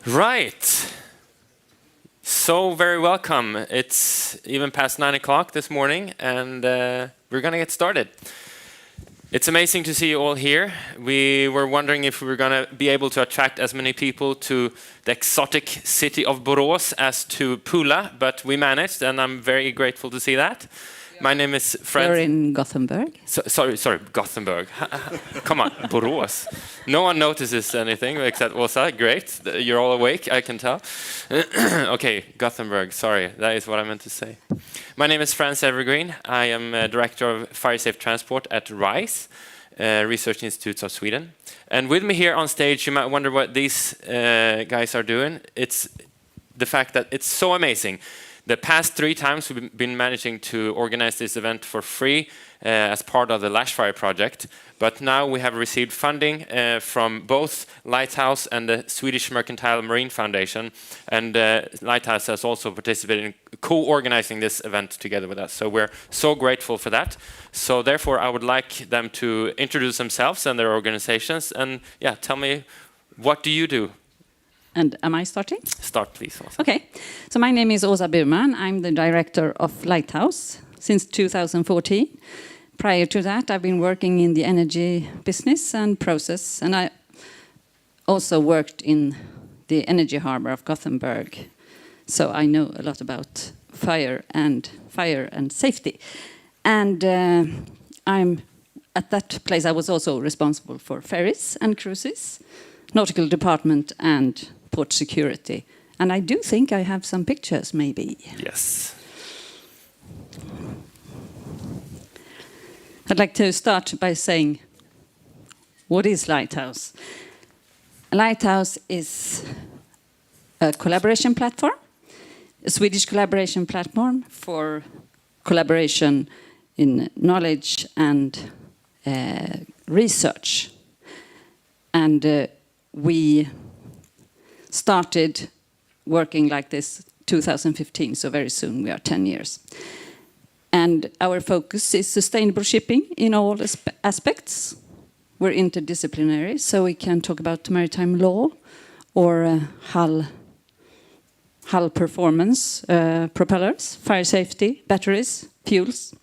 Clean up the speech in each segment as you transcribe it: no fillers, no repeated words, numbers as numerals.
Right. So very welcome. It's even past 9 o'clock this morning, and we're going to get started. It's amazing to see you all here. We were wondering if we were going to be able to attract as many people to the exotic city of Borås as to Pula, but we managed, and I'm very grateful to see that. My name is Fred. You're in Gothenburg. Sorry, Gothenburg. Come on, Borås. No one notices anything except Åsa. Great, you're all awake, I can tell. Okay, Gothenburg, sorry, that is what I meant to say. My name is Frans Evergreen. I am Director of Fire Safe Transport at RISE, Research Institutes of Sweden. And with me here on stage, you might wonder what these guys are doing. It's the fact that it's so amazing. The past 3 times we've been managing to organize this event for free as part of the Lashfire project, but now we have received funding from both Lighthouse and the Swedish Mercantile Marine Foundation, and Lighthouse has also participated in co-organizing this event together with us, so we're so grateful for that. So therefore I would like them to introduce themselves and their organizations, and yeah, tell me, what do you do? And am I starting? Start, please, Åsa. Okay. So my name is Åsa Burman. I'm the director of Lighthouse since 2014. Prior to that, I've been working in the energy business and process, and I also worked in the energy harbor of Gothenburg. So I know a lot about fire and safety. And I'm at that place. I was also responsible for ferries and cruises, nautical department, and port security. And I do think I have some pictures, maybe. Yes. I'd like to start by saying, what is Lighthouse? Lighthouse is a collaboration platform, a Swedish collaboration platform for collaboration in knowledge and research. And we started working like this 2015, so very soon we are 10 years. And our focus is sustainable shipping in all aspects. We're interdisciplinary, so we can talk about maritime law or hull performance, propellers, fire safety, batteries, fuels.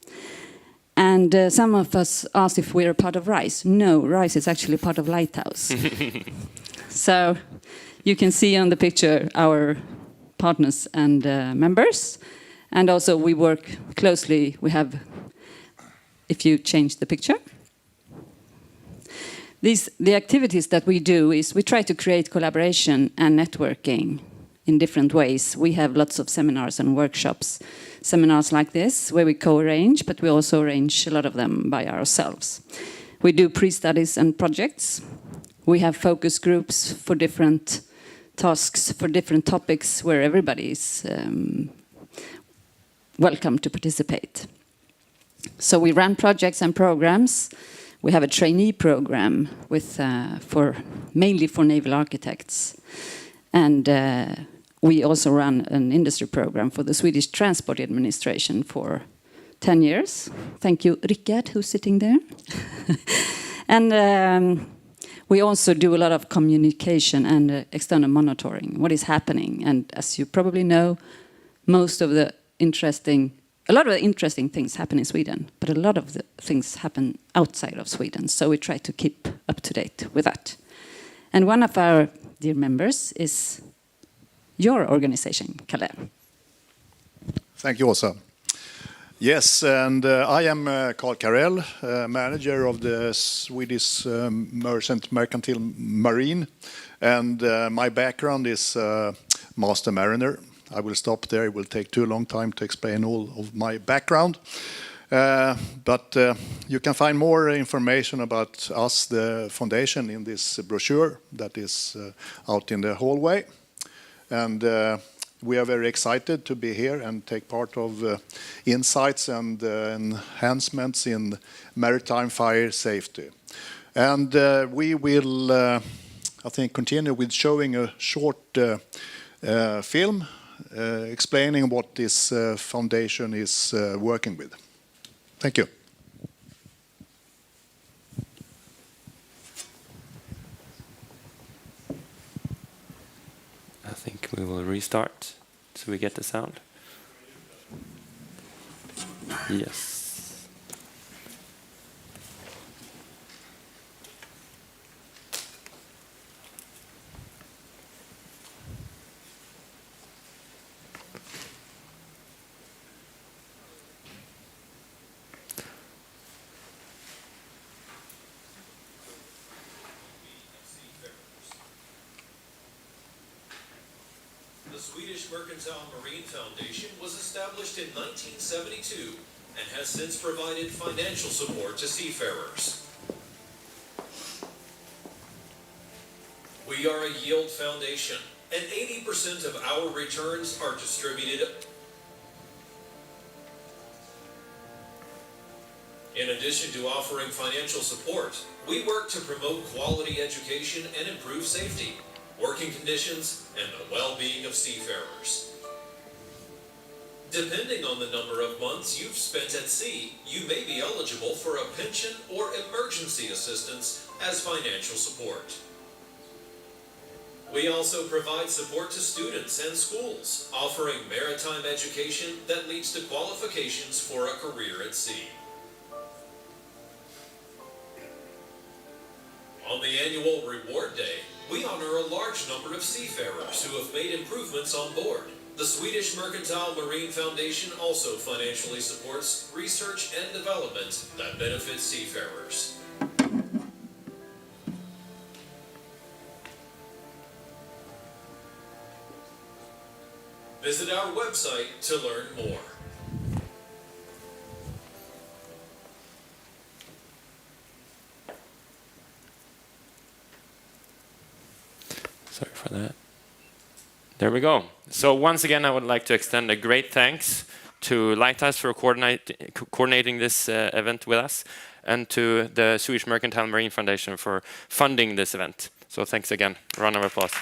And some of us asked if we're a part of RISE. No, RISE is actually part of Lighthouse. So you can see on the picture our partners and members. And also we work closely. We have, if you change the picture. The activities that we do is we try to create collaboration and networking in different ways. We have lots of seminars and workshops. Seminars like this, where we co-arrange, but we also arrange a lot of them by ourselves. We do pre-studies and projects. We have focus groups for different tasks, for different topics, where everybody is welcome to participate. So we run projects and programs. We have a trainee program with mainly for naval architects. And we also run an industry program for the Swedish Transport Administration for 10 years. Thank you, Rickard, who's sitting there. And we also do a lot of communication and external monitoring, what is happening. And as you probably know, a lot of the interesting things happen in Sweden, but a lot of the things happen outside of Sweden. So we try to keep up to date with that. And one of our dear members is your organization, Kalle. Thank you, Åsa. Yes, and I am Carl Karell, manager of the Swedish Mercantile Marine, and my background is master mariner. I will stop there. It will take too long time to explain all of my background. But you can find more information about us, the foundation, in this brochure that is out in the hallway. And we are very excited to be here and take part of insights and enhancements in maritime fire safety. And we will, I think, continue with showing a short film explaining what this foundation is working with. Thank you. think we will restart so we get the sound. Yes. The Swedish Mercantile Marine Foundation was established in 1972 and has since provided financial support to seafarers. We are a yield foundation, and 80% of our returns are distributed. In addition to offering financial support, we work to promote quality education and improve safety, working conditions, and the well-being of seafarers. Depending on the number of months you've spent at sea, you may be eligible for a pension or emergency assistance as financial support. We also provide support to students and schools, offering maritime education that leads to qualifications for a career at sea. On the annual Reward Day, we honor a large number of seafarers who have made improvements on board. The Swedish Mercantile Marine Foundation also financially supports research and development that benefits seafarers. Visit our website to learn more. Sorry for that. There we go. So once again, I would like to extend a great thanks to Lighthouse for coordinating this event with us, and to the Swedish Mercantile Marine Foundation for funding this event. So thanks again. Round of applause.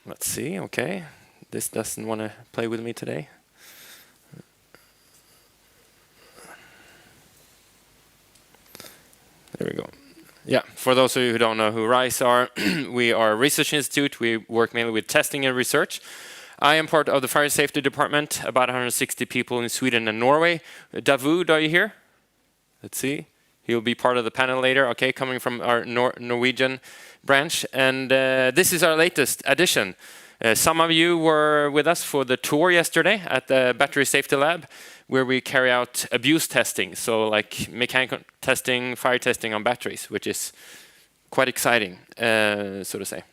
Let's see. Okay, this doesn't want to play with me today. There we go. Yeah, for those of you who don't know who RISE are, we are a research institute. We work mainly with testing and research. I am part of the fire safety department, about 160 people in Sweden and Norway. Davud, are you here? Let's see. He'll be part of the panel later, okay, coming from our Norwegian branch. And this is our latest addition. Some of you were with us for the tour yesterday at the Battery Safety Lab, where we carry out abuse testing, so like mechanical testing, fire testing on batteries, which is quite exciting, so to say.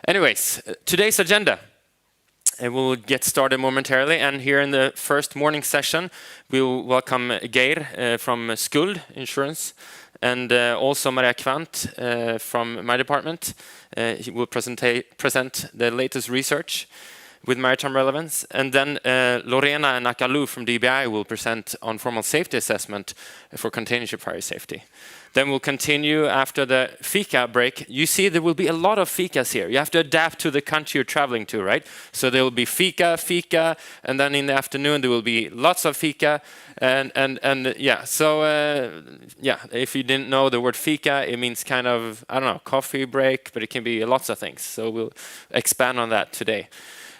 Anyways, today's agenda. We'll get started momentarily, and here in the first morning session, we'll welcome Geir from Skuld Insurance, and also Maria Kvant from my department. He will present the latest research with maritime relevance, and then Lorena Nakalu from DBI will present on formal safety assessment for container ship fire safety. Then we'll continue after the fika break. You see there will be a lot of fikas here. You have to adapt to the country you're traveling to, right? So there will be fika, and then in the afternoon there will be lots of fika, and yeah. So yeah, if you didn't know the word fika, it means kind of, I don't know, coffee break, but it can be lots of things. So we'll expand on that today.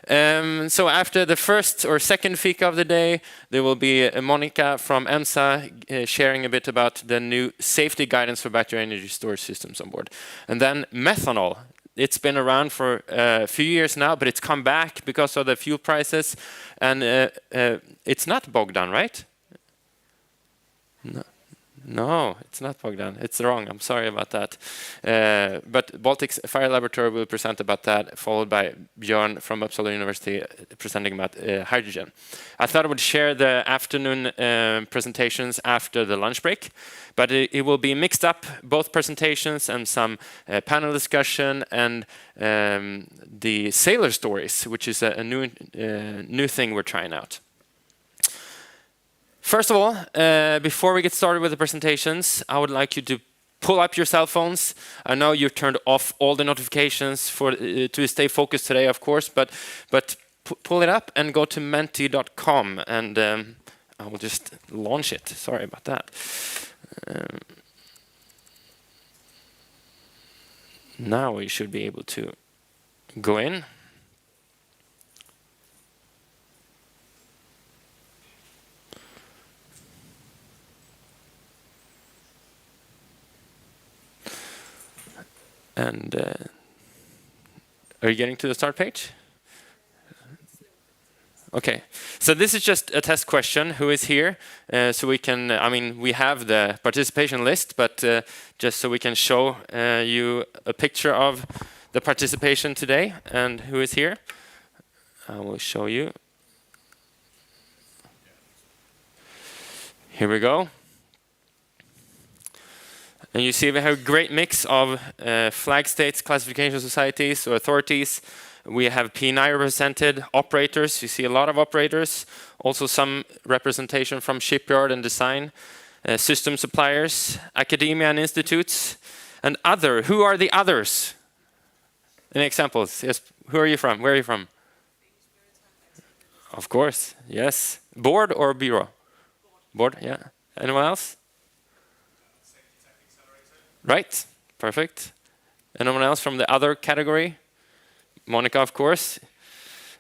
So after the first or second fika of the day, there will be Monica from EMSA sharing a bit about the new safety guidance for battery energy storage systems on board. And then methanol. It's been around for a few years now, but it's come back because of the fuel prices. And it's not Bogdan, right? No, it's not Bogdan. It's wrong. I'm sorry about that. But Baltic Fire Laboratory will present about that, followed by Björn from Uppsala University presenting about hydrogen. I thought I would share the afternoon presentations after the lunch break, but it will be mixed up, both presentations and some panel discussion, and the sailor stories, which is a new thing we're trying out. First of all, before we get started with the presentations, I would like you to pull up your cell phones. I know you've turned off all the notifications to stay focused today, of course, but pull it up and go to menti.com, and I will just launch it. Sorry about that. Now we should be able to go in. And are you getting to the start page? Okay, so this is just a test question. Who is here? So we can, I mean, we have the participation list, but just so we can show you a picture of the participation today and who is here. I will show you. Here we go. And you see we have a great mix of flag states, classification societies, or authorities. We have P&I represented, operators. You see a lot of operators. Also some representation from shipyard and design, system suppliers, academia and institutes, and other. Who are the others? Any examples? Yes. Who are you from? Where are you from? Of course. Yes. Board or bureau? Board. Yeah. Anyone else? Right. Perfect. Anyone else from the other category? Monica, of course,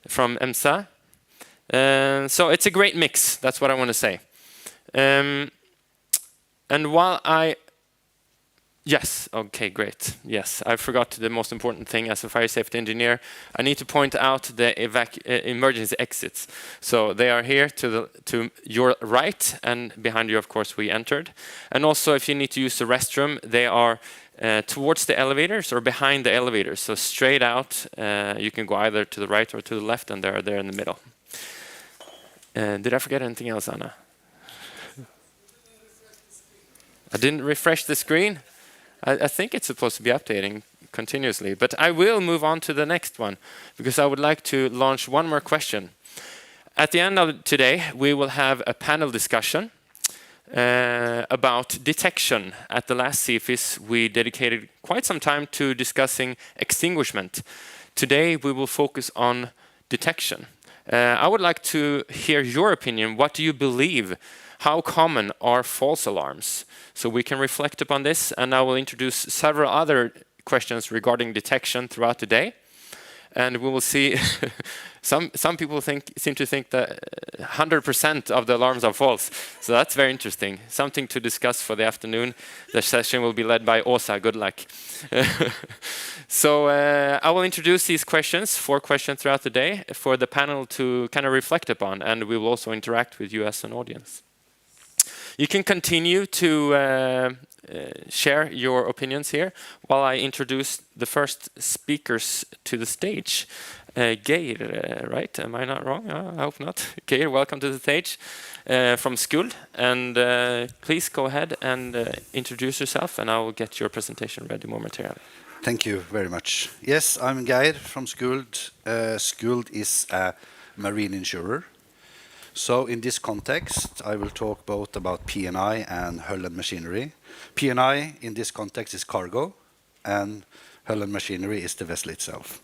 from EMSA. So it's a great mix. That's what I want to say. And while yes, okay, great. Yes, I forgot the most important thing as a fire safety engineer. I need to point out the emergency exits. So they are here to your right, and behind you, of course, we entered. And also, if you need to use the restroom, they are towards the elevators or behind the elevators. So straight out, you can go either to the right or to the left, and they're there in the middle. Did I forget anything else, Anna? I didn't refresh the screen. I think it's supposed to be updating continuously, but I will move on to the next one because I would like to launch one more question. At the end of today, we will have a panel discussion about detection. At the last CFIS, we dedicated quite some time to discussing extinguishment. Today, we will focus on detection. I would like to hear your opinion. What do you believe? How common are false alarms? So we can reflect upon this, and I will introduce several other questions regarding detection throughout the day. And we will see, some people seem to think that 100% of the alarms are false. So that's very interesting. Something to discuss for the afternoon. The session will be led by Åsa. Good luck. So I will introduce these questions, 4 questions throughout the day, for the panel to kind of reflect upon, and we will also interact with you as an audience. You can continue to share your opinions here while I introduce the first speakers to the stage. Geir, right? Am I not wrong? I hope not. Geir, welcome to the stage from Skuld. And please go ahead and introduce yourself, and I will get your presentation ready momentarily. Thank you very much. Yes, I'm Geir from Skuld. Skuld is a marine insurer. So in this context, I will talk both about P&I and hull and machinery. P&I in this context is cargo, and hull and machinery is the vessel itself.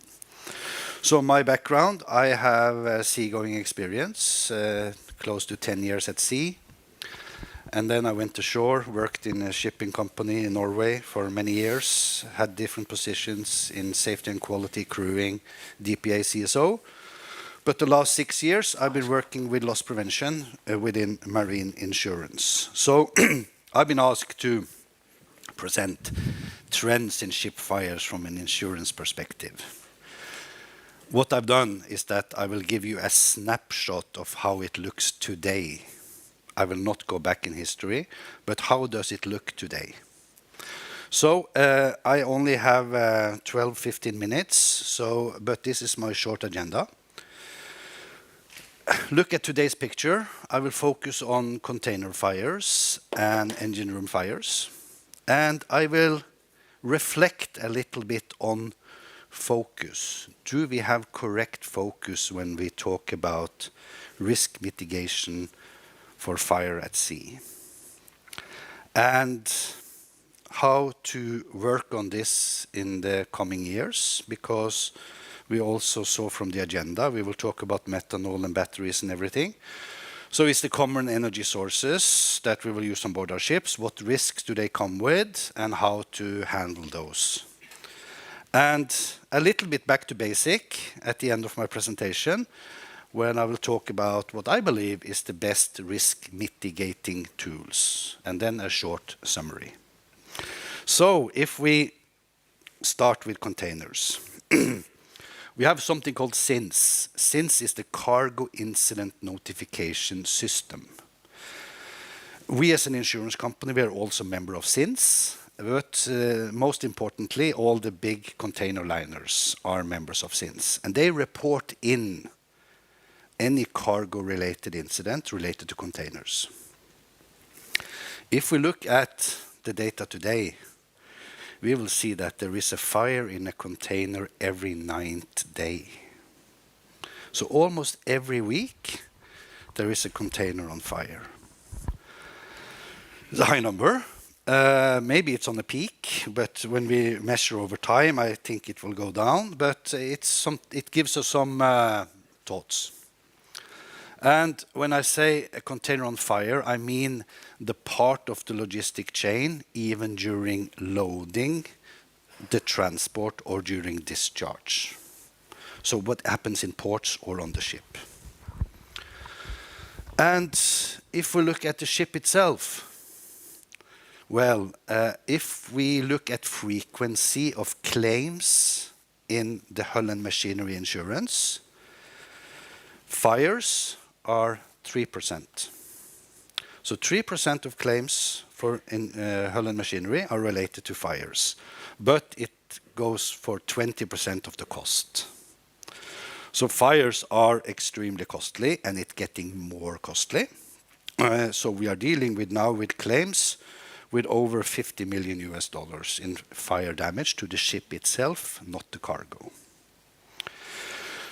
So my background, I have seagoing experience, close to 10 years at sea. And then I went ashore, worked in a shipping company in Norway for many years, had different positions in safety and quality, crewing, DPA, CSO. But the last 6 years, I've been working with loss prevention within marine insurance. So I've been asked to present trends in ship fires from an insurance perspective. What I've done is that I will give you a snapshot of how it looks today. I will not go back in history, but how does it look today? So I only have 12-15 minutes, but this is my short agenda. Look at today's picture. I will focus on container fires and engine room fires. And I will reflect a little bit on focus. Do we have correct focus when we talk about risk mitigation for fire at sea? And how to work on this in the coming years, because we also saw from the agenda, we will talk about methanol and batteries and everything. So it's the common energy sources that we will use on board our ships. What risks do they come with and how to handle those? And a little bit back to basic at the end of my presentation, when I will talk about what I believe is the best risk mitigating tools, and then a short summary. So if we start with containers, we have something called CINS. CINS is the Cargo Incident Notification System. We as an insurance company, we are also a member of CINS, but most importantly, all the big container liners are members of CINS, and they report in any cargo-related incident related to containers. If we look at the data today, we will see that there is a fire in a container every 9th day. So almost every week, there is a container on fire. It's a high number. Maybe it's on a peak, but when we measure over time, I think it will go down. But it gives us some thoughts. And when I say a container on fire, I mean the part of the logistic chain, even during loading, the transport, or during discharge. So what happens in ports or on the ship. And if we look at the ship itself, well, if we look at frequency of claims in the hull and machinery insurance, fires are 3%. So 3% of claims in hull and machinery are related to fires, but it goes for 20% of the cost. So fires are extremely costly, and it's getting more costly. So we are dealing now with claims with over $50 million in fire damage to the ship itself, not the cargo.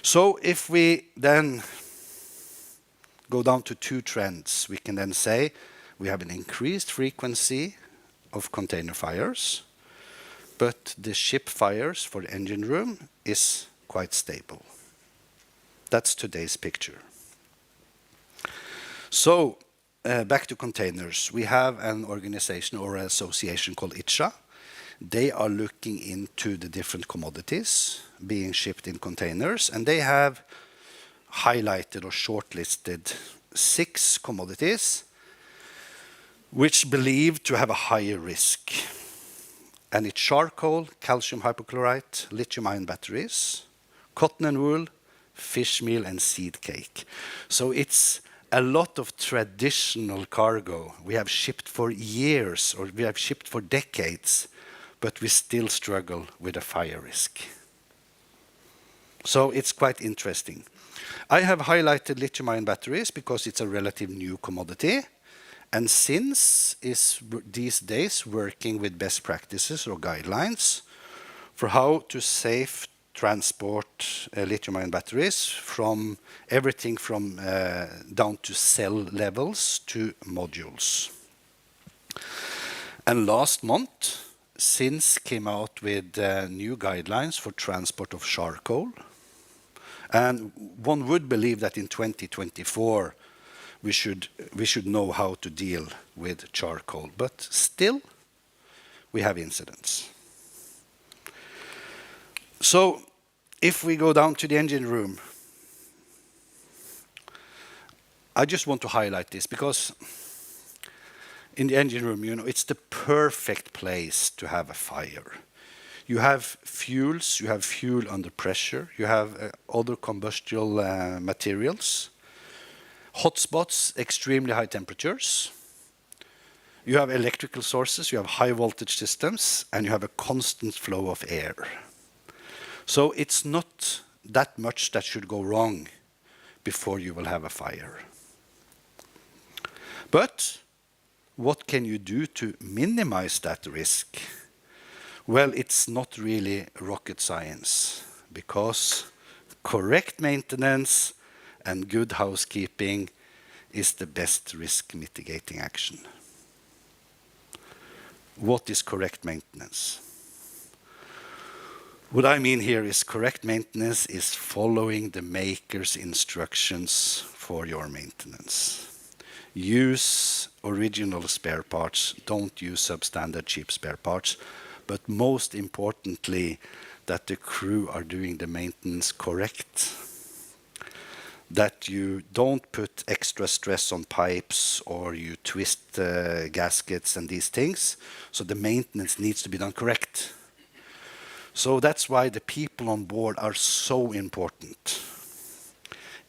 So if we then go down to two trends, we can then say we have an increased frequency of container fires, but the ship fires for the engine room is quite stable. That's today's picture. So back to containers. We have an organization or an association called ITSA. They are looking into the different commodities being shipped in containers, and they have highlighted or shortlisted 6 commodities which believed to have a higher risk. And it's charcoal, calcium hypochlorite, lithium-ion batteries, cotton and wool, fish meal, and seed cake. So it's a lot of traditional cargo we have shipped for years, or we have shipped for decades, but we still struggle with a fire risk. So it's quite interesting. I have highlighted lithium-ion batteries because it's a relative new commodity, and CINS is these days working with best practices or guidelines for how to safe transport lithium-ion batteries from everything from down to cell levels to modules. And last month, CINS came out with new guidelines for transport of charcoal. And one would believe that in 2024, we should know how to deal with charcoal. But still, we have incidents. So if we go down to the engine room, I just want to highlight this because in the engine room, you know, it's the perfect place to have a fire. You have fuels, you have fuel under pressure, you have other combustible materials, hotspots, extremely high temperatures. You have electrical sources, you have high voltage systems, and you have a constant flow of air. So it's not that much that should go wrong before you will have a fire. But what can you do to minimize that risk? Well, it's not really rocket science, because correct maintenance and good housekeeping is the best risk mitigating action. What is correct maintenance? What I mean here is correct maintenance is following the maker's instructions for your maintenance. Use original spare parts, don't use substandard cheap spare parts, but most importantly, that the crew are doing the maintenance correct, that you don't put extra stress on pipes or you twist gaskets and these things. So the maintenance needs to be done correct. So that's why the people on board are so important.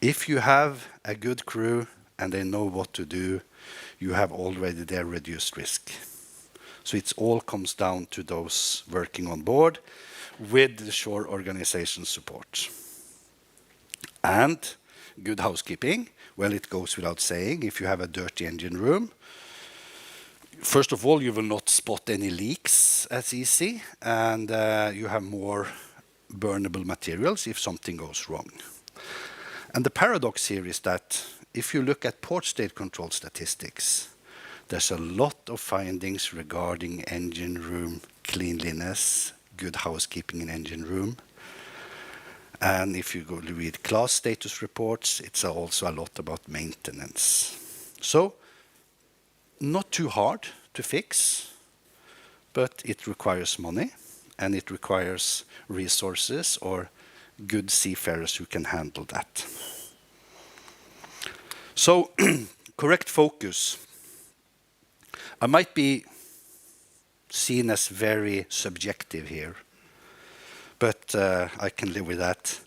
If you have a good crew and they know what to do, you have already their reduced risk. So it all comes down to those working on board with the shore organization support. And good housekeeping, well, it goes without saying, if you have a dirty engine room, first of all, you will not spot any leaks as easy, and you have more burnable materials if something goes wrong. And the paradox here is that if you look at port state control statistics, there's a lot of findings regarding engine room cleanliness, good housekeeping in engine room. And if you go to read class status reports, it's also a lot about maintenance. So, not too hard to fix, but it requires money and it requires resources or good seafarers who can handle that. So, correct focus. I might be seen as very subjective here, but I can live with that.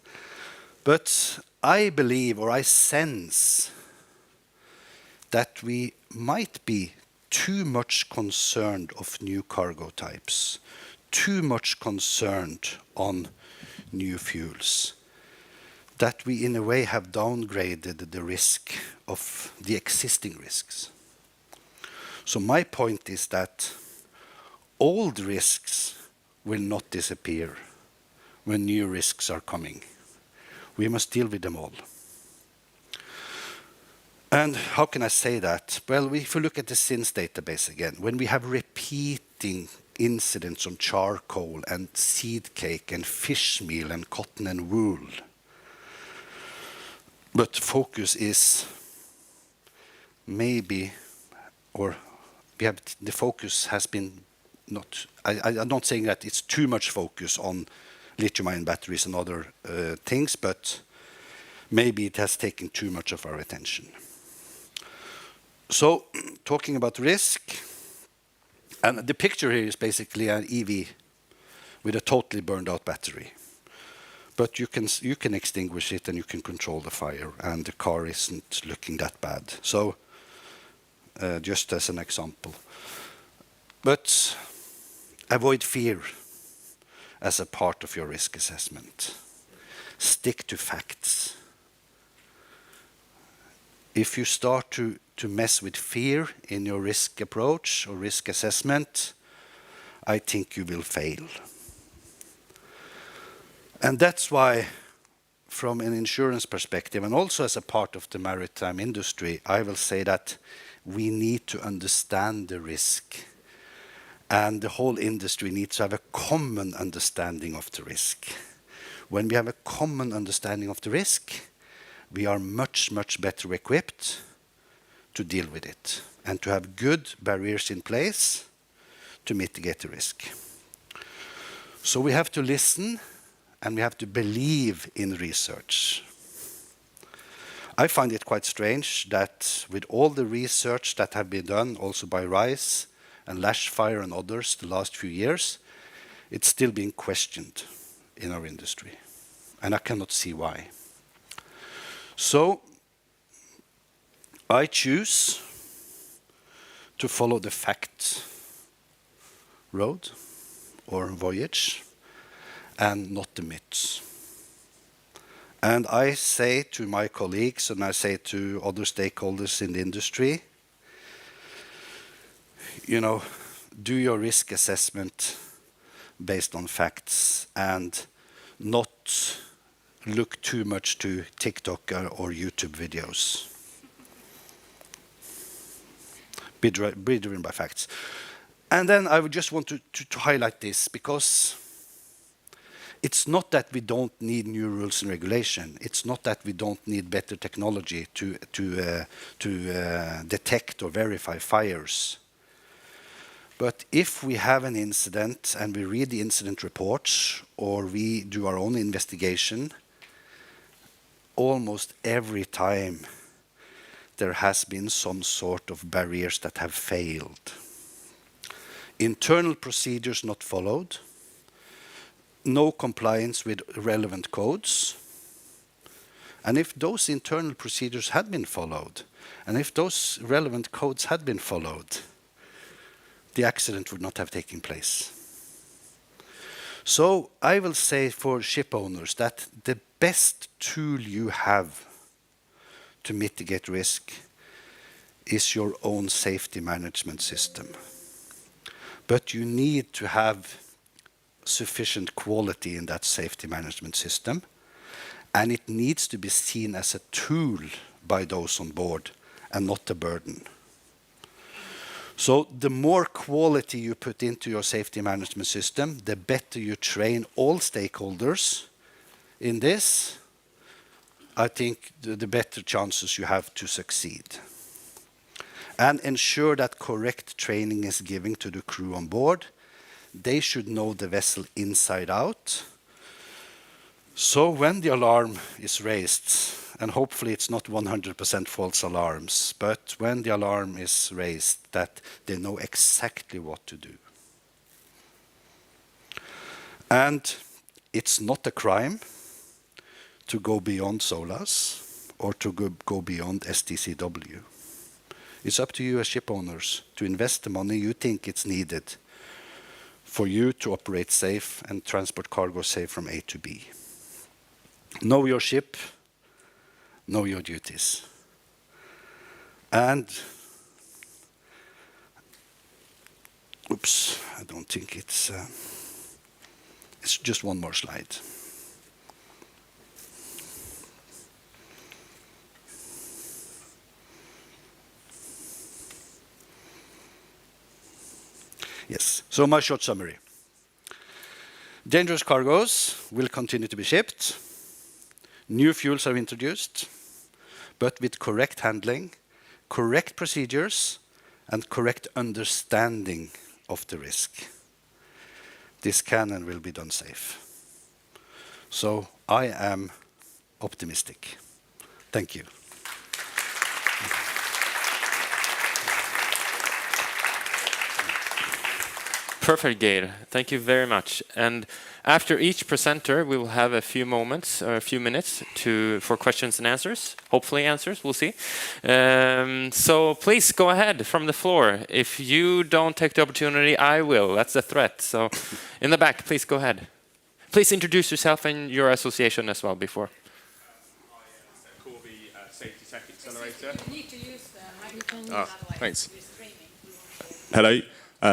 But I believe, or I sense, that we might be too much concerned of new cargo types, too much concerned on new fuels, that we in a way have downgraded the risk of the existing risks. So my point is that old risks will not disappear when new risks are coming. We must deal with them all. And how can I say that? Well, if you look at the SINS database again, when we have repeating incidents on charcoal and seed cake and fish meal and cotton and wool, but focus is maybe, or we have, the focus has been not, I'm not saying that it's too much focus on lithium-ion batteries and other things, but maybe it has taken too much of our attention. So, talking about risk, and the picture here is basically an EV with a totally burned out battery. But you can extinguish it and you can control the fire, and the car isn't looking that bad. So, just as an example. But avoid fear as a part of your risk assessment. Stick to facts. If you start to mess with fear in your risk approach or risk assessment, I think you will fail. And that's why, from an insurance perspective, and also as a part of the maritime industry, I will say that we need to understand the risk. And the whole industry needs to have a common understanding of the risk. When we have a common understanding of the risk, we are much, much better equipped to deal with it and to have good barriers in place to mitigate the risk. So we have to listen and we have to believe in research. I find it quite strange that with all the research that have been done, also by RISE and Lashfire and others the last few years, it's still being questioned in our industry. And I cannot see why. So, I choose to follow the fact road or voyage and not the myths. And I say to my colleagues and I say to other stakeholders in the industry, you know, do your risk assessment based on facts and not look too much to TikTok or YouTube videos. Be driven by facts. And then I would just want to highlight this, because it's not that we don't need new rules and regulation. It's not that we don't need better technology to detect or verify fires. But if we have an incident and we read the incident reports or we do our own investigation, almost every time there has been some sort of barriers that have failed. Internal procedures not followed, no compliance with relevant codes. And if those internal procedures had been followed, and if those relevant codes had been followed, the accident would not have taken place. So I will say for ship owners that the best tool you have to mitigate risk is your own safety management system. But you need to have sufficient quality in that safety management system, and it needs to be seen as a tool by those on board and not a burden. So the more quality you put into your safety management system, the better you train all stakeholders in this, I think the better chances you have to succeed. And ensure that correct training is given to the crew on board. They should know the vessel inside out. So when the alarm is raised, and hopefully it's not 100% false alarms, but when the alarm is raised, that they know exactly what to do. And it's not a crime to go beyond SOLAS or to go beyond STCW. It's up to you as ship owners to invest the money you think it's needed for you to operate safe and transport cargo safe from A to B. Know your ship, know your duties. And, oops, I don't think it's just one more slide. Yes, so my short summary. Dangerous cargoes will continue to be shipped. New fuels are introduced, but with correct handling, correct procedures, and correct understanding of the risk. This can and will be done safe. So I am optimistic. Thank you. Perfect, Geir. Thank you very much. And after each presenter, we will have a few moments or a few minutes for questions and answers. Hopefully answers, we'll see. So please go ahead from the floor. If you don't take the opportunity, I will. That's a threat. So in the back, please go ahead. Please introduce yourself and your association as well before. Seb Corby, Safety Tech Accelerator. You need to use the microphone. Thanks. Hello.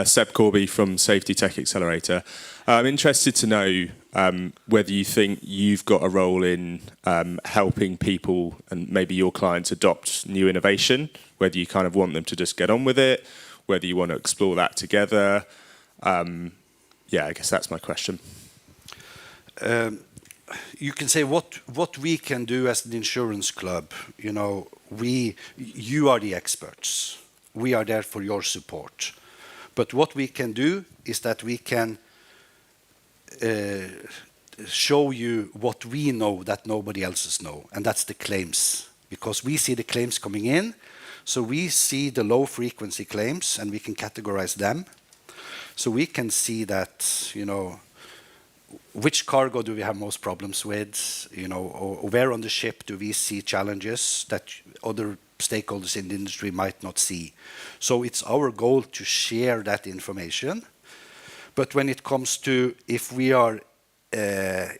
Seb Corby from Safety Tech Accelerator. I'm interested to know whether you think you've got a role in helping people and maybe your clients adopt new innovation, whether you kind of want them to just get on with it, whether you want to explore that together. Yeah, I guess that's my question. You can say what we can do as the insurance club. You know, you are the experts. We are there for your support. But what we can do is that we can show you what we know that nobody else knows, and that's the claims. Because we see the claims coming in, so we see the low-frequency claims, and we can categorize them. So we can see that, you know, which cargo do we have most problems with, you know, or where on the ship do we see challenges that other stakeholders in the industry might not see. So it's our goal to share that information. But when it comes to if we are a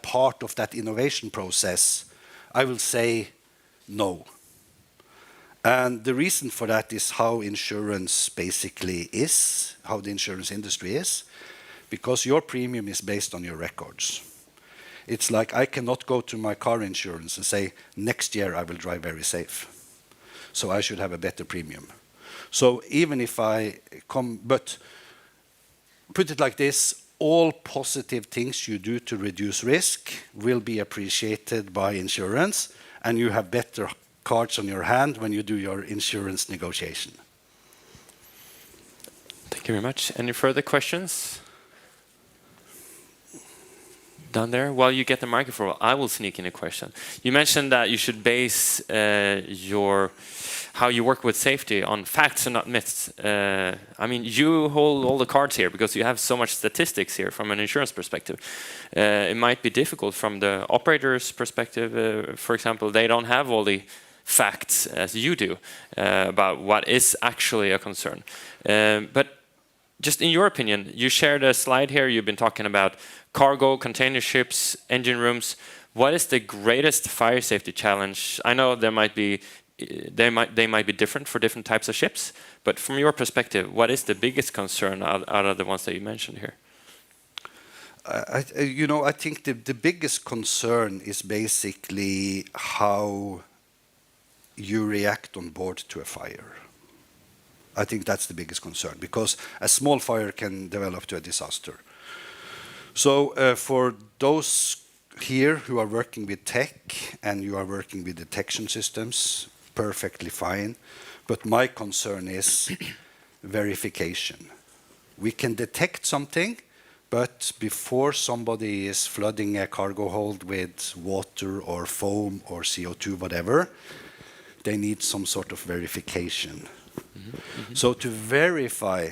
part of that innovation process, I will say no. And the reason for that is how insurance basically is, how the insurance industry is, because your premium is based on your records. It's like I cannot go to my car insurance and say, next year I will drive very safe. So I should have a better premium. So even if I come, but put it like this, all positive things you do to reduce risk will be appreciated by insurance, and you have better cards on your hand when you do your insurance negotiation. Thank you very much. Any further questions? Down there? While you get the microphone, I will sneak in a question. You mentioned that you should base how you work with safety on facts and not myths. I mean, you hold all the cards here because you have so much statistics here from an insurance perspective. It might be difficult from the operator's perspective. For example, they don't have all the facts as you do about what is actually a concern. But just in your opinion, you shared a slide here. You've been talking about cargo, container ships, engine rooms. What is the greatest fire safety challenge? I know there might be they might be different for different types of ships, but from your perspective, what is the biggest concern out of the ones that you mentioned here? I think the biggest concern is basically how you react on board to a fire. I think that's the biggest concern, because a small fire can develop to a disaster. So for those here who are working with tech and you are working with detection systems, perfectly fine. But my concern is verification. We can detect something, but before somebody is flooding a cargo hold with water or foam or CO2, whatever, they need some sort of verification. So to verify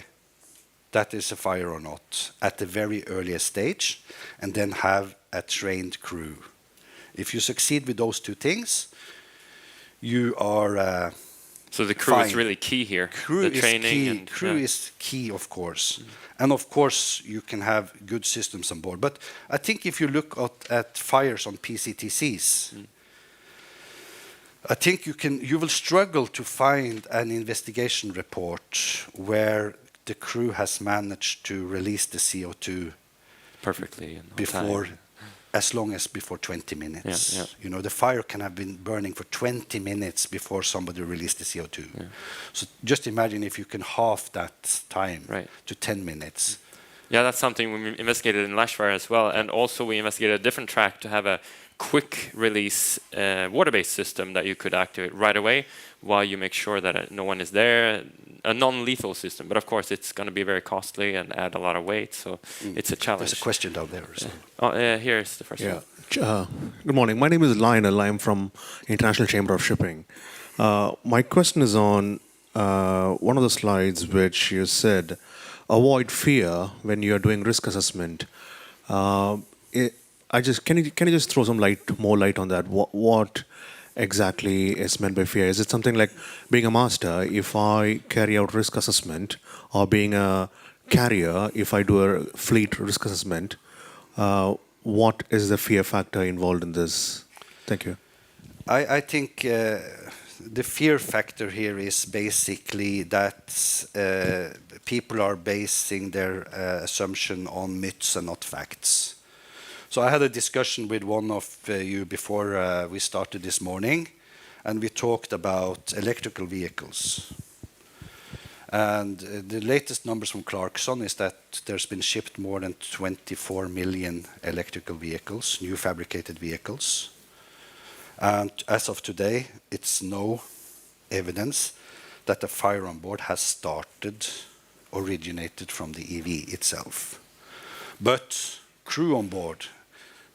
that is a fire or not at the very earliest stage, and then have a trained crew. If you succeed with those two things, you are so the crew fine. is really key here. Crew the is training key. and, Crew is key, of course. And of course, you can have good systems on board. But I think if you look at fires on PCTCs, I think you will struggle to find an investigation report where the crew has managed to release the CO2 perfectly before, as long as before 20 minutes. Yeah. You know, the fire can have been burning for 20 minutes before somebody released the CO2. Yeah. So just imagine if you can half that time to 10 minutes. Yeah, that's something we investigated in Lashfire as well, and also we investigated a different track to have a quick release water-based system that you could activate right away while you make sure that no one is there, a non-lethal system. But of course, it's going to be very costly and add a lot of weight, so it's a challenge. There's a question down there. So. Here's the first one. Good morning. My name is Lionel. I'm from International Chamber of Shipping. My question is on one of the slides which you said, avoid fear when you are doing risk assessment. Can you just throw some more light on that? What exactly is meant by fear? Is it something like being a master if I carry out risk assessment, or being a carrier if I do a fleet risk assessment? What is the fear factor involved in this? Thank you. I think the fear factor here is basically that people are basing their assumption on myths and not facts. So I had a discussion with one of you before we started this morning, and we talked about electrical vehicles. And the latest numbers from Clarkson is that there's been shipped more than 24 million electrical vehicles, new fabricated vehicles. And as of today, it's no evidence that the fire on board has originated from the EV itself. But crew on board,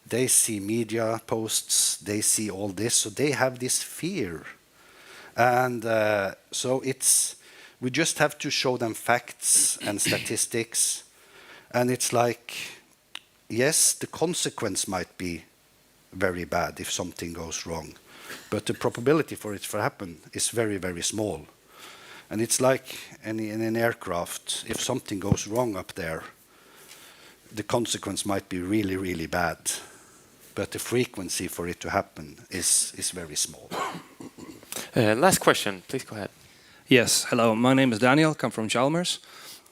they see media posts, they see all this, so they have this fear. And so we just have to show them facts and statistics. And it's like, yes, the consequence might be very bad if something goes wrong. But the probability for it to happen is very, very small. And it's like in an aircraft, if something goes wrong up there, the consequence might be really, really bad. But the frequency for it to happen is very small. Last question, please go ahead. Yes, hello. My name is Daniel, come from Chalmers.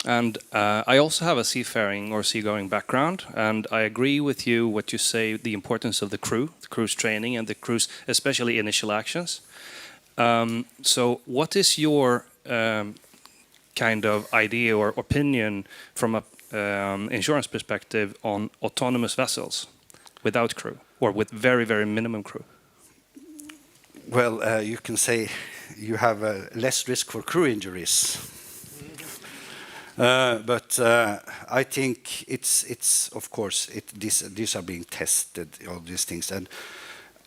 And I also have a seafaring or seagoing background. And I agree with you what you say, the importance of the crew's training and the crew's, especially initial actions. So what is your kind of idea or opinion from an insurance perspective on autonomous vessels without crew or with very, very minimum crew? Well, you can say you have less risk for crew injuries. But I think it's of course these are being tested, all these things. And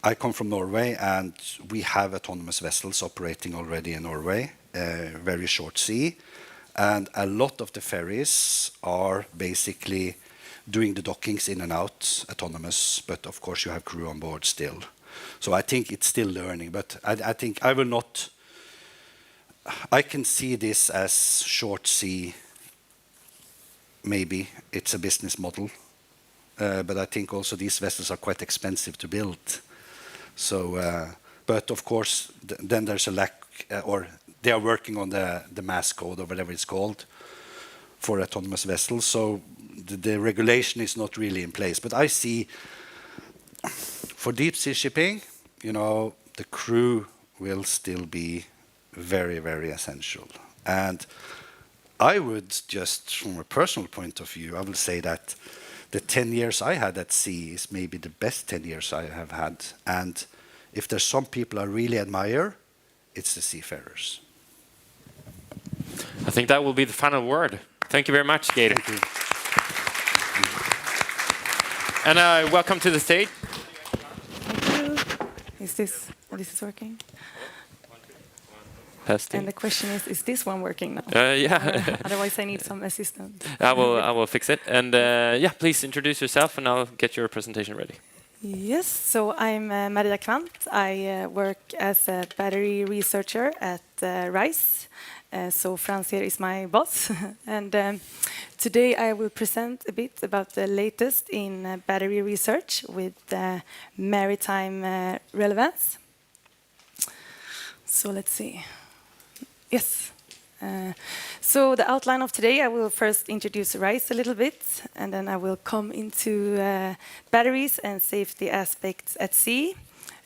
I come from Norway, and we have autonomous vessels operating already in Norway, very short sea, and a lot of the ferries are basically doing the dockings in and out autonomous. But of course, you have crew on board still. So I think it's still learning. But I think I will not. I can see this as short sea. Maybe it's a business model, but I think also these vessels are quite expensive to build. So, but of course, then there's a lack, or they are working on the mass code or whatever it's called for autonomous vessels. So the regulation is not really in place. But I see for deep sea shipping, you know, the crew will still be very, very essential. And I would just, from a personal point of view, I will say that the 10 years I had at sea is maybe the best 10 years I have had. And if there's some people I really admire, it's the seafarers. I think that will be the final word. Thank you very much, Geir. Thank you. And welcome to the stage. Thank you. Is this working? Testing. And the question is this one working now? Yeah. Otherwise, I need some assistance. I will fix it. And yeah, please introduce yourself, and I'll get your presentation ready. Yes, so I'm Maria Kvant. I work as a battery researcher at RISE. So Frans here is my boss. And today I will present a bit about the latest in battery research with maritime relevance. So let's see. Yes. So the outline of today, I will first introduce RISE a little bit, and then I will come into batteries and safety aspects at sea.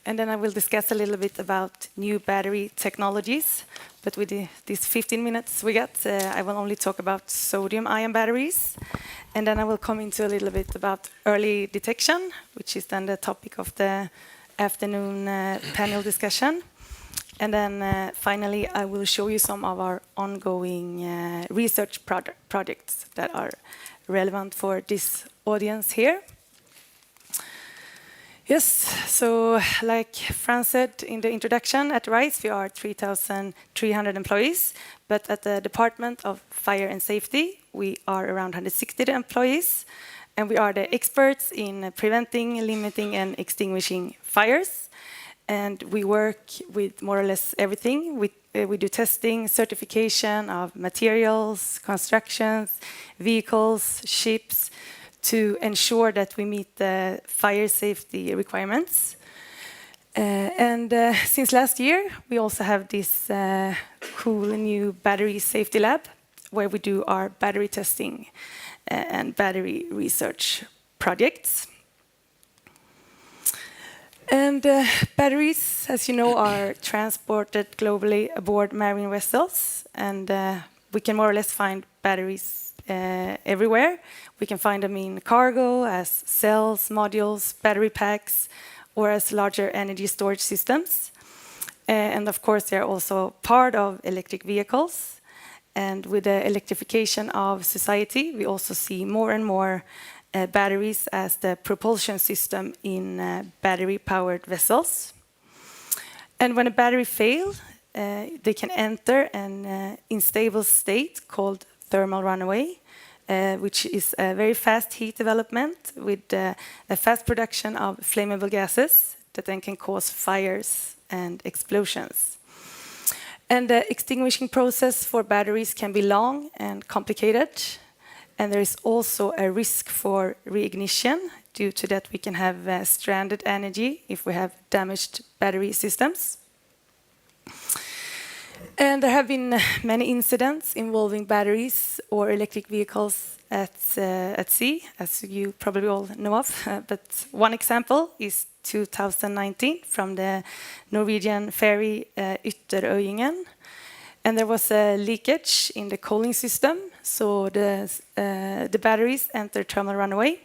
And then I will discuss a little bit about new battery technologies. But with these 15 minutes we got, I will only talk about sodium-ion batteries. And then I will come into a little bit about early detection, which is then the topic of the afternoon panel discussion. And then finally, I will show you some of our ongoing research projects that are relevant for this audience here. Yes, so like Frans said in the introduction, at RISE we are 3,300 employees, but at the Department of Fire and Safety we are around 160 employees, and we are the experts in preventing, limiting and extinguishing fires. And we work with more or less everything. We do testing, certification of materials, constructions, vehicles, ships, to ensure that we meet the fire safety requirements. And since last year, we also have this cool new battery safety lab, where we do our battery testing and battery research projects. And batteries, as you know, are transported globally aboard marine vessels, and we can more or less find batteries everywhere. We can find them in cargo, as cells, modules, battery packs, or as larger energy storage systems. And of course, they are also part of electric vehicles. And with the electrification of society, we also see more and more batteries as the propulsion system in battery-powered vessels. And when a battery fails, they can enter an unstable state called thermal runaway, which is a very fast heat development with a fast production of flammable gases that then can cause fires and explosions. And the extinguishing process for batteries can be long and complicated. And there is also a risk for reignition. Due to that, we can have stranded energy if we have damaged battery systems. And there have been many incidents involving batteries or electric vehicles at sea, as you probably all know of. But one example is 2019 from the Norwegian ferry Ytterøyingen. And there was a leakage in the cooling system, so the batteries entered thermal runaway.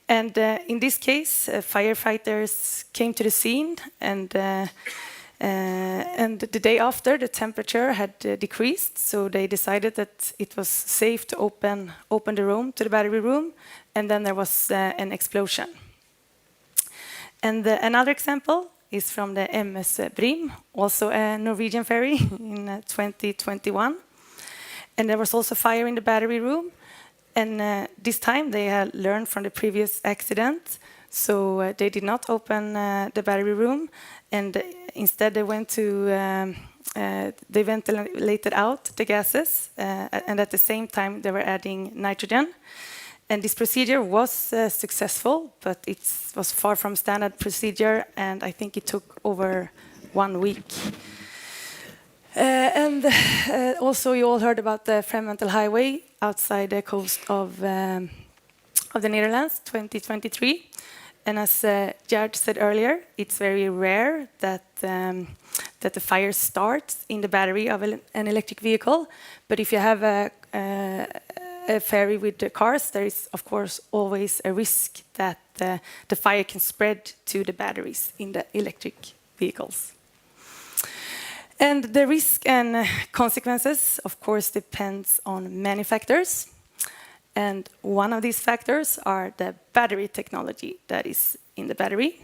And in this case, firefighters came to the scene, and And the day after, the temperature had decreased, so they decided that it was safe to open the room to the battery room, and then there was an explosion. And another example is from the MS Brim, also a Norwegian ferry in 2021. And there was also fire in the battery room. And this time they had learned from the previous accident, so they did not open the battery room, and instead they went to they ventilated out the gases, and at the same time they were adding nitrogen. And this procedure was successful, but it was far from standard procedure, and I think it took over 1 week. And also you all heard about the Fremantle Highway outside the coast of the Netherlands, 2023. And as Gerd said earlier, it's very rare that the fire starts in the battery of an electric vehicle. But if you have a ferry with the cars, there is of course always a risk that the fire can spread to the batteries in the electric vehicles. And the risk and consequences, of course, depends on many factors. And one of these factors are the battery technology that is in the battery.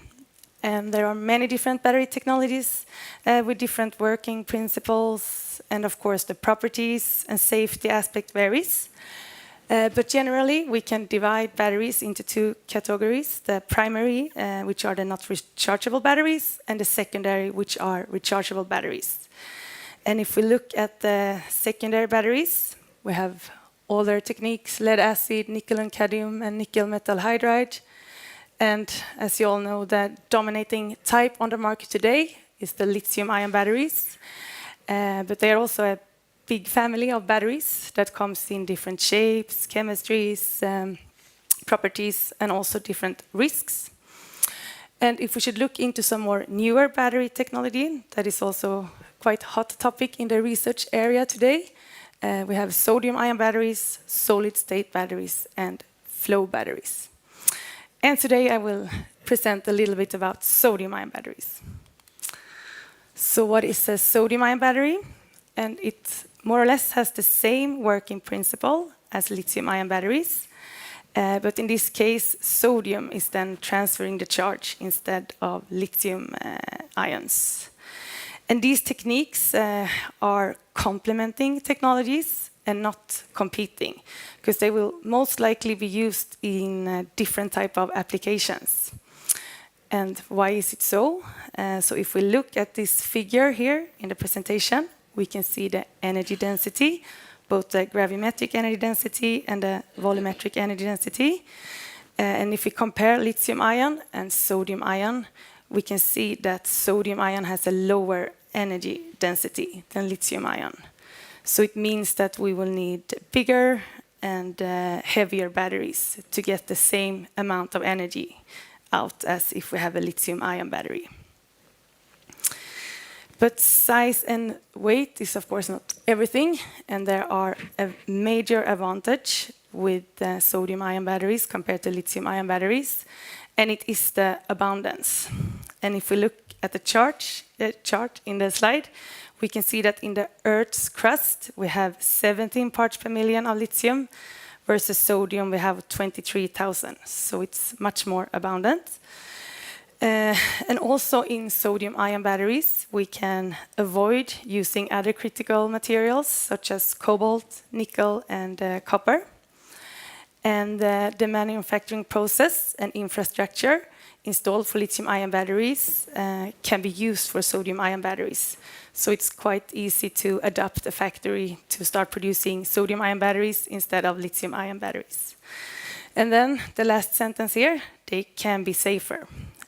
And there are many different battery technologies with different working principles. And of course, the properties and safety aspect varies. But generally, we can divide batteries into two categories: the primary, which are the not rechargeable batteries, and the secondary, which are rechargeable batteries. And if we look at the secondary batteries, we have all their techniques: lead acid, nickel and cadmium, and nickel metal hydride. And as you all know, the dominating type on the market today is the lithium-ion batteries. But they are also a big family of batteries that comes in different shapes, chemistries, properties, and also different risks. And if we should look into some more newer battery technology, that is also quite hot topic in the research area today. We have sodium-ion batteries, solid-state batteries, and flow batteries. And today I will present a little bit about sodium-ion batteries. So what is a sodium-ion battery? And it more or less has the same working principle as lithium-ion batteries. But in this case, sodium is then transferring the charge instead of lithium ions. And these techniques are complementing technologies and not competing, because they will most likely be used in different type of applications. And why is it so? So if we look at this figure here in the presentation, we can see the energy density, both the gravimetric energy density and the volumetric energy density. And if we compare lithium-ion and sodium-ion, we can see that sodium-ion has a lower energy density than lithium-ion. So it means that we will need bigger and heavier batteries to get the same amount of energy out as if we have a lithium-ion battery. But size and weight is of course not everything, and there are a major advantage with sodium-ion batteries compared to lithium-ion batteries, and it is the abundance. And if we look at the chart in the slide, we can see that in the Earth's crust we have 17 parts per million of lithium, versus sodium we have 23,000, so it's much more abundant. And also in sodium-ion batteries, we can avoid using other critical materials such as cobalt, nickel, and copper. And the manufacturing process and infrastructure installed for lithium-ion batteries can be used for sodium-ion batteries. So it's quite easy to adapt a factory to start producing sodium-ion batteries instead of lithium-ion batteries. And then the last sentence here, they can be safer.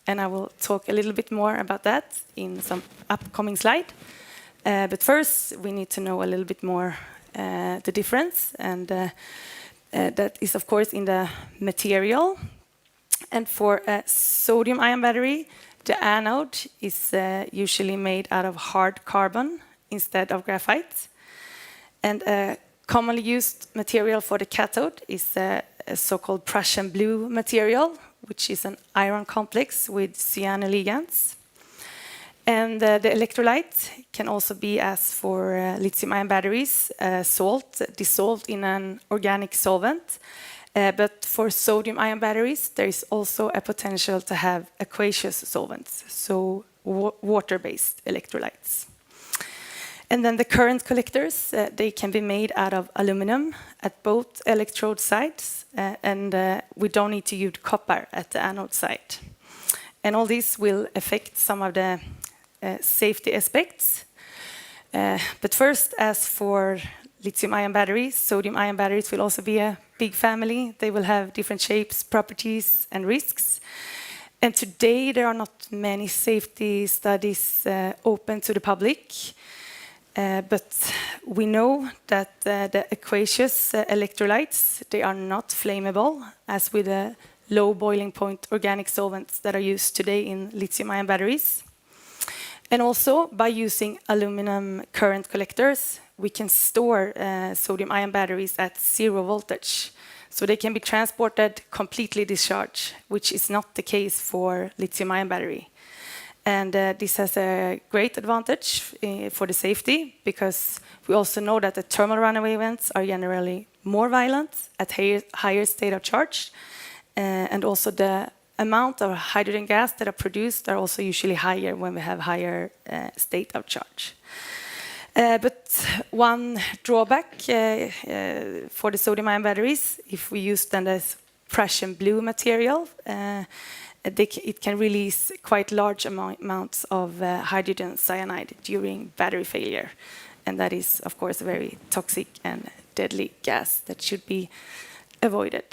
And I will talk a little bit more about that in some upcoming slide. But first, we need to know a little bit more the difference. And that is, of course, in the material. And for a sodium-ion battery, the anode is usually made out of hard carbon instead of graphite. And a commonly used material for the cathode is a so-called Prussian blue material, which is an iron complex with cyano ligands. And the electrolyte can also be, as for lithium-ion batteries, salt dissolved in an organic solvent. But for sodium-ion batteries, there is also a potential to have aqueous solvents, so water-based electrolytes. And then the current collectors, they can be made out of aluminum at both electrode sides, and we don't need to use copper at the anode side. And all this will affect some of the safety aspects. But first, as for lithium-ion batteries, sodium-ion batteries will also be a big family. They will have different shapes, properties, and risks. And today, there are not many safety studies open to the public. But we know that the aqueous electrolytes, they are not flammable, as with the low boiling point organic solvents that are used today in lithium-ion batteries. And also, by using aluminum current collectors, we can store sodium-ion batteries at 0 voltage. So they can be transported completely discharged, which is not the case for lithium-ion battery. And this has a great advantage for the safety, because we also know that the thermal runaway events are generally more violent at higher state of charge. And also the amount of hydrogen gas that are produced are also usually higher when we have higher state of charge. But one drawback for the sodium-ion batteries, if we use then this Prussian blue material, it can release quite large amounts of hydrogen cyanide during battery failure. And that is, of course, a very toxic and deadly gas that should be avoided.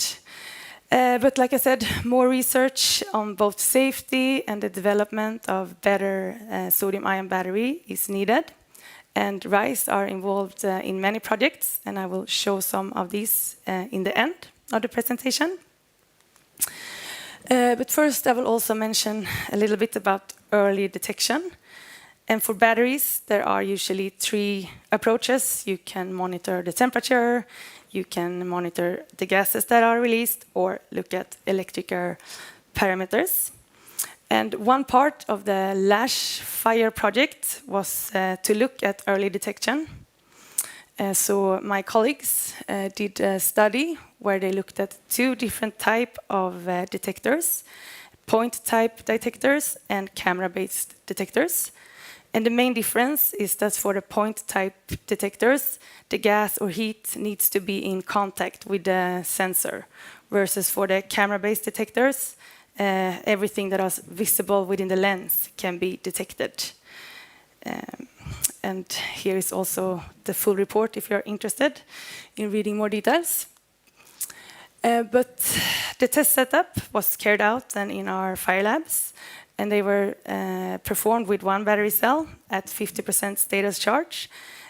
But like I said, more research on both safety and the development of better sodium-ion battery is needed. And RISE are involved in many projects, and I will show some of these in the end of the presentation. But first, I will also mention a little bit about early detection. And for batteries, there are usually 3 approaches. You can monitor the temperature, you can monitor the gases that are released, or look at electrical parameters. And one part of the LASH fire project was to look at early detection. So my colleagues did a study where they looked at 2 different types of detectors, point-type detectors and camera-based detectors. And the main difference is that for the point-type detectors, the gas or heat needs to be in contact with the sensor, versus for the camera-based detectors, everything that is visible within the lens can be detected. And here is also the full report if you're interested in reading more details. But the test setup was carried out then in our fire labs, and they were performed with 1 battery cell at 50% state of charge.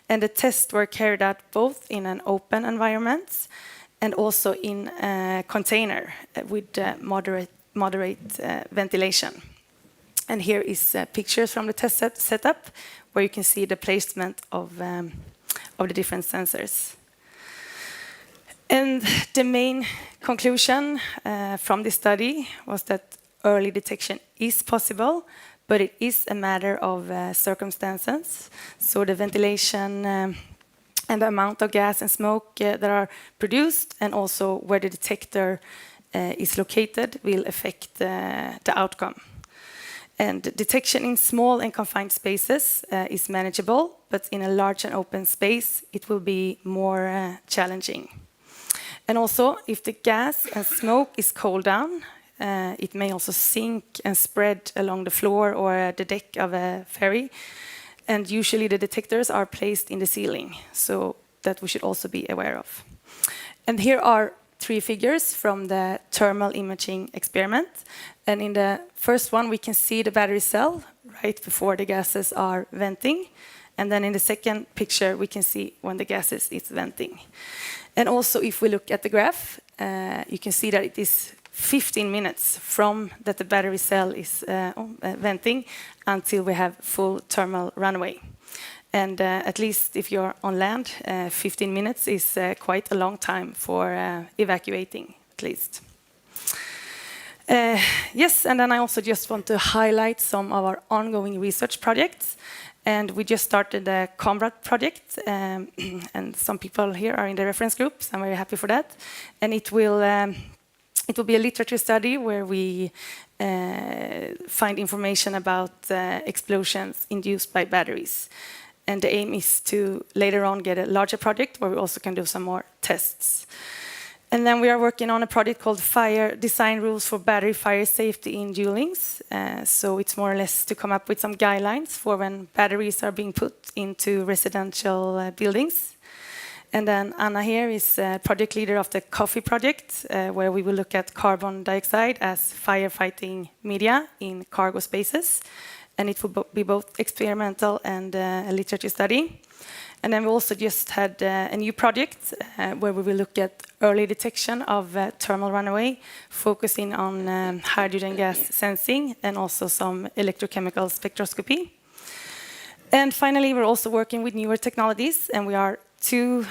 And the tests were carried out both in an open environment and also in a container with moderate ventilation. And here is pictures from the test setup, where you can see the placement of the different sensors. And the main conclusion from this study was that early detection is possible, but it is a matter of circumstances. So the ventilation and the amount of gas and smoke that are produced, and also where the detector is located, will affect the outcome. And detection in small and confined spaces is manageable, but in a large and open space, it will be more challenging. And also, if the gas and smoke is cooled down, it may also sink and spread along the floor or the deck of a ferry. And usually the detectors are placed in the ceiling, so that we should also be aware of. And here are 3 figures from the thermal imaging experiment. And in the first one, we can see the battery cell right before the gases are venting. And then in the second picture, we can see when the gases is venting. And also, if we look at the graph, you can see that it is 15 minutes from that the battery cell is venting until we have full thermal runaway. And at least if you're on land, 15 minutes is quite a long time for evacuating, at least. Yes, and then I also just want to highlight some of our ongoing research projects. And we just started the Comrade project, and some people here are in the reference group, so I'm very happy for that. And it will be a literature study where we find information about explosions induced by batteries. And the aim is to later on get a larger project where we also can do some more tests. And then we are working on a project called Fire Design Rules for Battery Fire Safety in Buildings. So it's more or less to come up with some guidelines for when batteries are being put into residential buildings. And then Anna here is project leader of the Coffee project, where we will look at carbon dioxide as firefighting media in cargo spaces. And it will be both experimental and a literature study. And then we also just had a new project where we will look at early detection of thermal runaway, focusing on hydrogen gas sensing and also some electrochemical spectroscopy. And finally, we're also working with newer technologies, and we are two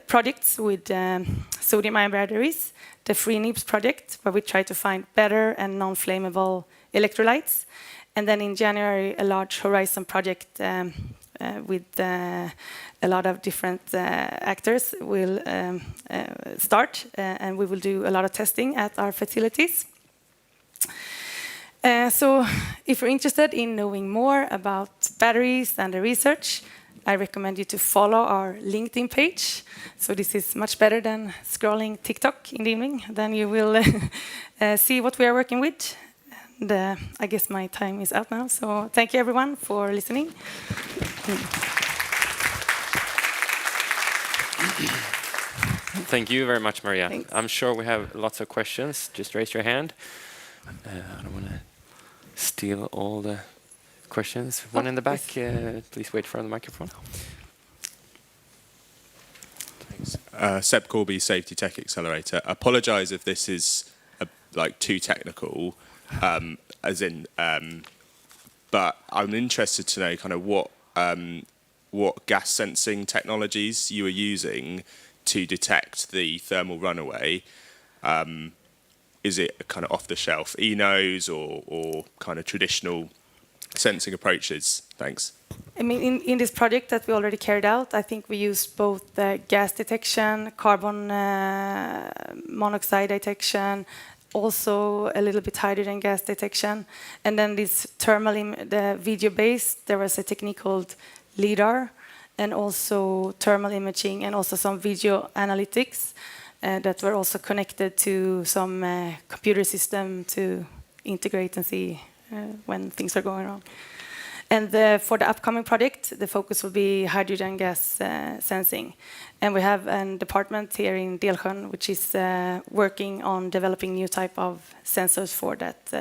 projects with sodium-ion batteries. The Free NIBS project, where we try to find better and non-flammable electrolytes. And then in January, a large Horizon project with a lot of different actors will start, and we will do a lot of testing at our facilities. So if you're interested in knowing more about batteries and the research, I recommend you to follow our LinkedIn page. So this is much better than scrolling TikTok in the evening. Then you will see what we are working with. And I guess my time is out now. So thank you everyone for listening. Thank you very much, Maria. Thanks. I'm sure we have lots of questions. Just raise your hand. I don't want to steal all the questions. One in the back. Please wait for the microphone. Thanks. Seb Corby, Safety Tech Accelerator. Apologise if this is like too technical, but I'm interested to know kind of what gas sensing technologies you are using to detect the thermal runaway. Is it kind of off-the-shelf ENOs or kind of traditional sensing approaches? Thanks. I mean, in this project that we already carried out, I think we used both the gas detection, carbon monoxide detection, also a little bit hydrogen gas detection, and then this the video-based, there was a technique called LIDAR, and also thermal imaging, and also some video analytics that were also connected to some computer system to integrate and see when things are going wrong. And for the upcoming project, the focus will be hydrogen gas sensing. And we have a department here in Delsjön which is working on developing new type of sensors for that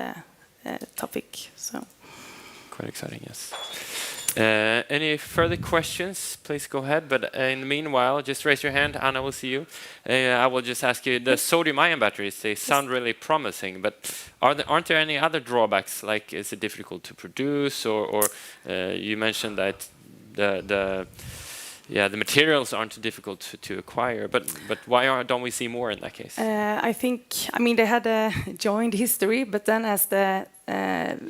topic. So Quite exciting, yes. Any further questions? Please go ahead. But in the meanwhile, just raise your hand. Anna will see you. I will just ask you, the sodium-ion batteries, they sound really promising, but aren't there any other drawbacks? Like, is it difficult to produce? Or you mentioned that the materials aren't difficult to acquire, but why don't we see more in that case? I mean, they had a joined history, but then as the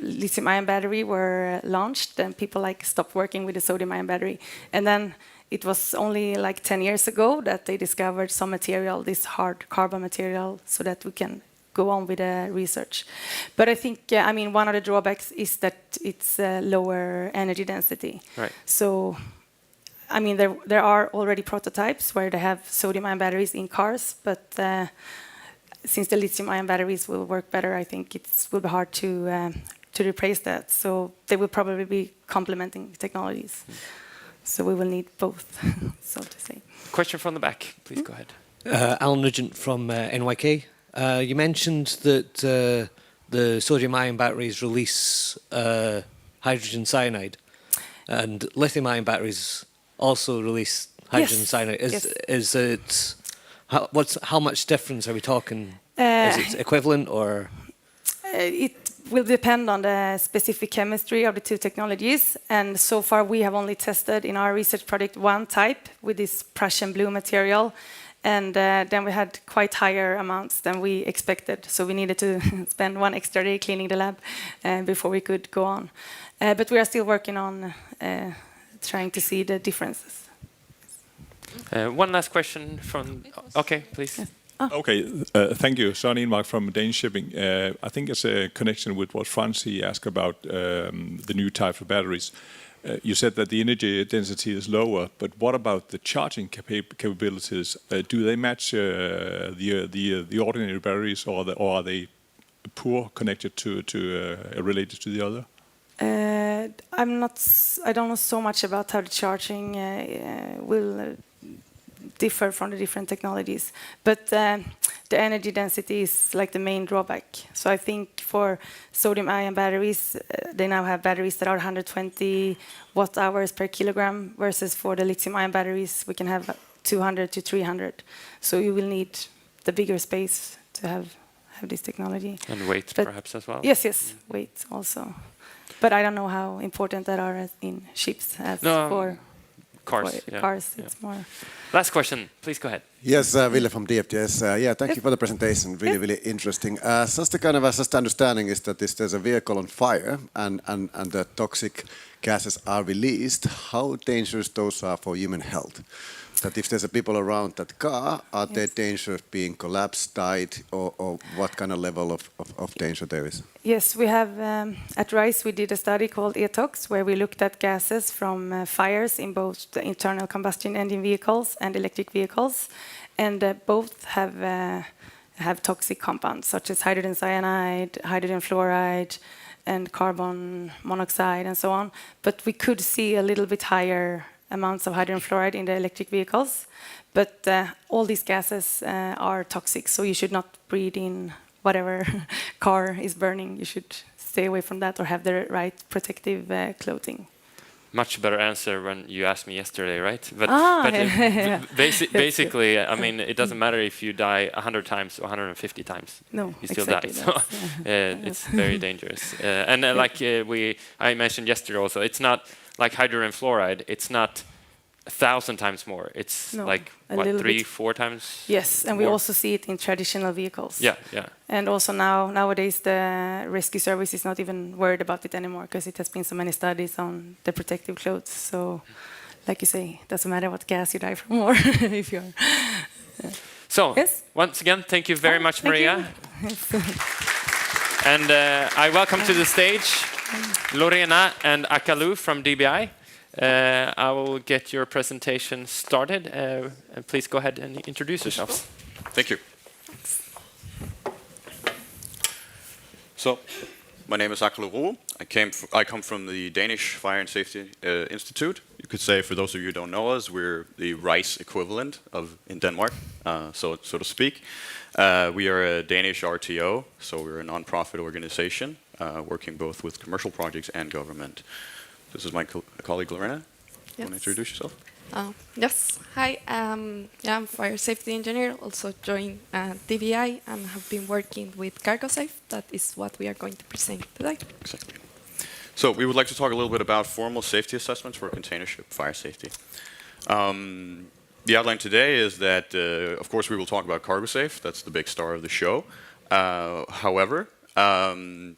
lithium-ion battery were launched, then people stopped working with the sodium-ion battery, and then it was only 10 years ago that they discovered some material, this hard carbon material, so that we can go on with the research. But I think, I mean, one of the drawbacks is that it's lower energy density. Right. So, I mean, there are already prototypes where they have sodium-ion batteries in cars, but since the lithium-ion batteries will work better, I think it will be hard to replace that. So they will probably be complementing technologies. So we will need both, so to say. Question from the back, please go ahead. Alan Nugent from NYK. You mentioned that the sodium-ion batteries release hydrogen cyanide, and lithium-ion batteries also release hydrogen cyanide. Is it how much difference are we talking? Is it equivalent or? It will depend on the specific chemistry of the two technologies, and so far we have only tested in our research project one type with this Prussian blue material, And then we had quite higher amounts than we expected. So we needed to spend 1 extra day cleaning the lab before we could go on. But we are still working on trying to see the differences. One last question from... Okay, please. Yes. Okay, thank you. Søren Enmark from Danish Shipping. I think it's a connection with what Francie asked about the new type of batteries. You said that the energy density is lower, but what about the charging capabilities? Do they match the ordinary batteries, or are they poor connected to related to the other? I don't know so much about how the charging will differ from the different technologies, but the energy density is like the main drawback. So I think for sodium-ion batteries, they now have batteries that are 120 watt-hours per kilogram, versus for the lithium-ion batteries, we can have 200 to 300. So you will need the bigger space to have this technology. And weight, perhaps, as well? Yes, weight also. But I don't know how important that are in ships as for cars. Cars, it's more. Last question, please go ahead. Yes, Ville from DFDS. Thank you for the presentation. Really interesting. Just a kind of just understanding is that there's a vehicle on fire and the toxic gases are released. How dangerous those are for human health? That if there's a people around that car, are they dangerous being collapsed, died, or what kind of level of danger there is? Yes, we have at RISE we did a study called ETOX, where we looked at gases from fires in both the internal combustion engine vehicles and electric vehicles, and both have toxic compounds such as hydrogen cyanide, hydrogen fluoride, and carbon monoxide, and so on. But we could see a little bit higher amounts of hydrogen fluoride in the electric vehicles, but all these gases are toxic, so you should not breathe in whatever car is burning. You should stay away from that or have the right protective clothing. Much better answer when you asked me yesterday, right? But, basically, I mean, it doesn't matter if you die 100 times or 150 times. No, you still exactly die. So it's very dangerous. And I mentioned yesterday also, it's not like hydrogen fluoride. It's not 1,000 times more. It's like what, 3-4 times? Yes, and we also see it in traditional vehicles. Yeah. And also nowadays the rescue service is not even worried about it anymore, because it has been so many studies on the protective clothes. So, like you say, it doesn't matter what gas you die from, or if you're. So once again, thank you very much, Maria. And I welcome to the stage Lorena and Akalu from DBI. I will get your presentation started. And please go ahead and introduce yourselves. Thank you. So, my name is Akalu Roe. I come from the Danish Fire and Safety Institute. You could say, for those of you who don't know us, we're the RISE equivalent in Denmark, so to speak. We are a Danish RTO, so we're a non-profit organization working both with commercial projects and government. This is my colleague Lorena. Yes. Want to introduce yourself? Yes. Hi. I'm fire safety engineer. Also joined DVI and have been working with CargoSafe. That is what we are going to present today. Exactly. So we would like to talk a little bit about formal safety assessments for container ship fire safety. The outline today is that, of course, we will talk about CargoSafe. That's the big star of the show. However, the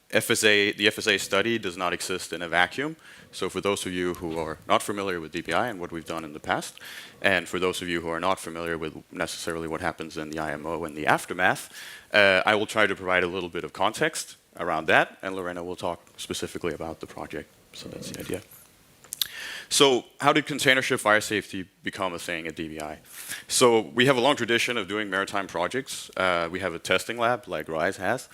FSA study does not exist in a vacuum. So for those of you who are not familiar with DPI and what we've done in the past, and for those of you who are not familiar with necessarily what happens in the IMO and the aftermath, I will try to provide a little bit of context around that, and Lorena will talk specifically about the project. So that's the idea. So how did container ship fire safety become a thing at DBI? So we have a long tradition of doing maritime projects. We have a testing lab like RISE has.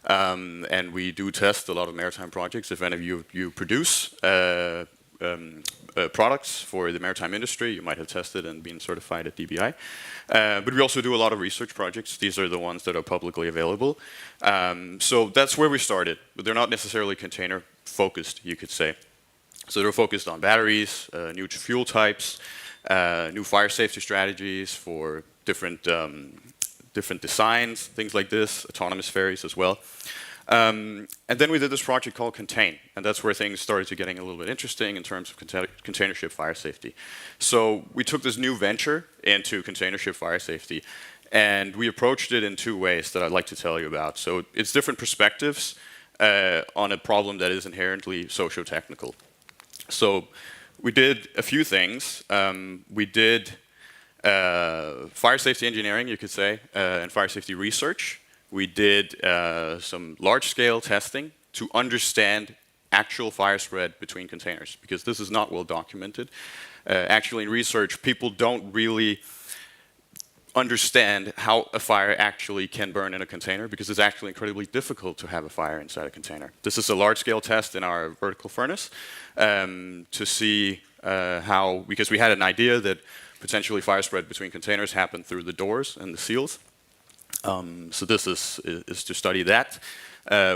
And we do test a lot of maritime projects. If any of you produce products for the maritime industry, you might have tested and been certified at DBI. But we also do a lot of research projects. These are the ones that are publicly available. So that's where we started, but they're not necessarily container focused, you could say. So they're focused on batteries, new fuel types, new fire safety strategies for different designs, things like this, autonomous ferries as well. And then we did this project called Contain, and that's where things started to getting a little bit interesting in terms of container ship fire safety. So we took this new venture into container ship fire safety, and we approached it in two ways that I'd like to tell you about. So it's different perspectives on a problem that is inherently socio-technical. So we did a few things. We did fire safety engineering, you could say, and fire safety research. We did some large-scale testing to understand actual fire spread between containers, because this is not well documented. Actually, in research, people don't really understand how a fire actually can burn in a container, because it's actually incredibly difficult to have a fire inside a container. This is a large-scale test in our vertical furnace to see how, because we had an idea that potentially fire spread between containers happened through the doors and the seals. So this is to study that.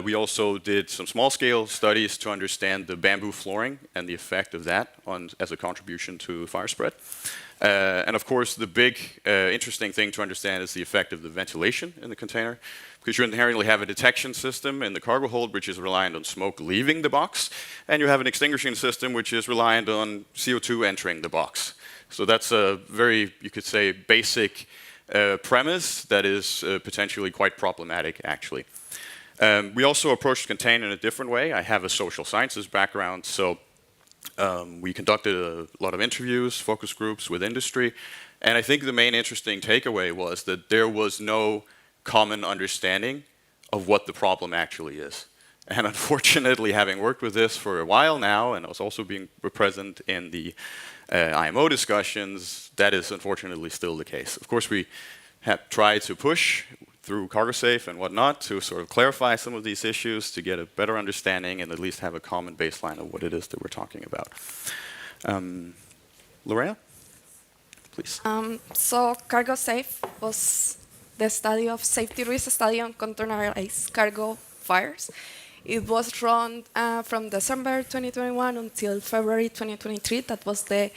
We also did some small-scale studies to understand the bamboo flooring and the effect of that as a contribution to fire spread. And of course, the big interesting thing to understand is the effect of the ventilation in the container, because you inherently have a detection system in the cargo hold which is reliant on smoke leaving the box, and you have an extinguishing system which is reliant on CO2 entering the box. So that's a very, you could say, basic premise that is potentially quite problematic, actually. We also approached Contain in a different way. I have a social sciences background, so we conducted a lot of interviews, focus groups with industry, and I think the main interesting takeaway was that there was no common understanding of what the problem actually is. And unfortunately, having worked with this for a while now, and I was also being present in the IMO discussions, that is unfortunately still the case. Of course, we have tried to push through CargoSafe and whatnot to sort of clarify some of these issues, to get a better understanding and at least have a common baseline of what it is that we're talking about. Lorena, please. So CargoSafe was the study of safety risk study on containerized cargo fires. It was run from December 2021 until February 2023. That was the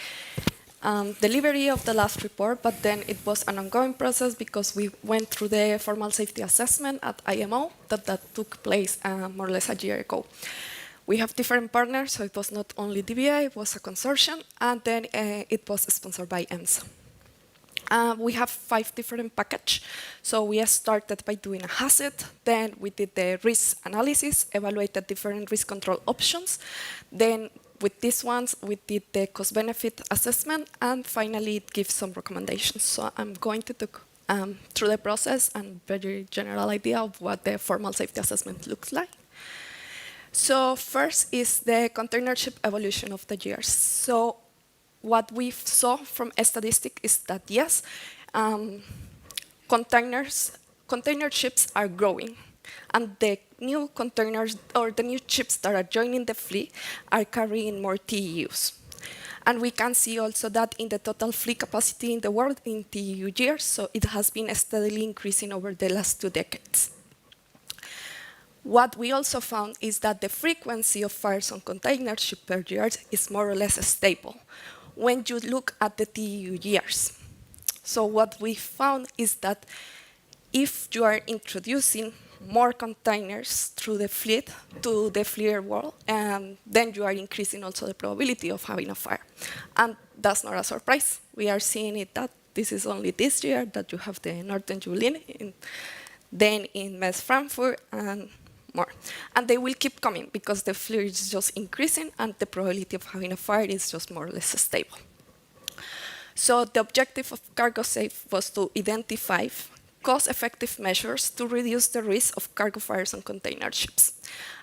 delivery of the last report, but then it was an ongoing process because we went through the formal safety assessment at IMO that took place more or less a year ago. We have different partners, so it was not only DBA, it was a consortium, and then it was sponsored by EMSA. We have 5 different packages. So we started by doing a hazard, then we did the risk analysis, evaluated different risk control options, then with these ones, we did the cost-benefit assessment, and finally it gives some recommendations. So I'm going to talk through the process and very general idea of what the formal safety assessment looks like. So first is the container ship evolution of the years. So what we saw from a statistic is that yes, container ships are growing, and the new containers or the new ships that are joining the fleet are carrying more TEUs. And we can see also that in the total fleet capacity in the world in TEU years, so it has been steadily increasing over the last 2 decades. What we also found is that the frequency of fires on container ship per year is more or less stable when you look at the TEU years. So what we found is that if you are introducing more containers through the fleet to the fleet world, then you are increasing also the probability of having a fire. And that's not a surprise. We are seeing it that this is only this year that you have the Northern Julien, then in Metz Frankfurt, and more. And they will keep coming because the fleet is just increasing and the probability of having a fire is just more or less stable. So the objective of CargoSafe was to identify cost-effective measures to reduce the risk of cargo fires on container ships.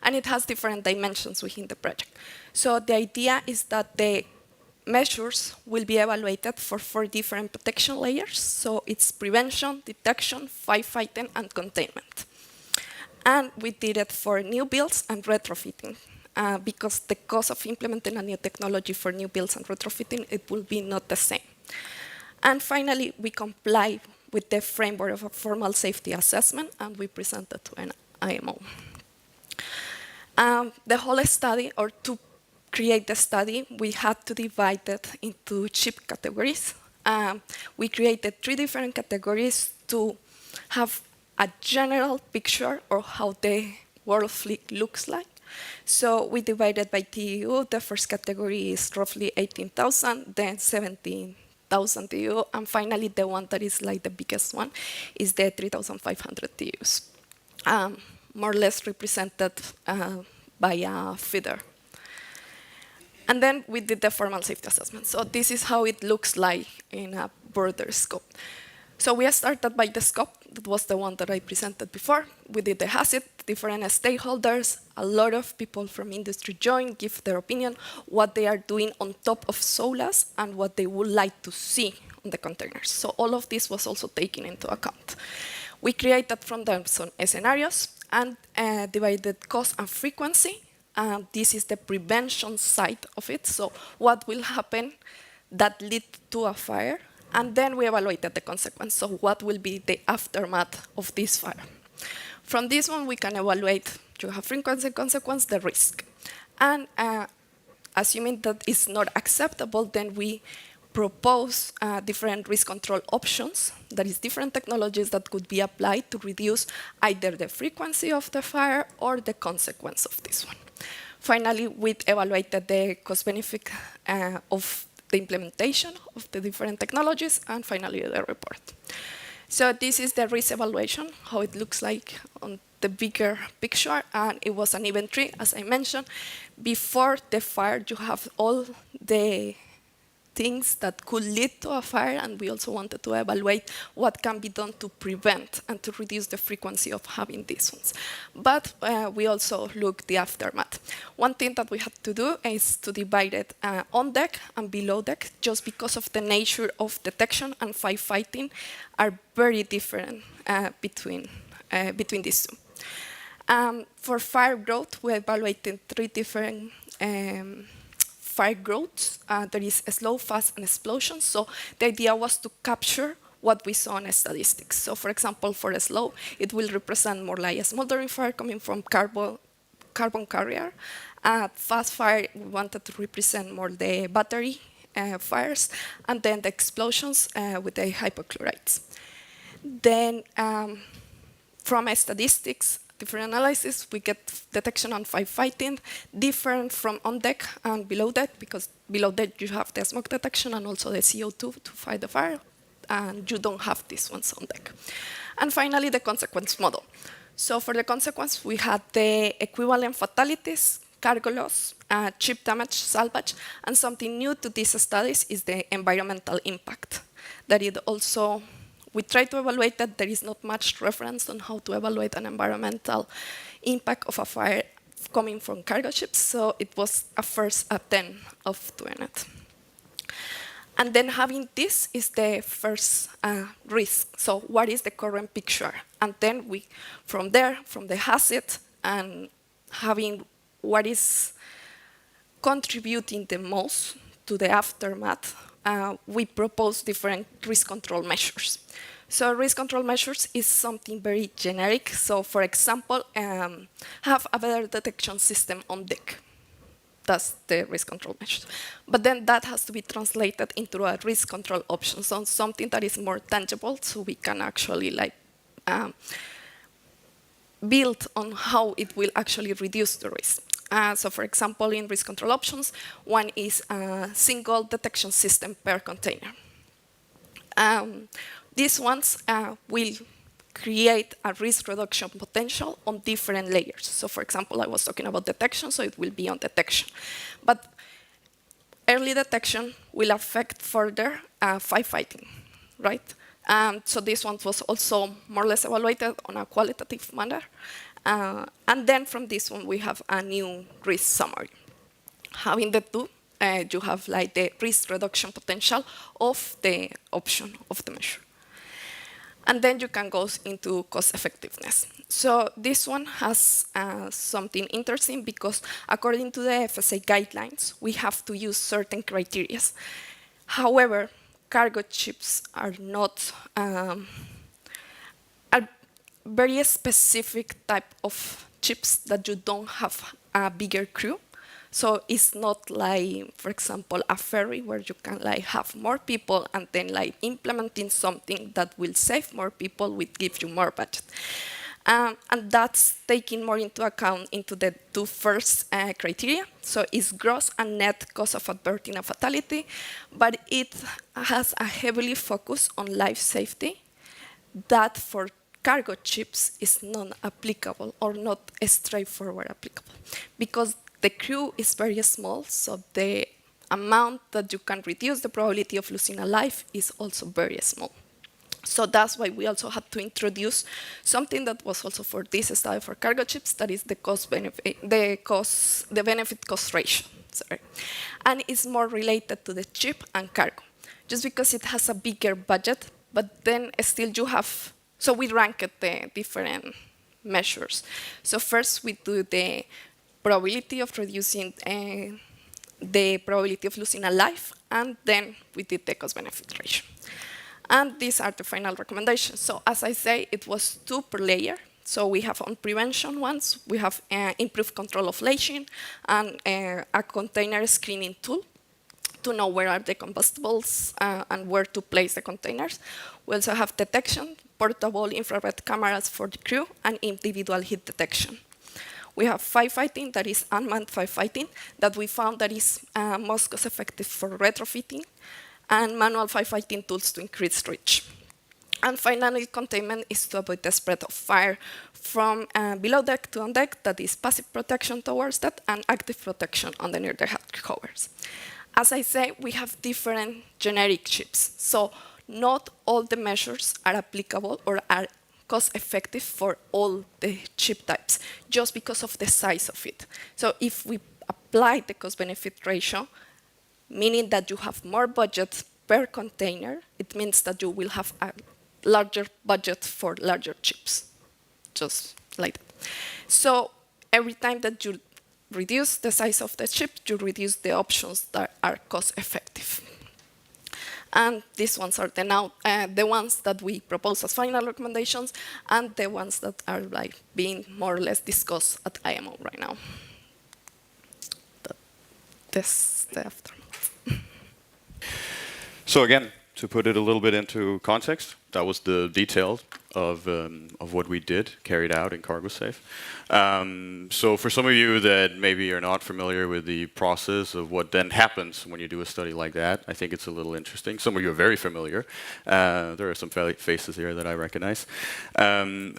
And it has different dimensions within the project. So the idea is that the measures will be evaluated for 4 different protection layers. So it's prevention, detection, firefighting, and containment. And we did it for new builds and retrofitting, because the cost of implementing a new technology for new builds and retrofitting, it will be not the same. And finally, we comply with the framework of a formal safety assessment, and we present it to an IMO. The whole study, or to create the study, we had to divide it into ship categories. We created 3 different categories to have a general picture of how the world fleet looks like. So we divided by TEU. The first category is roughly 18,000, then 17,000 TEU, and finally the one that is like the biggest one is the 3,500 TEUs, more or less represented by a feeder. And then we did the formal safety assessment. So this is how it looks like in a broader scope. So we started by the scope. That was the one that I presented before. We did the hazard, different stakeholders, a lot of people from industry joined, give their opinion, what they are doing on top of SOLAS and what they would like to see on the containers. So all of this was also taken into account. We created from them some scenarios and divided cost and frequency. This is the prevention side of it. So what will happen that lead to a fire? And then we evaluated the consequence. So what will be the aftermath of this fire? From this one, we can evaluate, you have frequency, consequence, the risk. And assuming that it's not acceptable, then we propose different risk control options. That is different technologies that could be applied to reduce either the frequency of the fire or the consequence of this one. Finally, we evaluated the cost-benefit of the implementation of the different technologies, and finally the report. So this is the risk evaluation, how it looks like on the bigger picture, and it was an inventory, as I mentioned. Before the fire, you have all the things that could lead to a fire, and we also wanted to evaluate what can be done to prevent and to reduce the frequency of having these ones. But we also looked the aftermath. One thing that we had to do is to divide it on deck and below deck, just because of the nature of detection and firefighting are very different between these two. For fire growth, we evaluated 3 different fire growths. There is a slow, fast, and explosion. So the idea was to capture what we saw in statistics. So for example, for a slow, it will represent more like a smoldering fire coming from carbon carrier. Fast fire, we wanted to represent more the battery fires, and then the explosions with the hypochlorites. Then from statistics, different analysis, we get detection on firefighting, different from on deck and below deck, because below deck you have the smoke detection and also the CO2 to fight the fire, and you don't have these ones on deck. And finally, the consequence model. So for the consequence, we had the equivalent fatalities, cargo loss, ship damage, salvage, and something new to these studies is the environmental impact. That it also, we try to evaluate that there is not much reference on how to evaluate an environmental impact of a fire coming from cargo ships, so it was a first attempt of doing it. And then having this is the first risk. So what is the current picture? And then we, from there, from the hazard and having what is contributing the most to the aftermath, we propose different risk control measures. So risk control measures is something very generic. So for example, have a better detection system on deck. That's the risk control measures. But then that has to be translated into a risk control option, so something that is more tangible, so we can actually like build on how it will actually reduce the risk. So for example, in risk control options, one is a single detection system per container. These ones will create a risk reduction potential on different layers. So for example, I was talking about detection, so it will be on detection. But early detection will affect further firefighting, right? So this one was also more or less evaluated on a qualitative manner. And then from this one, we have a new risk summary. Having the two, you have like the risk reduction potential of the option of the measure. And then you can go into cost effectiveness. So this one has something interesting because according to the FSA guidelines, we have to use certain criteria. However, cargo ships are not a very specific type of ships that you don't have a bigger crew. So it's not like, for example, a ferry where you can like have more people and then like implementing something that will save more people will give you more budget. And that's taking more into account into the two first criteria. So it's gross and net cause of averting a fatality, but it has a heavily focus on life safety that for cargo ships is non-applicable or not straightforward applicable because the crew is very small, so the amount that you can reduce the probability of losing a life is also very small. So that's why we also had to introduce something that was also for this study for cargo ships, that is the benefit cost ratio. Sorry. And it's more related to the ship and cargo, just because it has a bigger budget, but then still you have, so we ranked the different measures. So first we do the probability of reducing the probability of losing a life, and then we did the cost-benefit ratio. And these are the final recommendations. So as I say, it was 2 per layer. So we have on prevention ones, we have improved control of lashing and a container screening tool to know where are the combustibles and where to place the containers. We also have detection, portable infrared cameras for the crew, and individual heat detection. We have firefighting, that is unmanned firefighting, that we found that is most cost-effective for retrofitting, and manual firefighting tools to increase reach. And finally, containment is to avoid the spread of fire from below deck to on deck, that is passive protection towards that, and active protection on the near the head covers. As I say, we have different generic ships, so not all the measures are applicable or are cost-effective for all the ship types, just because of the size of it. So if we apply the cost-benefit ratio, meaning that you have more budget per container, it means that you will have a larger budget for larger ships, just like that. So every time that you reduce the size of the ship, you reduce the options that are cost-effective. And these ones are the ones that we propose as final recommendations, and the ones that are being more or less discussed at IMO right now. This the aftermath. So again, to put it a little bit into context, that was the detail of what we did, carried out in CargoSafe. So for some of you that maybe are not familiar with the process of what then happens when you do a study like that, I think it's a little interesting. Some of you are very familiar. There are some faces here that I recognize.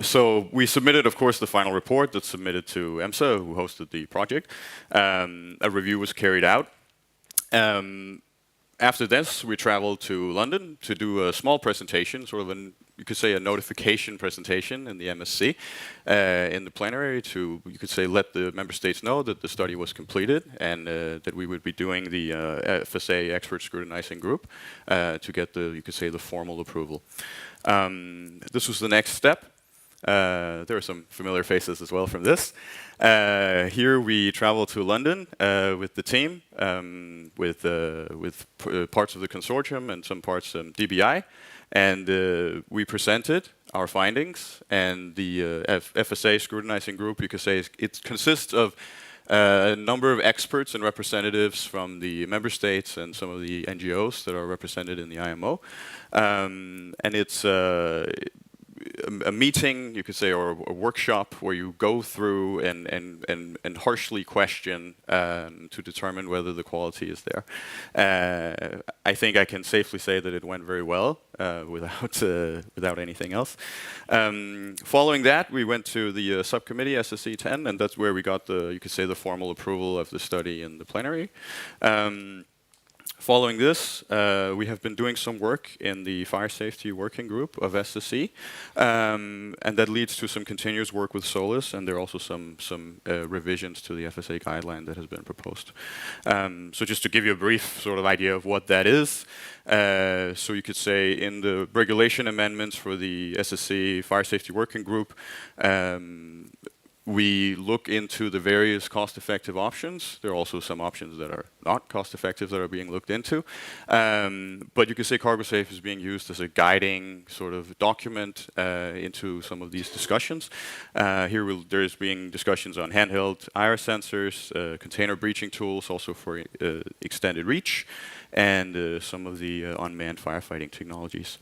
So we submitted, of course, the final report that's submitted to EMSA, who hosted the project. A review was carried out. After this, we traveled to London to do a small presentation, sort of you could say a notification presentation in the MSC, in the plenary to, you could say, let the member states know that the study was completed and that we would be doing the FSA expert scrutinizing group to get the, you could say, the formal approval. This was the next step. There are some familiar faces as well from this. Here we travel to London with the team, with parts of the consortium and some parts DBI, and we presented our findings. And the FSA scrutinizing group, you could say, it consists of a number of experts and representatives from the member states and some of the NGOs that are represented in the IMO, and it's a meeting, you could say, or a workshop where you go through and harshly question to determine whether the quality is there. I think I can safely say that it went very well without anything else. Following that, we went to the subcommittee SSC 10, and that's where we got the, you could say, the formal approval of the study in the plenary. Following this, we have been doing some work in the Fire Safety Working Group of SSC, and that leads to some continuous work with SOLAS, and there are also some revisions to the FSA guideline that has been proposed. So just to give you a brief sort of idea of what that is, so you could say in the regulation amendments for the SSC Fire Safety Working Group, we look into the various cost-effective options. There are also some options that are not cost-effective that are being looked into. But you could say CargoSafe is being used as a guiding sort of document into some of these discussions. Here there's being discussions on handheld IR sensors, container breaching tools, also for extended reach, and some of the unmanned firefighting technologies.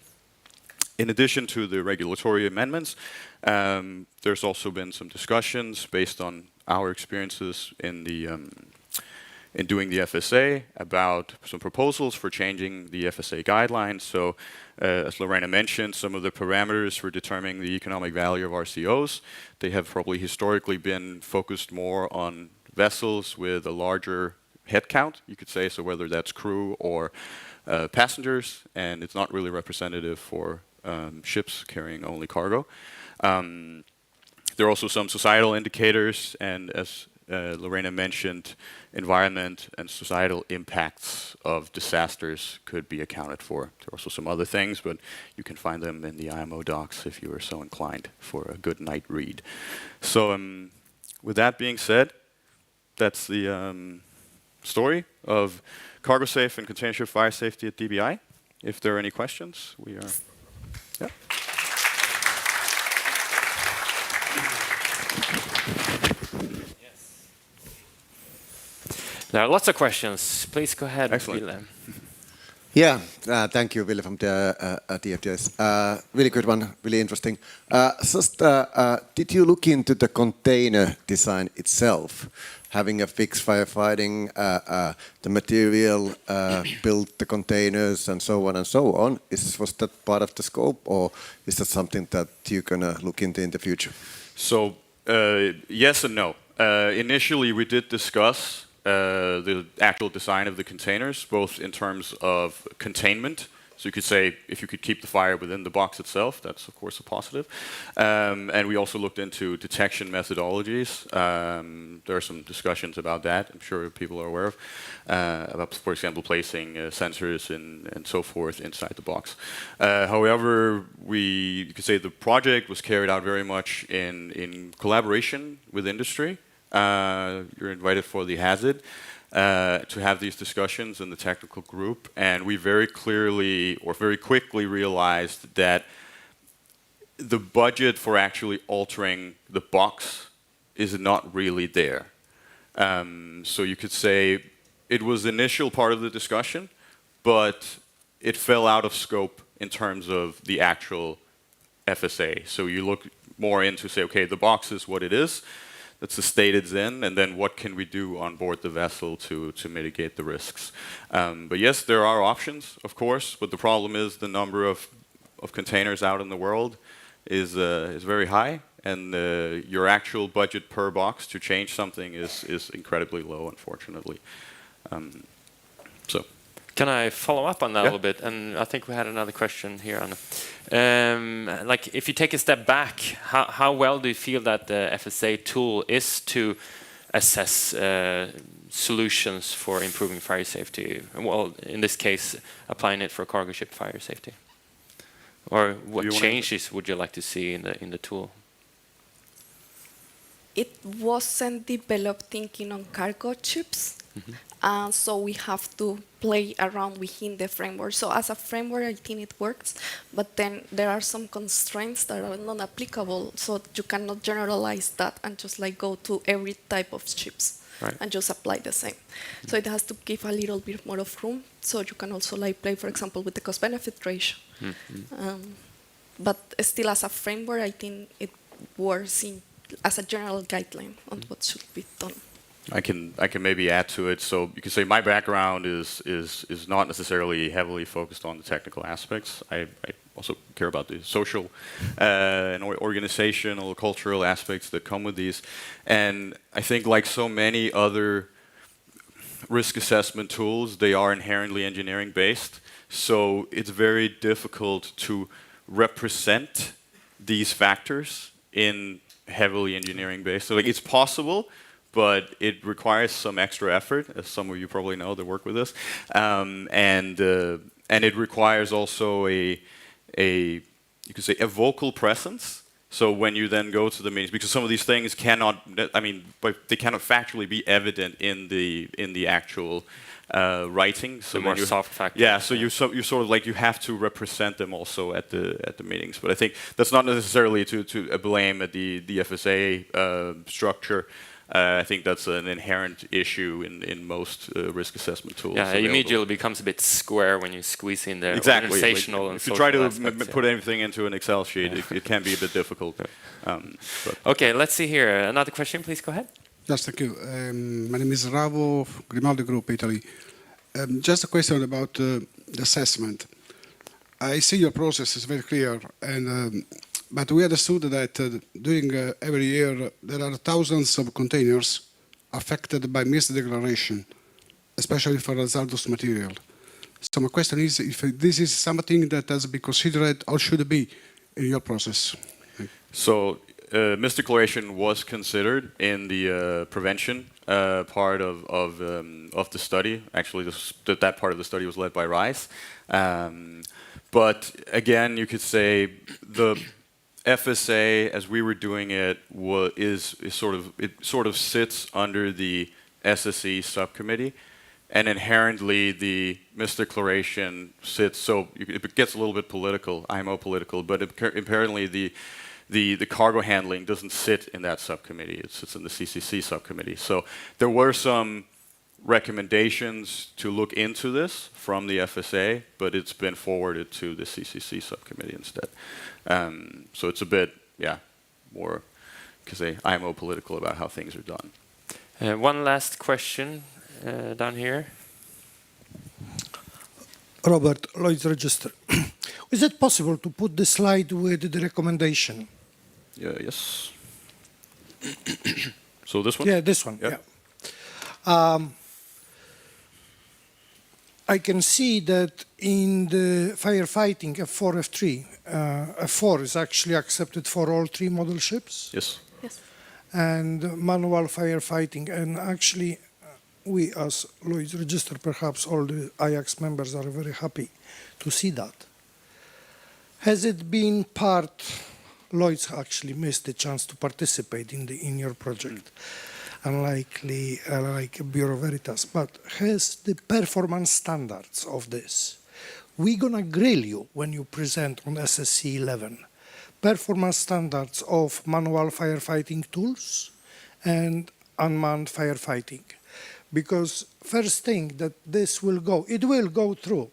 In addition to the regulatory amendments, there's also been some discussions based on our experiences in doing the FSA about some proposals for changing the FSA guidelines. So, as Lorena mentioned, some of the parameters for determining the economic value of RCOs, they have probably historically been focused more on vessels with a larger head count, you could say, so whether that's crew or passengers, and it's not really representative for ships carrying only cargo. There are also some societal indicators, and as Lorena mentioned, environment and societal impacts of disasters could be accounted for. There are also some other things, but you can find them in the IMO docs if you are so inclined for a good night read. So with that being said, that's the story of cargo safe and container ship fire safety at DBI. If there are any questions, we are... Yeah. There are lots of questions. Please go ahead. Excellent. Ville. Yeah, thank you, Ville from the DFDS. Really good one, really interesting. Did you look into the container design itself? Having a fixed firefighting, the material, build the containers, and so on and so on. Was that part of the scope, or is that something that you're gonna look into in the future? So yes and no. Initially, we did discuss the actual design of the containers, both in terms of containment. So you could say if you could keep the fire within the box itself, that's of course a positive. And we also looked into detection methodologies. There are some discussions about that, I'm sure people are aware of, about, for example, placing sensors and so forth inside the box. However, you could say the project was carried out very much in collaboration with industry. You're invited for the hazard to have these discussions in the technical group, and we very clearly or very quickly realized that the budget for actually altering the box is not really there. So you could say it was the initial part of the discussion, but it fell out of scope in terms of the actual FSA. So you look more into say, okay, the box is what it is. That's the state it's in, and then what can we do on board the vessel to mitigate the risks. But yes, there are options, of course, but the problem is the number of containers out in the world is very high, and your actual budget per box to change something is incredibly low, unfortunately. So. Can I follow up on that a little bit? And I think we had another question here. Like, if you take a step back, how well do you feel that the FSA tool is to assess solutions for improving fire safety? Well, in this case, applying it for cargo ship fire safety. Or what changes would you like to see in the tool? It wasn't developed thinking on cargo ships. So we have to play around within the framework. So as a framework, I think it works, but then there are some constraints that are not applicable, so you cannot generalize that and just like go to every type of ships and just apply the same. So it has to give a little bit more of room, so you can also like play, for example, with the cost-benefit ratio. But still as a framework, I think it works as a general guideline on what should be done. I can maybe add to it. So you can say my background is not necessarily heavily focused on the technical aspects. I also care about the social and organizational, cultural aspects that come with these. And I think like so many other risk assessment tools, they are inherently engineering based. So it's very difficult to represent these factors in heavily engineering based. So like it's possible, but it requires some extra effort, as some of you probably know that work with this, and it requires also you could say a vocal presence. So when you then go to the meetings, because some of these things cannot, they cannot factually be evident in the actual writing. So the more soft factors. Yeah, so you sort of like you have to represent them also at the meetings. But I think that's not necessarily to blame at the FSA structure. I think that's an inherent issue in most risk assessment tools. Yeah, it available. immediately becomes a bit square when you squeeze in the Exactly. organizational and if you social try to aspects, put everything into an Excel sheet, it can be a bit difficult. Okay, let's see here. Another question, please go ahead. Yes, thank you. My name is Ravo of Grimaldi Group, Italy. Just a question about the assessment. I see your process is very clear, but we understood that during every year there are thousands of containers affected by misdeclaration, especially for hazardous material. So my question is if this is something that has to be considered or should be in your process. So misdeclaration was considered in the prevention part of the study. Actually, that part of the study was led by Rice. But again, you could say the FSA, as we were doing it, sort of sits under the SSE subcommittee, and inherently the misdeclaration sits. So it gets a little bit political, IMO political, but apparently the cargo handling doesn't sit in that subcommittee. It sits in the CCC subcommittee. So there were some recommendations to look into this from the FSA, but it's been forwarded to the CCC subcommittee instead. So it's a bit, more, because IMO political about how things are done. One last question down here. Robert, Lloyd's Register. Is it possible to put the slide with the recommendation? Yes. So this one? Yeah, this one. Yep. Yeah. I can see that in the firefighting F4, F3, F4 is actually accepted for all 3 model ships. Yes. Yes. And manual firefighting. And actually, we as Lloyd's Register, perhaps all the Ajax members are very happy to see that. Has it been part, Lloyd's actually missed the chance to participate in your project, unlikely like Bureau Veritas, but has the performance standards of this, we're gonna grill you when you present on SSC 11, performance standards of manual firefighting tools and unmanned firefighting. Because first thing that this will go, it will go through.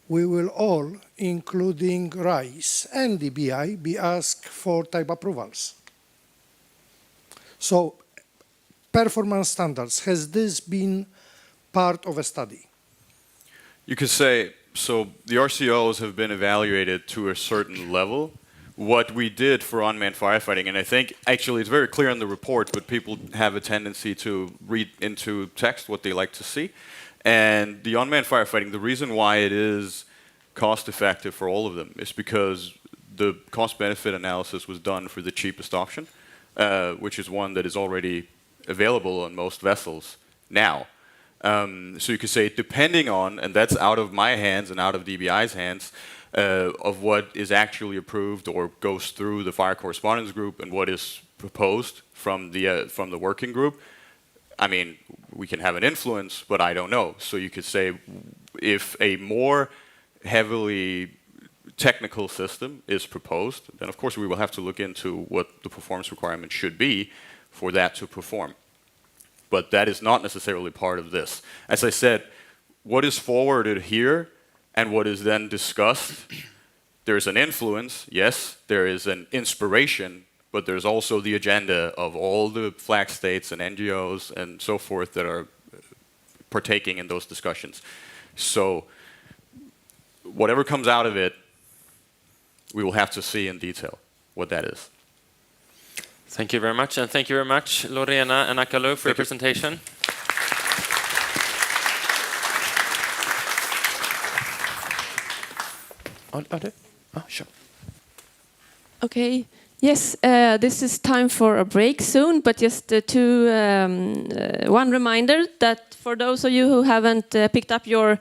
We will all, including RISE and DBI, be asked for type approvals. So, performance standards, has this been part of a study? You could say, so the RCOs have been evaluated to a certain level. What we did for unmanned firefighting, and I think actually it's very clear in the report, but people have a tendency to read into text what they like to see. And the unmanned firefighting, the reason why it is cost effective for all of them is because the cost benefit analysis was done for the cheapest option, which is one that is already available on most vessels now. So you could say, depending on, and that's out of my hands and out of DBI's hands, of what is actually approved or goes through the fire correspondence group and what is proposed from the working group, I mean, we can have an influence, but I don't know. So you could say, if a more heavily technical system is proposed, then of course we will have to look into what the performance requirement should be for that to perform. But that is not necessarily part of this. As I said, what is forwarded here and what is then discussed, there's an influence, yes, there is an inspiration, but there's also the agenda of all the flag states and NGOs and so forth that are partaking in those discussions. So whatever comes out of it, we will have to see in detail what that is. Thank you very much, and thank you very much, Lorena and Akalu, for your presentation. Sure. Okay. Yes, this is time for a break soon, but just one reminder that for those of you who haven't picked up your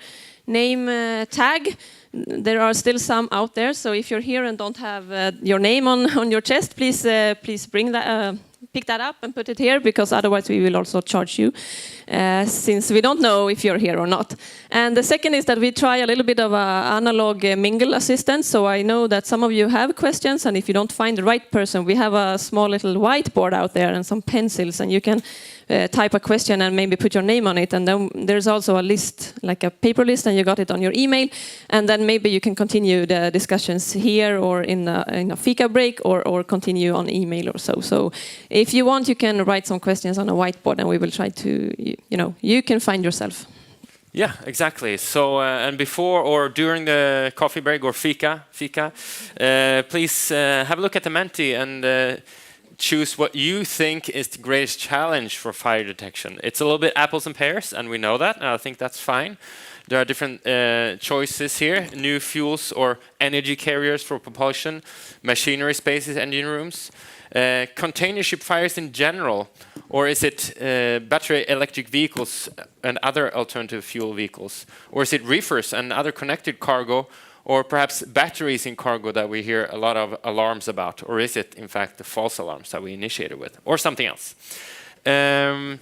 name tag, there are still some out there. So if you're here and don't have your name on your chest, please bring that pick that up and put it here, because otherwise we will also charge you, since we don't know if you're here or not. And the second is that we try a little bit of an analog mingle assistant. So I know that some of you have questions, and if you don't find the right person, we have a small little whiteboard out there and some pencils, and you can type a question and maybe put your name on it. And then there's also a list, like a paper list, and you got it on your email. And then maybe you can continue the discussions here or in a fika break, or continue on email or so. So if you want, you can write some questions on a whiteboard, and we will try to, you can find yourself. Yeah, exactly. So, and before or during the coffee break or fika, please have a look at the Menti and choose what you think is the greatest challenge for fire detection. It's a little bit apples and pears, and we know that, and I think that's fine. There are different choices here: new fuels or energy carriers for propulsion, machinery spaces, engine rooms, container ship fires in general, or is it battery electric vehicles and other alternative fuel vehicles, or is it reefers and other connected cargo, or perhaps batteries in cargo that we hear a lot of alarms about, or is it in fact the false alarms that we initiated with, or something else?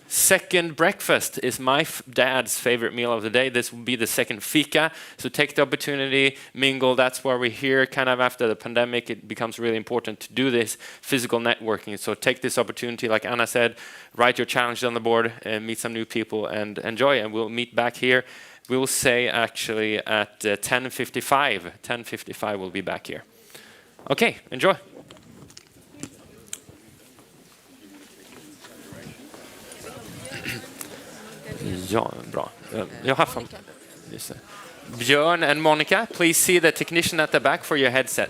Second breakfast is my dad's favorite meal of the day. This will be the second fika, so take the opportunity, mingle. That's where we're here kind of after the pandemic. It becomes really important to do this physical networking, so take this opportunity, like Anna said, write your challenge on the board and meet some new people and enjoy, and we'll meet back here. We will say actually at 10:55. 10:55 we'll be back here. Okay, enjoy. Ja, bra. Jaha, fan. Just det. Björn and Monica, please see the technician at the back for your headset.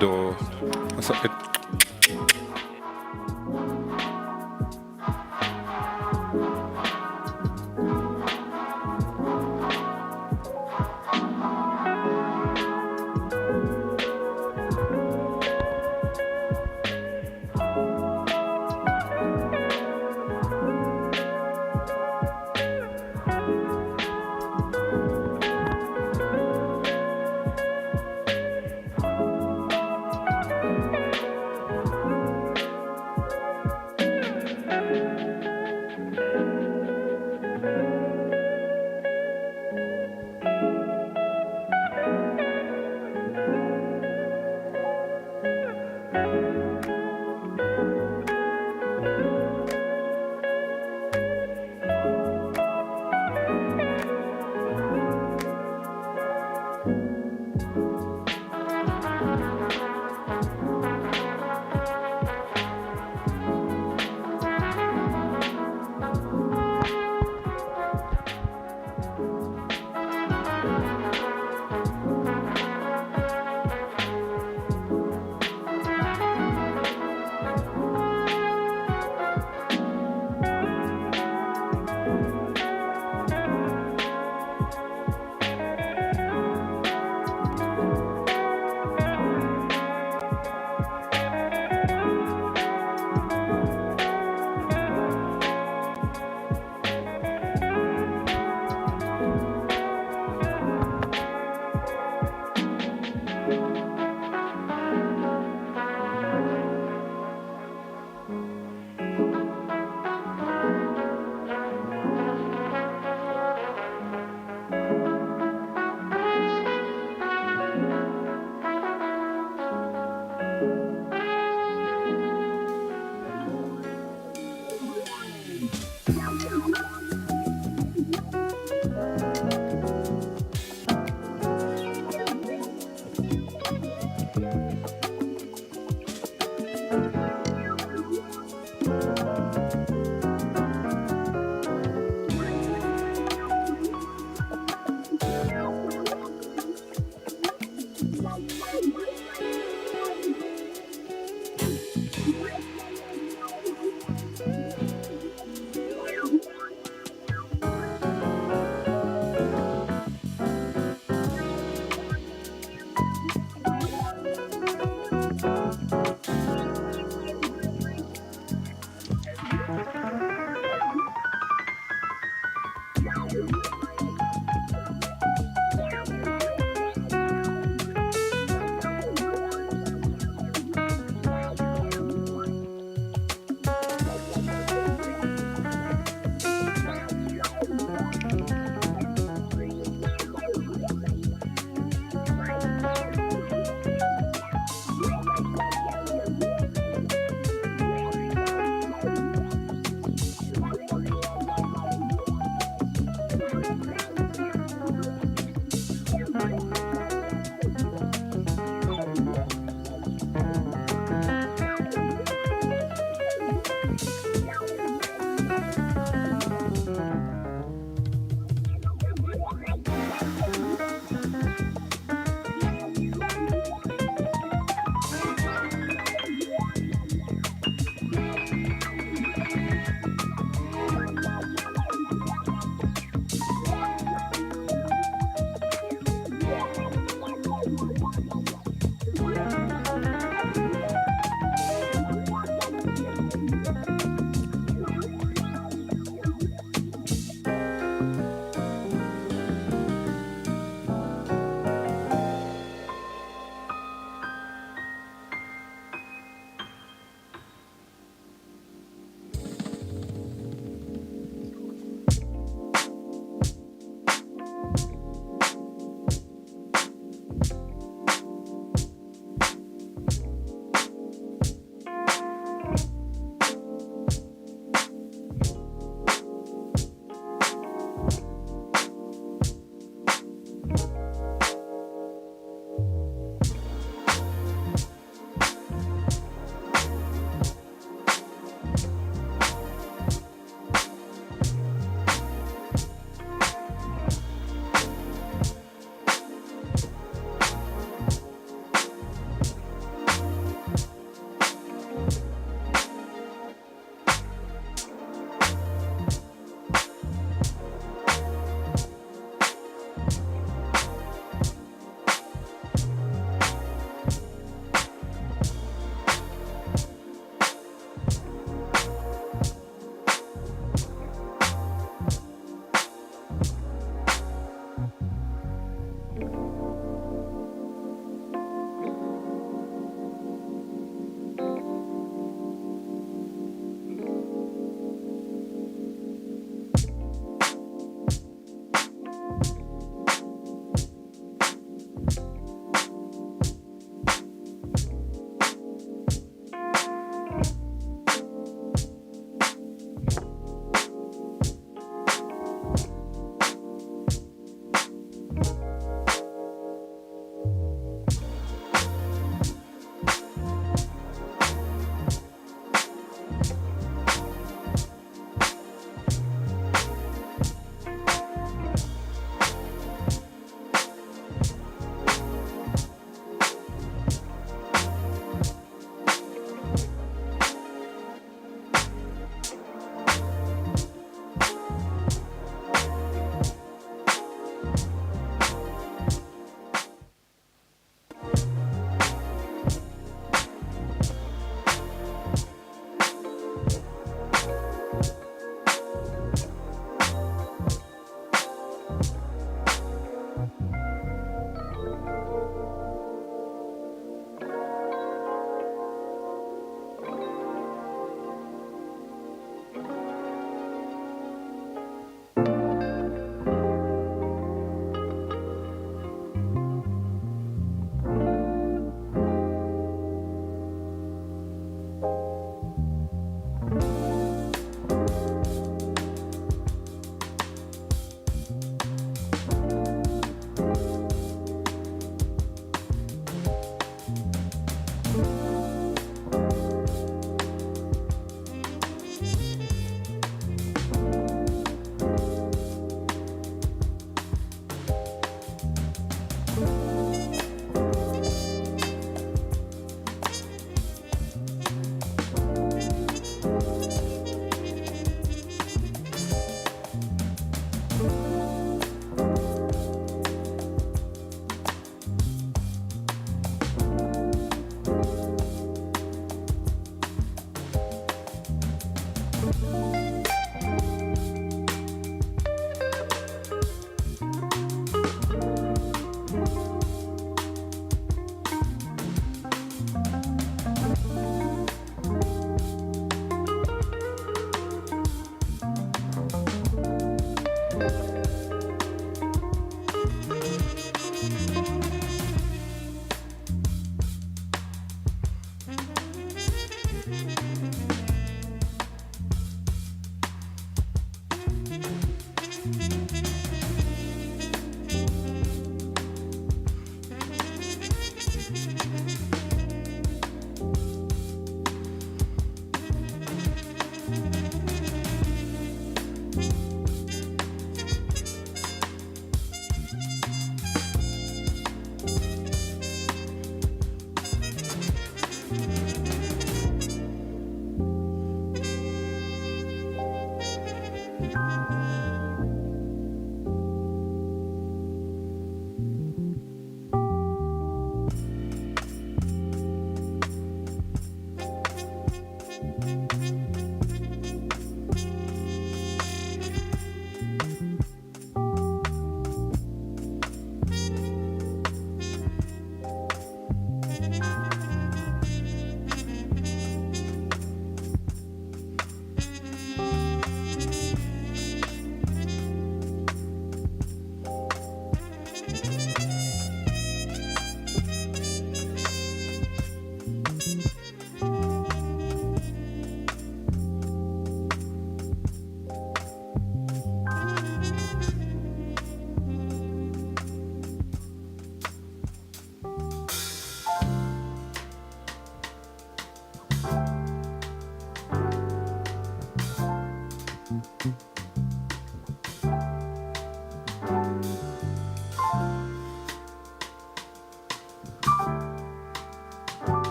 Då... Alltså,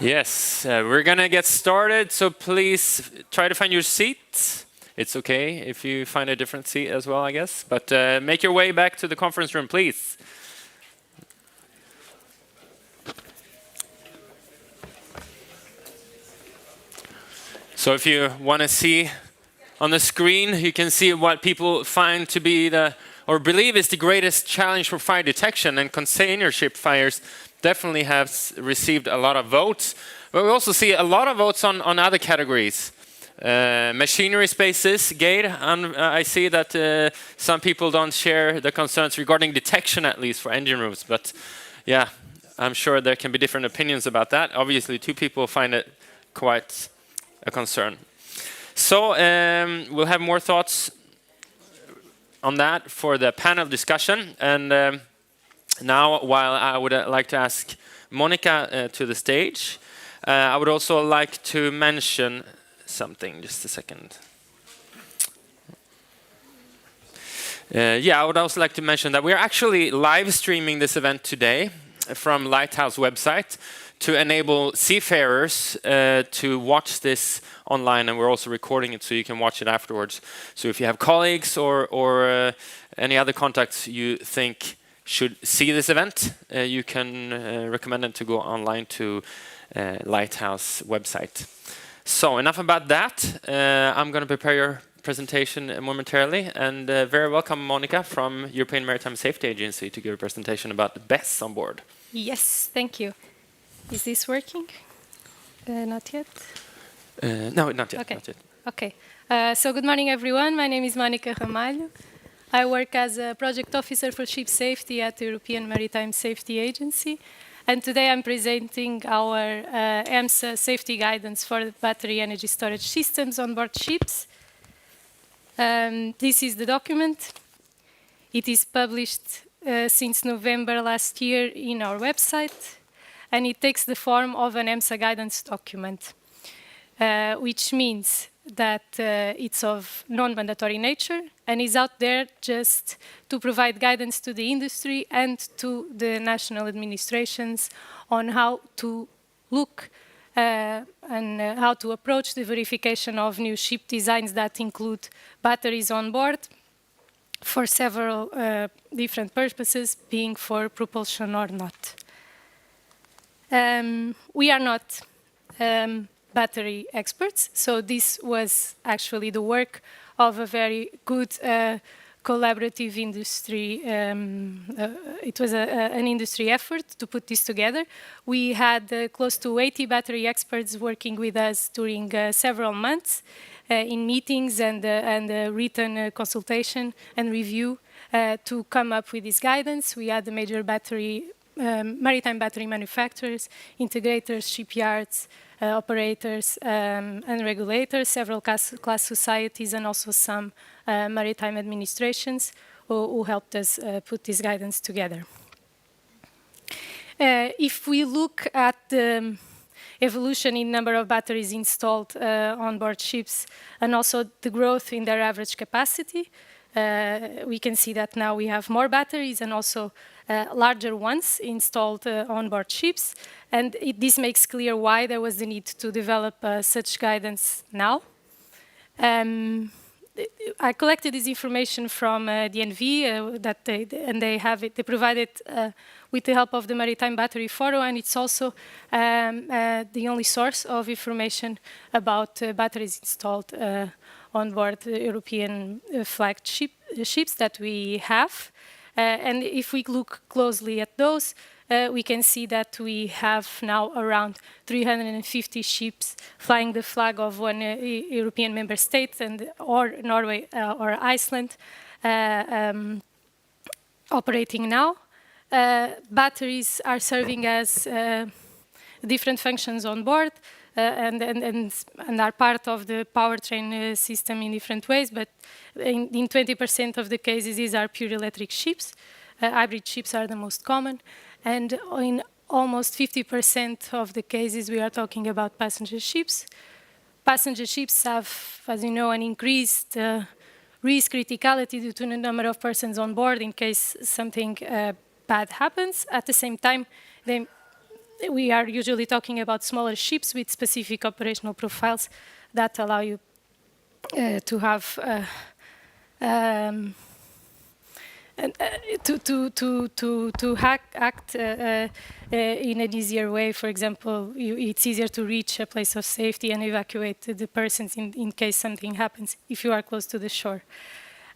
Yes, we're gonna get started, so please try to find your seat. It's okay if you find a different seat as well, I guess, but make your way back to the conference room, please. So if you want to see on the screen, you can see what people find to be or believe is the greatest challenge for fire detection, and container ship fires definitely have received a lot of votes. But we also see a lot of votes on other categories. Machinery spaces, gate, I see that some people don't share the concerns regarding detection, at least for engine rooms. But yeah, I'm sure there can be different opinions about that. Obviously, 2 people find it quite a concern. So we'll have more thoughts on that for the panel discussion. And now, while I would like to ask Monica to the stage, I would also like to mention something. Just a second. I would also like to mention that we're actually live streaming this event today from Lighthouse website to enable seafarers to watch this online, and we're also recording it so you can watch it afterwards. So if you have colleagues or any other contacts you think should see this event, you can recommend them to go online to Lighthouse website. So enough about that. I'm going to prepare your presentation momentarily, and very welcome Monica from European Maritime Safety Agency to give a presentation about BESS on board. Yes, thank you. Is this working? Not yet? No, not yet. Okay. Not yet. Okay. So good morning, everyone. My name is Monica Ramalho. I work as a project officer for ship safety at the European Maritime Safety Agency. And today I'm presenting our EMSA safety guidance for the battery energy storage systems on board ships. This is the document. It is published since November last year in our website, and it takes the form of an EMSA guidance document, which means that it's of non-mandatory nature and is out there just to provide guidance to the industry and to the national administrations on how to look and how to approach the verification of new ship designs that include batteries on board for several different purposes, being for propulsion or not. We are not battery experts, so this was actually the work of a very good collaborative industry. It was an industry effort to put this together. We had close to 80 battery experts working with us during several months in meetings and written consultation and review to come up with this guidance. We had the major maritime battery manufacturers, integrators, shipyards, operators, and regulators, several class societies, and also some maritime administrations who helped us put this guidance together. If we look at the evolution in number of batteries installed on board ships and also the growth in their average capacity, we can see that now we have more batteries and also larger ones installed on board ships. And this makes clear why there was the need to develop such guidance now. I collected this information from DNV, they provide it with the help of the Maritime Battery Forum, and it's also the only source of information about batteries installed on board the European flagged ships that we have. And if we look closely at those, we can see that we have now around 350 ships flying the flag of one European member state or Norway or Iceland operating now. Batteries are serving as different functions on board and are part of the powertrain system in different ways, but in 20% of the cases these are pure electric ships. Hybrid ships are the most common, and in almost 50% of the cases we are talking about passenger ships. Passenger ships have, as you know, an increased risk criticality due to the number of persons on board in case something bad happens. At the same time, they we are usually talking about smaller ships with specific operational profiles that allow you to have act in an easier way. For example, it's easier to reach a place of safety and evacuate the persons in case something happens if you are close to the shore.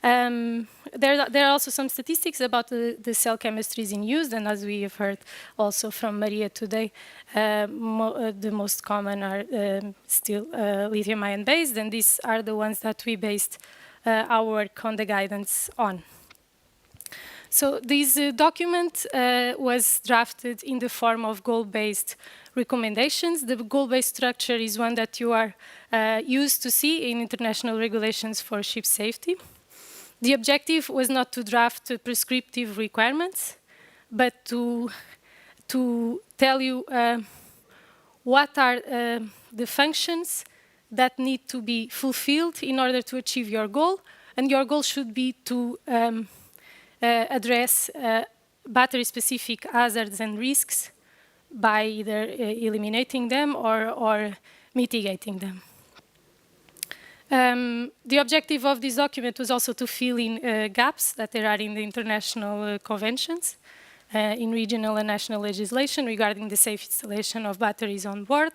There are also some statistics about the cell chemistries in use, and as we have heard also from Maria today, the most common are still lithium-ion based, and these are the ones that we based our work on the guidance on. So this document was drafted in the form of goal-based recommendations. The goal-based structure is one that you are used to see in international regulations for ship safety. The objective was not to draft prescriptive requirements, but to tell you what are the functions that need to be fulfilled in order to achieve your goal. And your goal should be to address battery-specific hazards and risks by either eliminating them or mitigating them. The objective of this document was also to fill in gaps that there are in the international conventions, in regional and national legislation regarding the safe installation of batteries on board.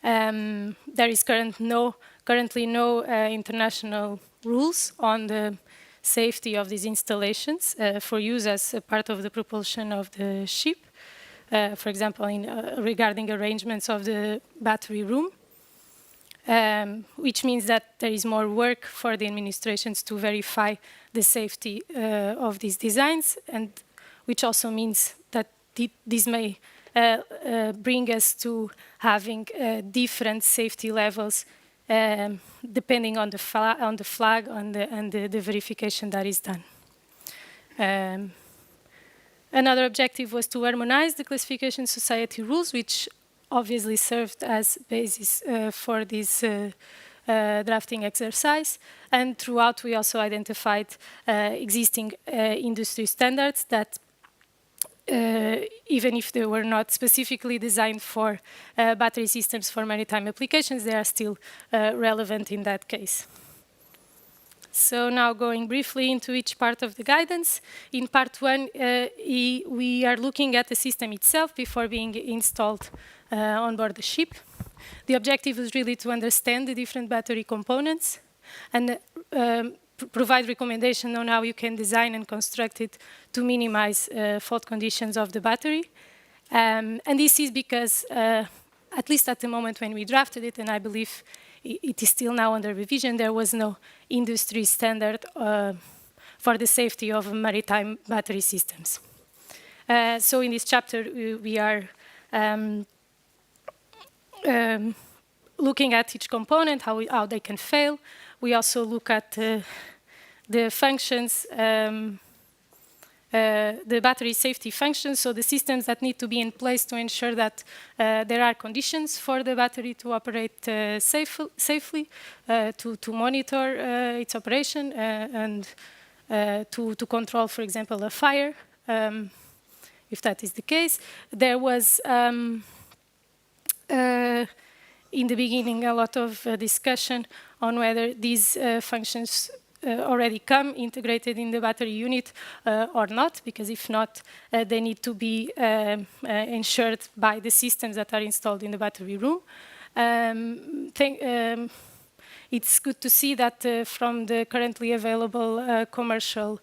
There is currently no international rules on the safety of these installations for use as a part of the propulsion of the ship, for example, regarding arrangements of the battery room. Which means that there is more work for the administrations to verify the safety of these designs, and which also means that this may bring us to having different safety levels depending on the flag and the verification that is done. Another objective was to harmonize the classification society rules, which obviously served as basis for this drafting exercise. And throughout, we also identified existing industry standards that, even if they were not specifically designed for battery systems for maritime applications, they are still relevant in that case. So now going briefly into each part of the guidance. In part one, we are looking at the system itself before being installed on board the ship. The objective is really to understand the different battery components and provide recommendation on how you can design and construct it to minimize fault conditions of the battery. And this is because, at least at the moment when we drafted it, and I believe it is still now under revision, there was no industry standard for the safety of maritime battery systems. So in this chapter, we are looking at each component, how they can fail. We also look at the functions, the battery safety functions, so the systems that need to be in place to ensure that there are conditions for the battery to operate safely, to monitor its operation, and to control, for example, a fire, if that is the case. There was, in the beginning, a lot of discussion on whether these functions already come integrated in the battery unit or not, because if not, they need to be ensured by the systems that are installed in the battery room. It's good to see that from the currently available commercial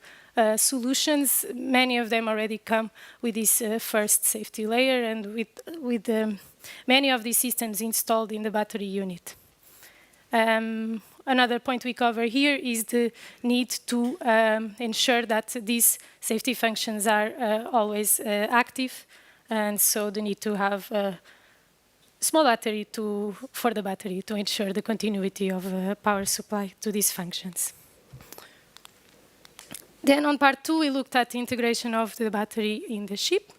solutions, many of them already come with this first safety layer and with many of these systems installed in the battery unit. Another point we cover here is the need to ensure that these safety functions are always active, and so the need to have a small battery for the battery to ensure the continuity of power supply to these functions. Then on part two, we looked at the integration of the battery in the ship,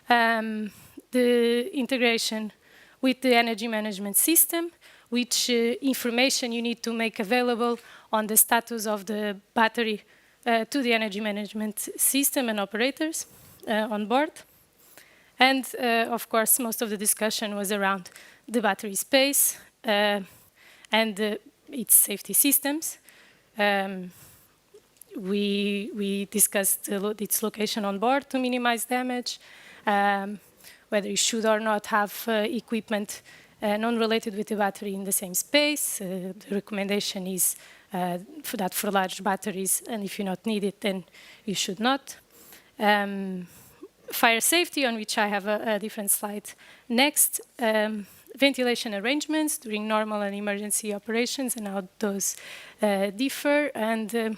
the integration with the energy management system, which information you need to make available on the status of the battery to the energy management system and operators on board. And of course, most of the discussion was around the battery space and its safety systems. We discussed its location on board to minimize damage, whether you should or not have equipment non-related with the battery in the same space. The recommendation is for large batteries, and if you not need it, then you should not. Fire safety, on which I have a different slide next. Ventilation arrangements during normal and emergency operations and how those differ. And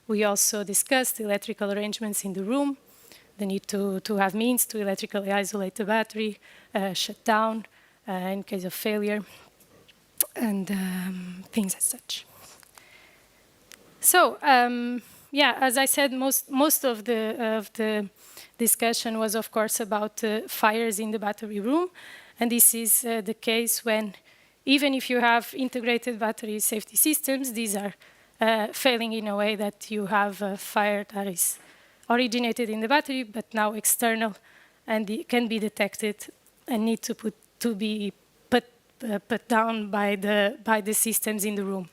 we also discussed electrical arrangements in the room, the need to have means to electrically isolate the battery, shut down in case of failure, and things as such. So, yeah, as I said, most of the discussion was, of course, about fires in the battery room. And this is the case when, even if you have integrated battery safety systems, these are failing in a way that you have a fire that is originated in the battery, but now external, and it can be detected and need to be put down by the systems in the room.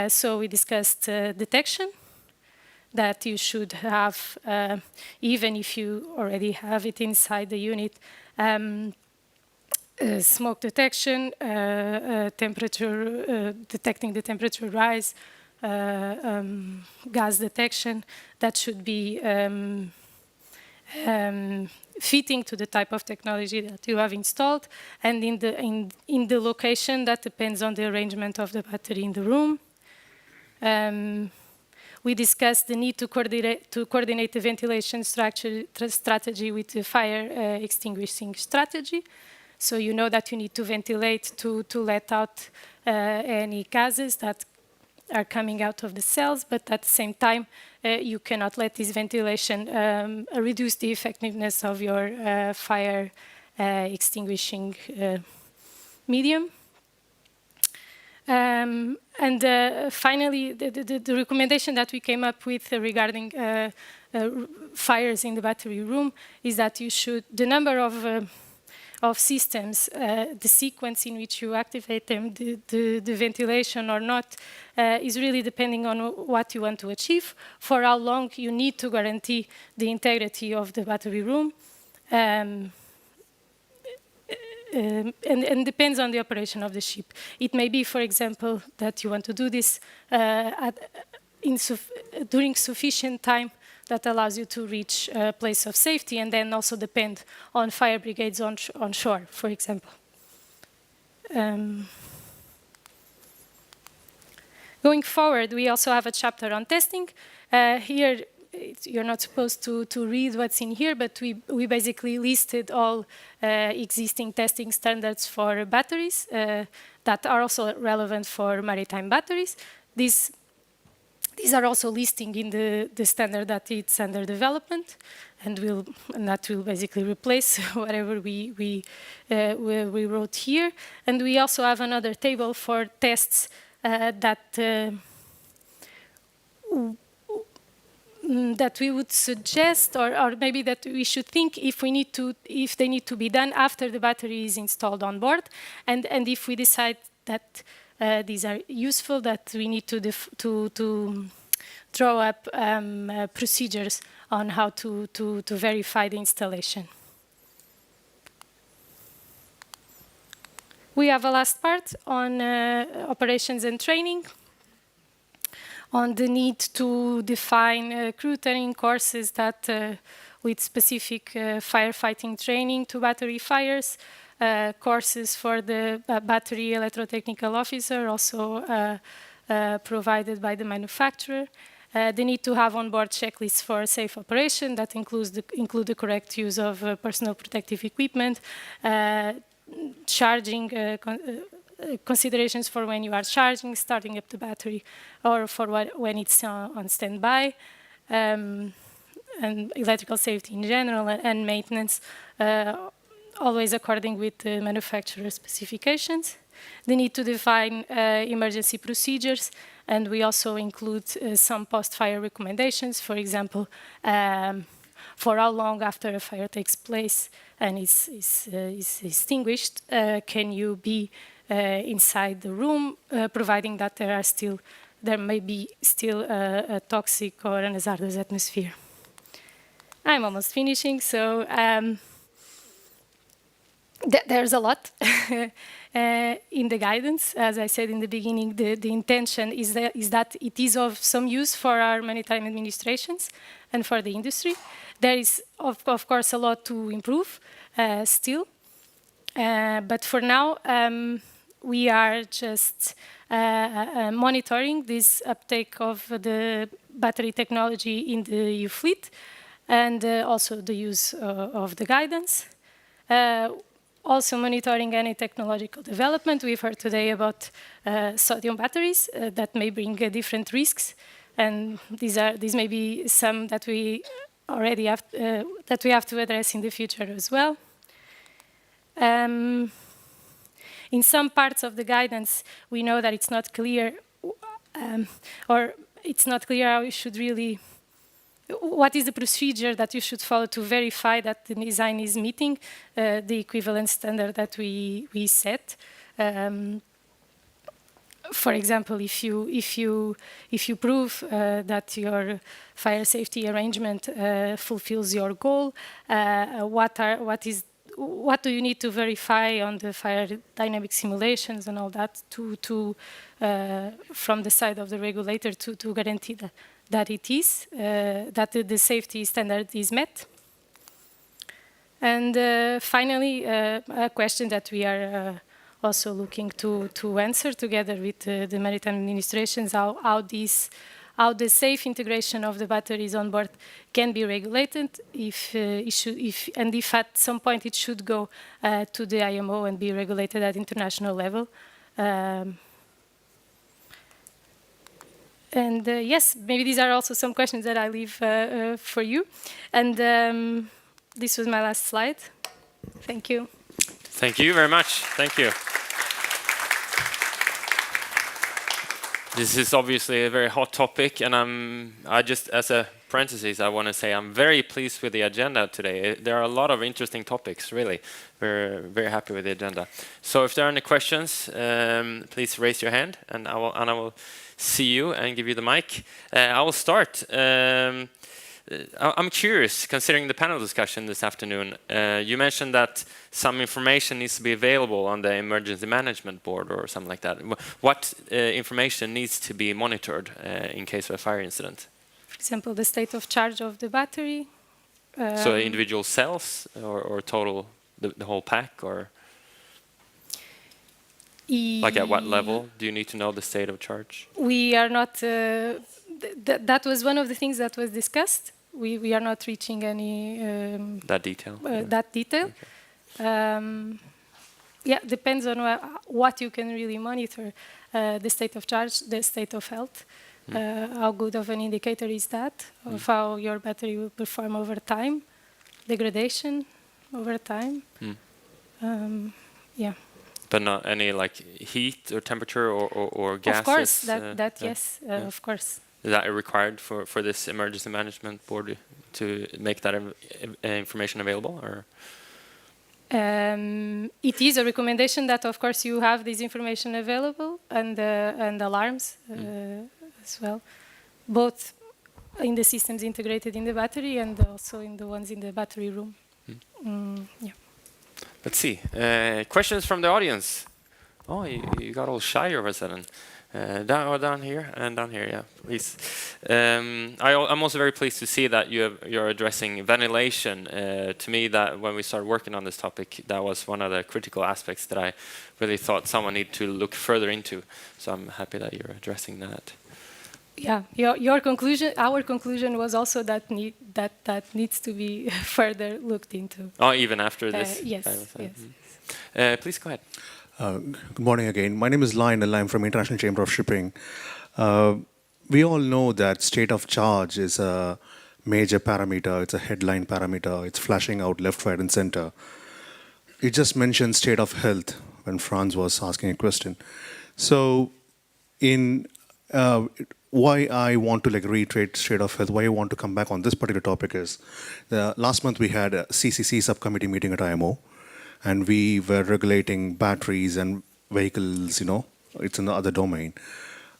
So we discussed detection, that you should have, even if you already have it inside the unit, smoke detection, temperature, detecting the temperature rise, gas detection, that should be fitting to the type of technology that you have installed, and in the location that depends on the arrangement of the battery in the room. We discussed the need to coordinate the ventilation strategy with the fire extinguishing strategy. So you know that you need to ventilate to let out any gases that are coming out of the cells, but at the same time, you cannot let this ventilation reduce the effectiveness of your fire extinguishing medium. And finally, the recommendation that we came up with regarding fires in the battery room is that you should, the number of systems, the sequence in which you activate them, the ventilation or not, is really depending on what you want to achieve, for how long you need to guarantee the integrity of the battery room. And depends on the operation of the ship. It may be, for example, that you want to do this during sufficient time that allows you to reach a place of safety, and then also depend on fire brigades on shore, for example. Going forward, we also have a chapter on testing. Here, you're not supposed to read what's in here, but we basically listed all existing testing standards for batteries that are also relevant for maritime batteries. These are also listing in the standard that it's under development, and that will basically replace whatever we wrote here. And we also have another table for tests that we would suggest, or maybe that we should think if they need to be done after the battery is installed on board, and if we decide that these are useful, that we need to draw up procedures on how to verify the installation. We have a last part on operations and training, on the need to define crew training courses that with specific firefighting training to battery fires, courses for the battery electrotechnical officer, also provided by the manufacturer. The need to have on-board checklists for safe operation that include the correct use of personal protective equipment, charging considerations for when you are charging, starting up the battery, or for when it's on standby, and electrical safety in general, and maintenance, always according with the manufacturer specifications. They need to define emergency procedures, and we also include some post-fire recommendations. For example, for how long after a fire takes place and is extinguished can you be inside the room, providing that there may be still a toxic or an hazardous atmosphere. I'm almost finishing, so there's a lot in the guidance. As I said in the beginning, the intention is that it is of some use for our maritime administrations and for the industry. There is, of course, a lot to improve still. But for now, we are just monitoring this uptake of the battery technology in the EU fleet and also the use of the guidance. Also monitoring any technological development. We've heard today about sodium batteries that may bring different risks, and these may be some that we already have to address in the future as well. In some parts of the guidance, we know that it's not clear, or it's not clear how you should really. What is the procedure that you should follow to verify that the design is meeting the equivalent standard that we set? For example, if you prove that your fire safety arrangement fulfills your goal, what do you need to verify on the fire dynamic simulations and all that from the side of the regulator to guarantee that it is, that the safety standard is met. And finally, a question that we are also looking to answer together with the maritime administrations, how the safe integration of the batteries on board can be regulated, and if at some point it should go to the IMO and be regulated at international level. And yes, maybe these are also some questions that I leave for you. And this was my last slide. Thank you. Thank you very much. Thank you. This is obviously a very hot topic, and I just, as a parenthesis, I want to say I'm very pleased with the agenda today. There are a lot of interesting topics, really. We're very happy with the agenda. So if there are any questions, please raise your hand, and I will see you and give you the mic. I will start. I'm curious, considering the panel discussion this afternoon, you mentioned that some information needs to be available on the emergency management board or something like that. What information needs to be monitored in case of a fire incident? For example, the state of charge of the battery. So individual cells or total, the whole pack, or? Like at what level do you need to know the state of charge? We are not, that was one of the things that was discussed. We are not reaching any... that detail? That detail. Okay. Yeah, depends on what you can really monitor. The state of charge, the state of health. How good of an indicator is that of how your battery will perform over time? Degradation over time. Yeah. But not any like heat or temperature or gases? Of course, yes, of course. Is that required for this emergency management board to make that information available, or? It is a recommendation that, of course, you have this information available and alarms as well, both in the systems integrated in the battery and also in the ones in the battery room. Yeah. Let's see. Questions from the audience? Oh, you got all shy all of a sudden. Down here and down here, yeah, please. I'm also very pleased to see that you're addressing ventilation. To me, that when we started working on this topic, that was one of the critical aspects that I really thought someone needed to look further into. So I'm happy that you're addressing that. Yeah, your conclusion, our conclusion was also that needs to be further looked into. Oh, even after this? Yes. Please go ahead. Good morning again. My name is Lionel. I'm from International Chamber of Shipping. We all know that state of charge is a major parameter. It's a headline parameter. It's flashing out left, right, and center. You just mentioned state of health when Franz was asking a question. So, why I want to reiterate state of health, why I want to come back on this particular topic is, last month we had a CCC subcommittee meeting at IMO, and we were regulating batteries and vehicles, it's in the other domain.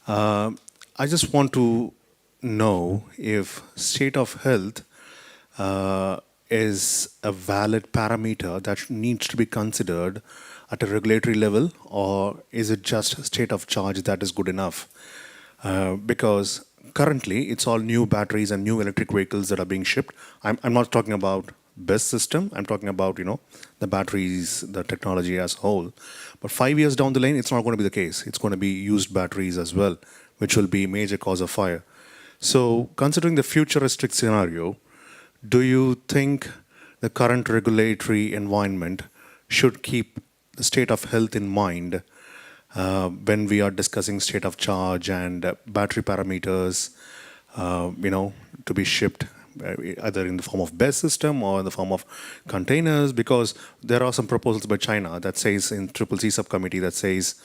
I just want to know if state of health is a valid parameter that needs to be considered at a regulatory level, or is it just state of charge that is good enough? Because currently it's all new batteries and new electric vehicles that are being shipped. I'm not talking about BESS system, I'm talking about the batteries, the technology as a whole. But 5 years down the lane, it's not going to be the case. It's going to be used batteries as well, which will be a major cause of fire. So considering the futuristic scenario, do you think the current regulatory environment should keep the state of health in mind when we are discussing state of charge and battery parameters, to be shipped either in the form of BESS system or in the form of containers? Because there are some proposals by China that says in CCC subcommittee that says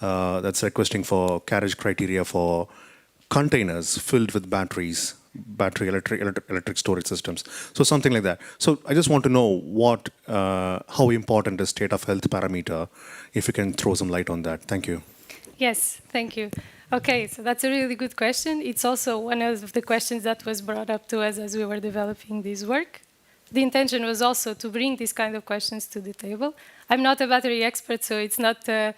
that's requesting for carriage criteria for containers filled with batteries, electric storage systems. So something like that. So I just want to know how important is state of health parameter, if you can throw some light on that. Thank you. Yes, thank you. Okay, so that's a really good question. It's also one of the questions that was brought up to us as we were developing this work. The intention was also to bring these kind of questions to the table. I'm not a battery expert, so it's not a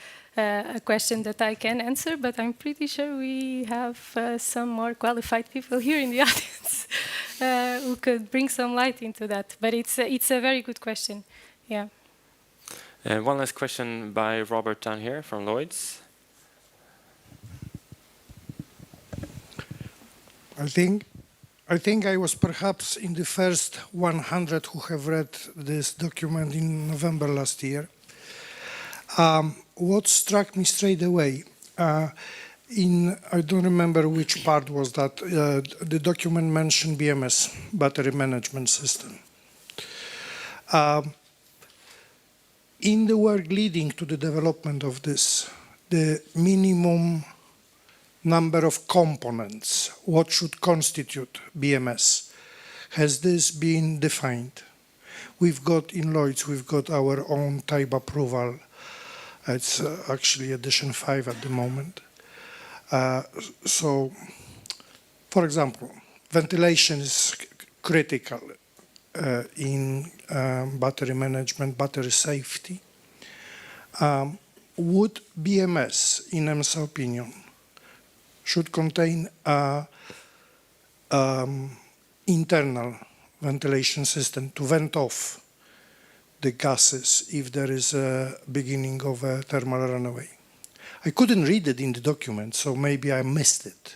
question that I can answer, but I'm pretty sure we have some more qualified people here in the audience who could bring some light into that. But it's a very good question, yeah. One last question by Robert down here from Lloyd's. I think I was perhaps in the first 100 who have read this document in November last year. What struck me straight away, I don't remember which part was that, the document mentioned BMS, Battery Management System. In the work leading to the development of this, the minimum number of components, what should constitute BMS, has this been defined? We've got in Lloyd's, we've got our own type approval. It's actually edition 5 at the moment. So, for example, ventilation is critical in battery management, battery safety. Would BMS, in EMSA opinion, should contain internal ventilation system to vent off the gases if there is a beginning of a thermal runaway? I couldn't read it in the document, so maybe I missed it.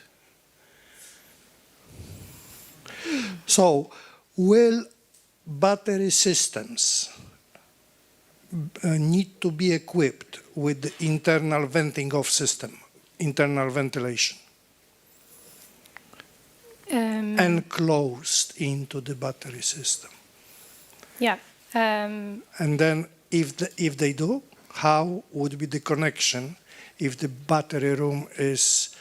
So, will battery systems need to be equipped with the internal venting off system, internal ventilation, enclosed into the battery system? Yeah. And then if they do, how would be the connection if the battery room is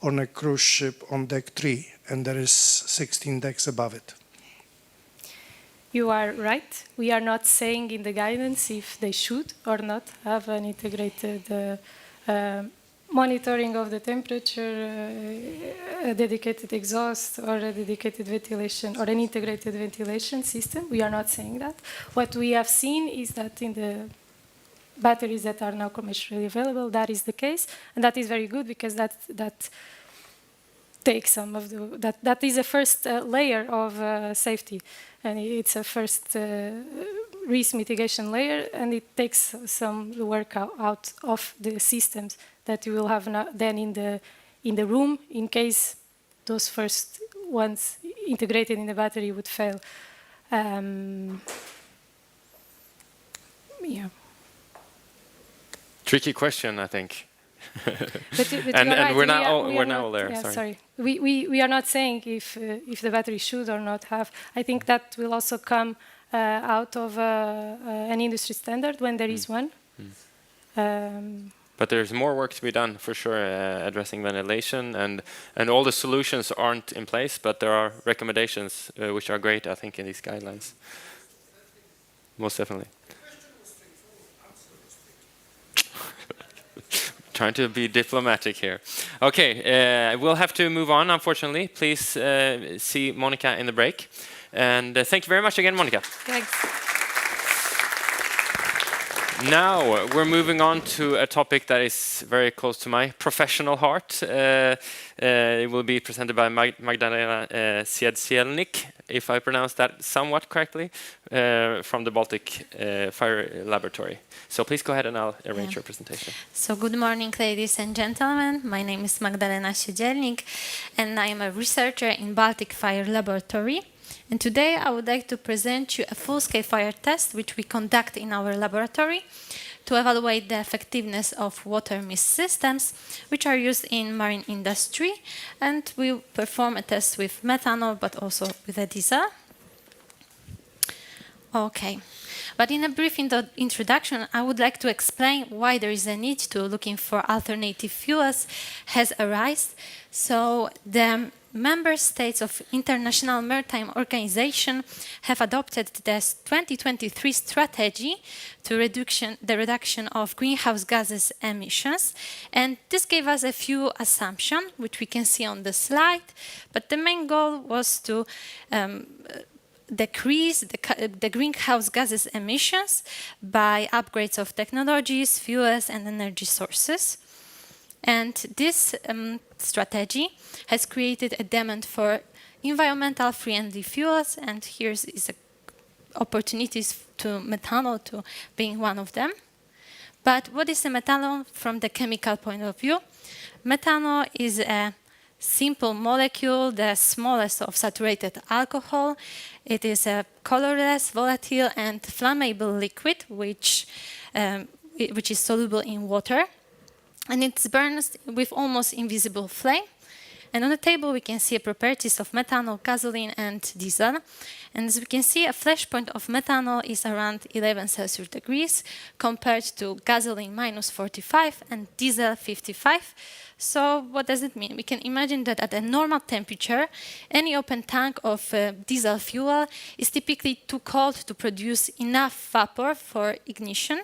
on a cruise ship on deck 3 and there is 16 decks above it? You are right. We are not saying in the guidance if they should or not have an integrated monitoring of the temperature, a dedicated exhaust or a dedicated ventilation or an integrated ventilation system. We are not saying that. What we have seen is that in the batteries that are now commercially available, that is the case, and that is very good because that takes some of the that is a first layer of safety, and it's a first risk mitigation layer, and it takes some work out of the systems that you will have then in the room in case those first ones integrated in the battery would fail. Yeah. Tricky question, I think. But and we're now all there. Yeah, sorry. We are not saying if the battery should or not have. I think that will also come out of an industry standard when there is one. But there's more work to be done for sure, addressing ventilation, and all the solutions aren't in place, but there are recommendations which are great, I think, in these guidelines. Most definitely. Trying to be diplomatic here. Okay, we'll have to move on, unfortunately. Please see Monica in the break. And thank you very much again, Monica. Thanks. Now we're moving on to a topic that is very close to my professional heart. It will be presented by Magdalena Siedzielnik, if I pronounce that somewhat correctly, from the Baltic Fire Laboratory. So please go ahead and I'll arrange your presentation. So good morning, ladies and gentlemen. My name is Magdalena Siedzielnik, and I am a researcher in Baltic Fire Laboratory. And today I would like to present you a full-scale fire test which we conduct in our laboratory to evaluate the effectiveness of water mist systems which are used in marine industry. And we perform a test with methanol but also with a diesel. Okay. But in a brief introduction, I would like to explain why there is a need to looking for alternative fuels has arisen. So the member states of International Maritime Organization have adopted the 2023 strategy to the reduction of greenhouse gases emissions. And this gave us a few assumptions, which we can see on the slide. But the main goal was to decrease the greenhouse gases emissions by upgrades of technologies, fuels, and energy sources. And this strategy has created a demand for environmental friendly fuels, and here is opportunities to methanol to being one of them. But what is a methanol from the chemical point of view? Methanol is a simple molecule, the smallest of saturated alcohol. It is a colorless, volatile, and flammable liquid which is soluble in water. And it burns with almost invisible flame. And on the table we can see properties of methanol, gasoline, and diesel. And as we can see, a flash point of methanol is around 11 Celsius degrees compared to gasoline minus 45 and diesel 55. So what does it mean? We can imagine that at a normal temperature, any open tank of diesel fuel is typically too cold to produce enough vapor for ignition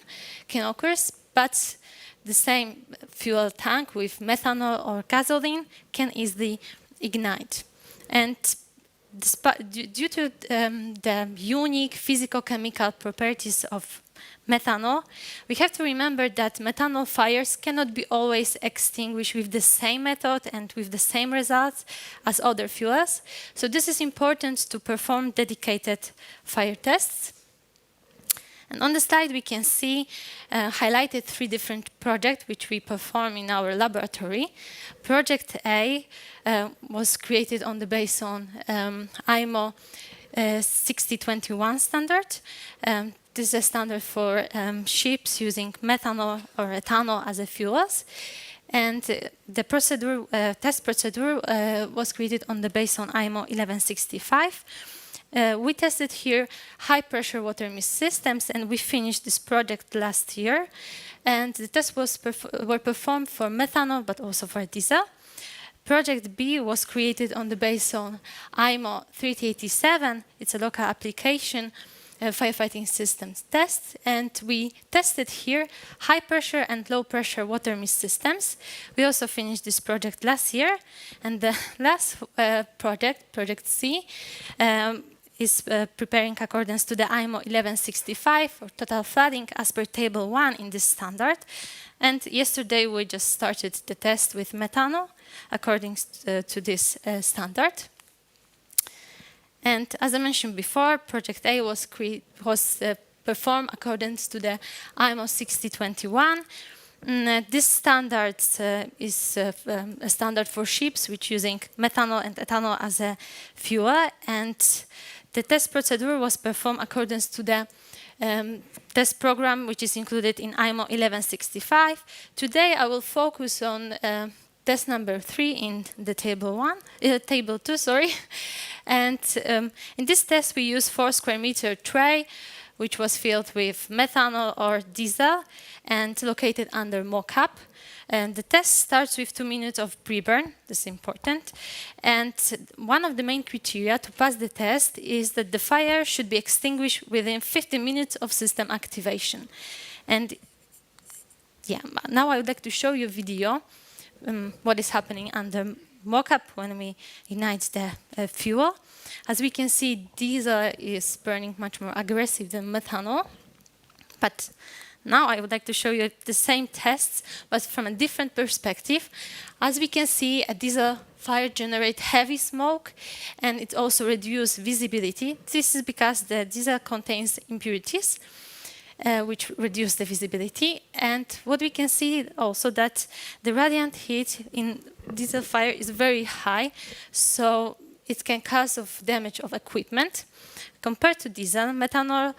can occur, but the same fuel tank with methanol or gasoline can easily ignite. And due to the unique physicochemical properties of methanol, we have to remember that methanol fires cannot be always extinguished with the same method and with the same results as other fuels. So this is important to perform dedicated fire tests. And on the slide we can see highlighted 3 different projects which we perform in our laboratory. Project A was created on the basis on IMO 6021 standard. This is a standard for ships using methanol or ethanol as a fuels. And the procedure, test procedure was created on the basis on IMO 1165. We tested here high-pressure water mist systems, and we finished this project last year. And the tests were performed for methanol, but also for diesel. Project B was created on the basis on IMO 387. It's a local application firefighting systems test, and we tested here high-pressure and low-pressure water mist systems. We also finished this project last year, and the last project, Project C, is preparing accordance to the IMO 1165 for total flooding as per table 1 in this standard. And yesterday we just started the test with methanol according to this standard. And as I mentioned before, Project A was performed according to the IMO 6021. This standard is a standard for ships which using methanol and ethanol as a fuel, and the test procedure was performed according to the test program which is included in IMO 1165. Today I will focus on test number 3 in the table 2, sorry. And in this test we use 4 square meter tray which was filled with methanol or diesel and located under mock-up. And the test starts with 2 minutes of pre-burn. This is important. And one of the main criteria to pass the test is that the fire should be extinguished within 15 minutes of system activation. And yeah, now I would like to show you a video what is happening under mock-up when we ignite the fuel. As we can see, diesel is burning much more aggressive than methanol. But now I would like to show you the same tests, but from a different perspective. As we can see, a diesel fire generates heavy smoke, and it also reduces visibility. This is because the diesel contains impurities, which reduce the visibility. And what we can see also that the radiant heat in diesel fire is very high, so it can cause damage of equipment. Compared to diesel, methanol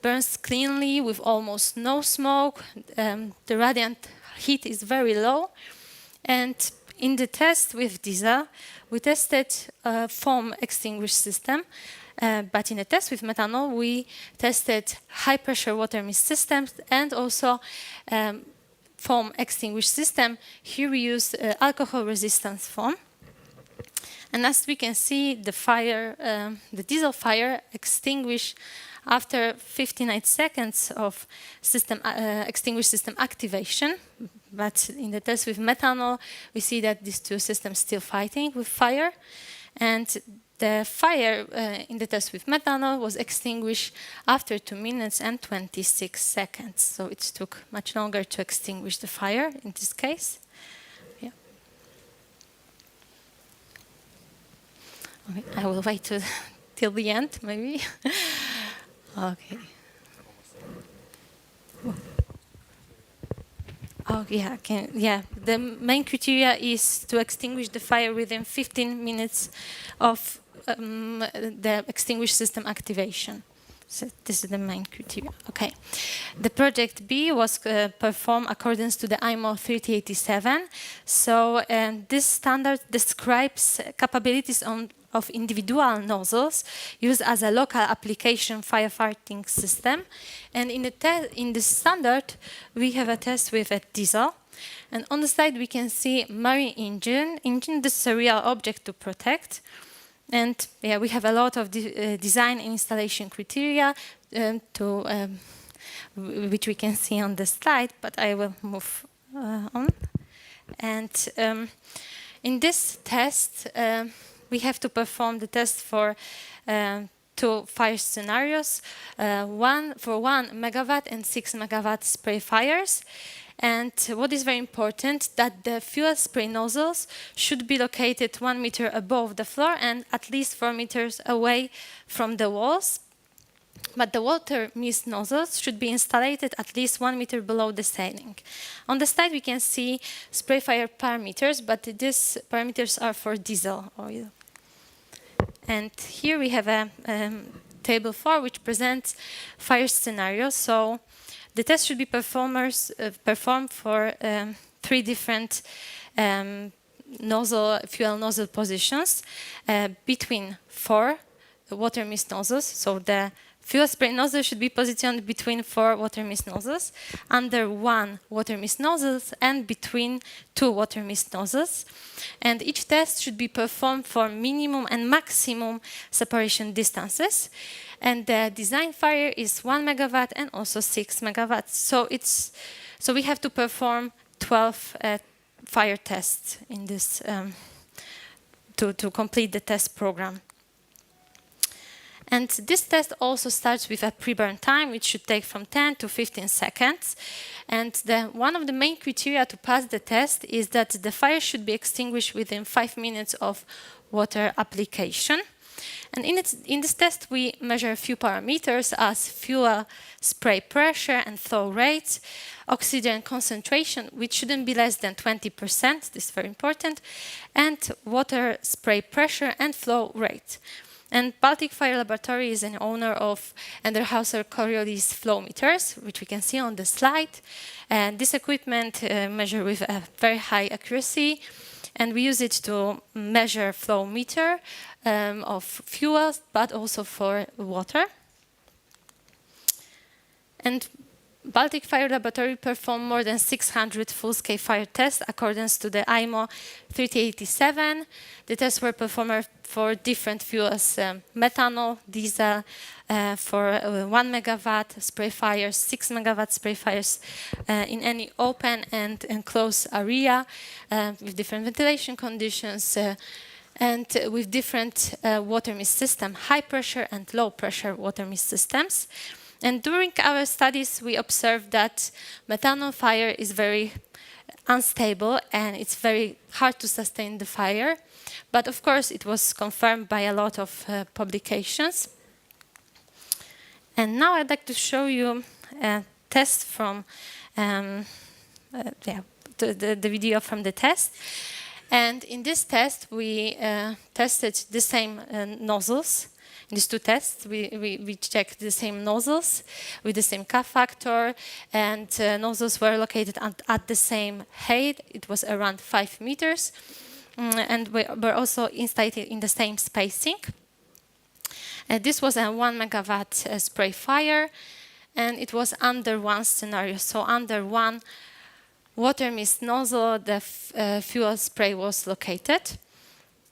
burns cleanly with almost no smoke. The radiant heat is very low. And in the test with diesel, we tested a foam extinguish system. But in the test with methanol, we tested high-pressure water mist systems and also foam extinguish system. Here we use alcohol resistance foam. And as we can see, the diesel fire extinguished after 59 seconds of extinguished system activation. But in the test with methanol, we see that these two systems still fighting with fire. And the fire in the test with methanol was extinguished after 2 minutes and 26 seconds. So it took much longer to extinguish the fire in this case. Yeah. Okay, I will wait till the end, maybe. Okay. Oh, yeah, the main criteria is to extinguish the fire within 15 minutes of the extinguished system activation. So this is the main criteria. Okay. The project B was performed according to the IMO 3087. So this standard describes capabilities of individual nozzles used as a local application firefighting system. And in the standard, we have a test with a diesel. And on the side, we can see marine engine. This is a real object to protect. And yeah, we have a lot of design and installation criteria which we can see on the slide, but I will move on. And in this test, we have to perform the test for 2 fire scenarios, one for 1 megawatt and 6 megawatt spray fires. And what is very important, that the fuel spray nozzles should be located 1 meter above the floor and at least 4 meters away from the walls. But the water mist nozzles should be installed at least 1 meter below the ceiling. On the slide we can see spray fire parameters, but these parameters are for diesel oil. And here we have a table 4 which presents fire scenarios. So the test should be performed for 3 different fuel nozzle positions between 4 water mist nozzles. So the fuel spray nozzle should be positioned between 4 water mist nozzles, under 1 water mist nozzle, and between 2 water mist nozzles. And each test should be performed for minimum and maximum separation distances. And the design fire is 1 megawatt and also 6 megawatts. So we have to perform 12 fire tests in this to complete the test program. And this test also starts with a pre-burn time, which should take from 10 to 15 seconds. And one of the main criteria to pass the test is that the fire should be extinguished within 5 minutes of water application. And in this test, we measure a few parameters as fuel spray pressure and flow rate, oxygen concentration, which shouldn't be less than 20%, this is very important, and water spray pressure and flow rate. And Baltic Fire Laboratory is an owner of Enderhauser Coriolis flow meters, which we can see on the slide. And this equipment measures with a very high accuracy, and we use it to measure flow meter of fuels, but also for water. And Baltic Fire Laboratory performed more than 600 full-scale fire tests according to the IMO 3087. The tests were performed for different fuels, methanol, diesel, for 1 megawatt spray fires, 6 megawatt spray fires in any open and enclosed area with different ventilation conditions and with different water mist system, high pressure and low pressure water mist systems. And during our studies, we observed that methanol fire is very unstable and it's very hard to sustain the fire. But of course, it was confirmed by a lot of publications. And now I'd like to show you a test from the video from the test. And in this test, we tested the same nozzles. In these two tests, we checked the same nozzles with the same K factor, and nozzles were located at the same height. It was around 5 meters, and were also installed in the same spacing. This was a 1 megawatt spray fire, and it was under one scenario. So under one water mist nozzle, the fuel spray was located.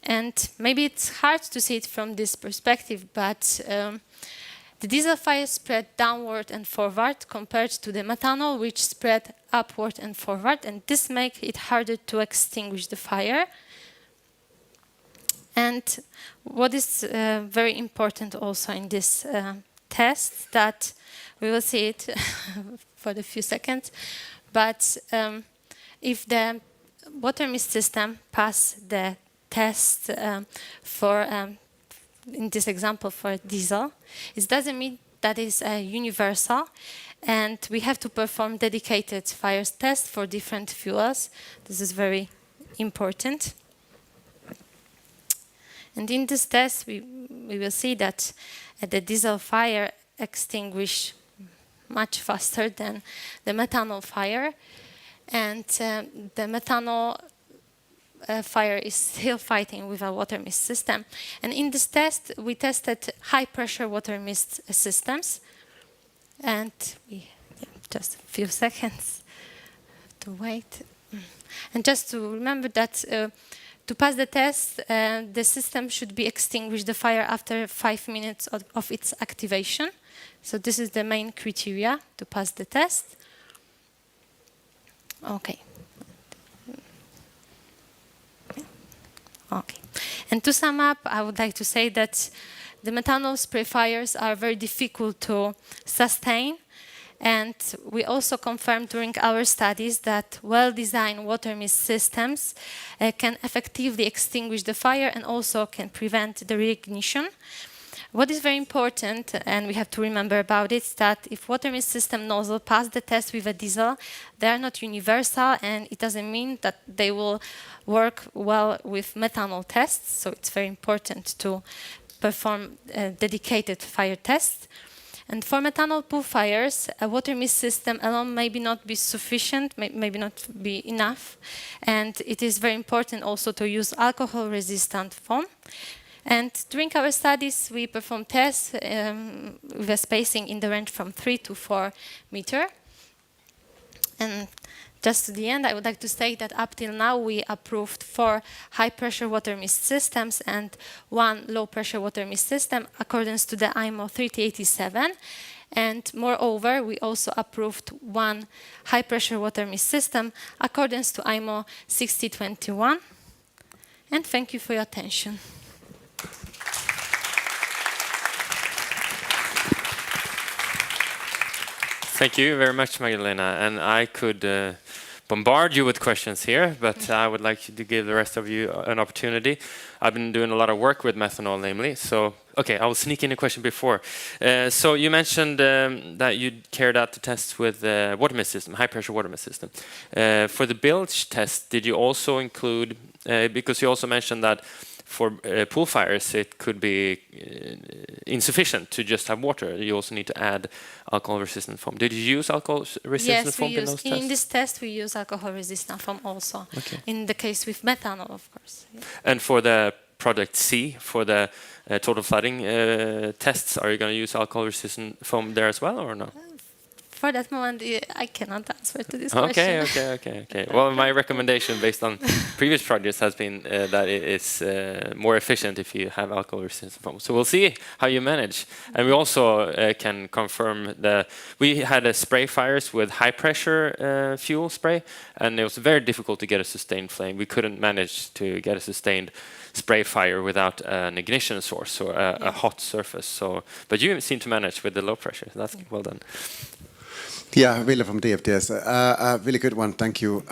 And maybe it's hard to see it from this perspective, but the diesel fire spread downward and forward compared to the methanol, which spread upward and forward, and this makes it harder to extinguish the fire. And what is very important also in this test, that we will see it for a few seconds, but if the water mist system passes the test for, in this example, for diesel, it doesn't mean that it's universal, and we have to perform dedicated fire tests for different fuels. This is very important. And in this test, we will see that the diesel fire extinguishes much faster than the methanol fire, and the methanol fire is still fighting with a water mist system. And in this test, we tested high pressure water mist systems. And we just a few seconds to wait. And just to remember that to pass the test, the system should be extinguished the fire after 5 minutes of its activation. So this is the main criteria to pass the test. Okay. Okay. And to sum up, I would like to say that the methanol spray fires are very difficult to sustain. And we also confirmed during our studies that well-designed water mist systems can effectively extinguish the fire and also can prevent the reignition. What is very important, and we have to remember about it, is that if water mist system nozzle pass the test with a diesel, they are not universal, and it doesn't mean that they will work well with methanol tests. So it's very important to perform dedicated fire tests. And for methanol pool fires, a water mist system alone maybe not be sufficient, maybe not be enough. And it is very important also to use alcohol-resistant foam. And during our studies, we performed tests with a spacing in the range from 3 to 4 meters. And just to the end, I would like to say that up till now, we approved 4 high-pressure water mist systems and 1 low-pressure water mist system according to the IMO 3087. And moreover, we also approved 1 high-pressure water mist system according to IMO 6021. And thank you for your attention. Thank you very much, Magdalena. And I could bombard you with questions here, but I would like to give the rest of you an opportunity. I've been doing a lot of work with methanol, namely. So, okay, I will sneak in a question before. So you mentioned that you carried out the tests with the water mist system, high-pressure water mist system. For the bilge test, did you also include, because you also mentioned that for pool fires, it could be insufficient to just have water. You also need to add alcohol-resistant foam. Did you use alcohol-resistant foam in those tests? In this test, we use alcohol-resistant foam also. Okay. In the case with methanol, of course. Yeah. And for the Project C, for the total flooding tests, are you going to use alcohol-resistant foam there as well, or no? for that moment, I cannot answer to this Okay, question. okay. Well, my recommendation based on previous projects has been that it is more efficient if you have alcohol-resistant foam. So we'll see how you manage. And we also can confirm we had spray fires with high-pressure fuel spray, and it was very difficult to get a sustained flame. We couldn't manage to get a sustained spray fire without an ignition source or a hot surface. But you seem to manage with the low pressure. That's well done. Yeah, Ville from DFDS. Really good one, thank you.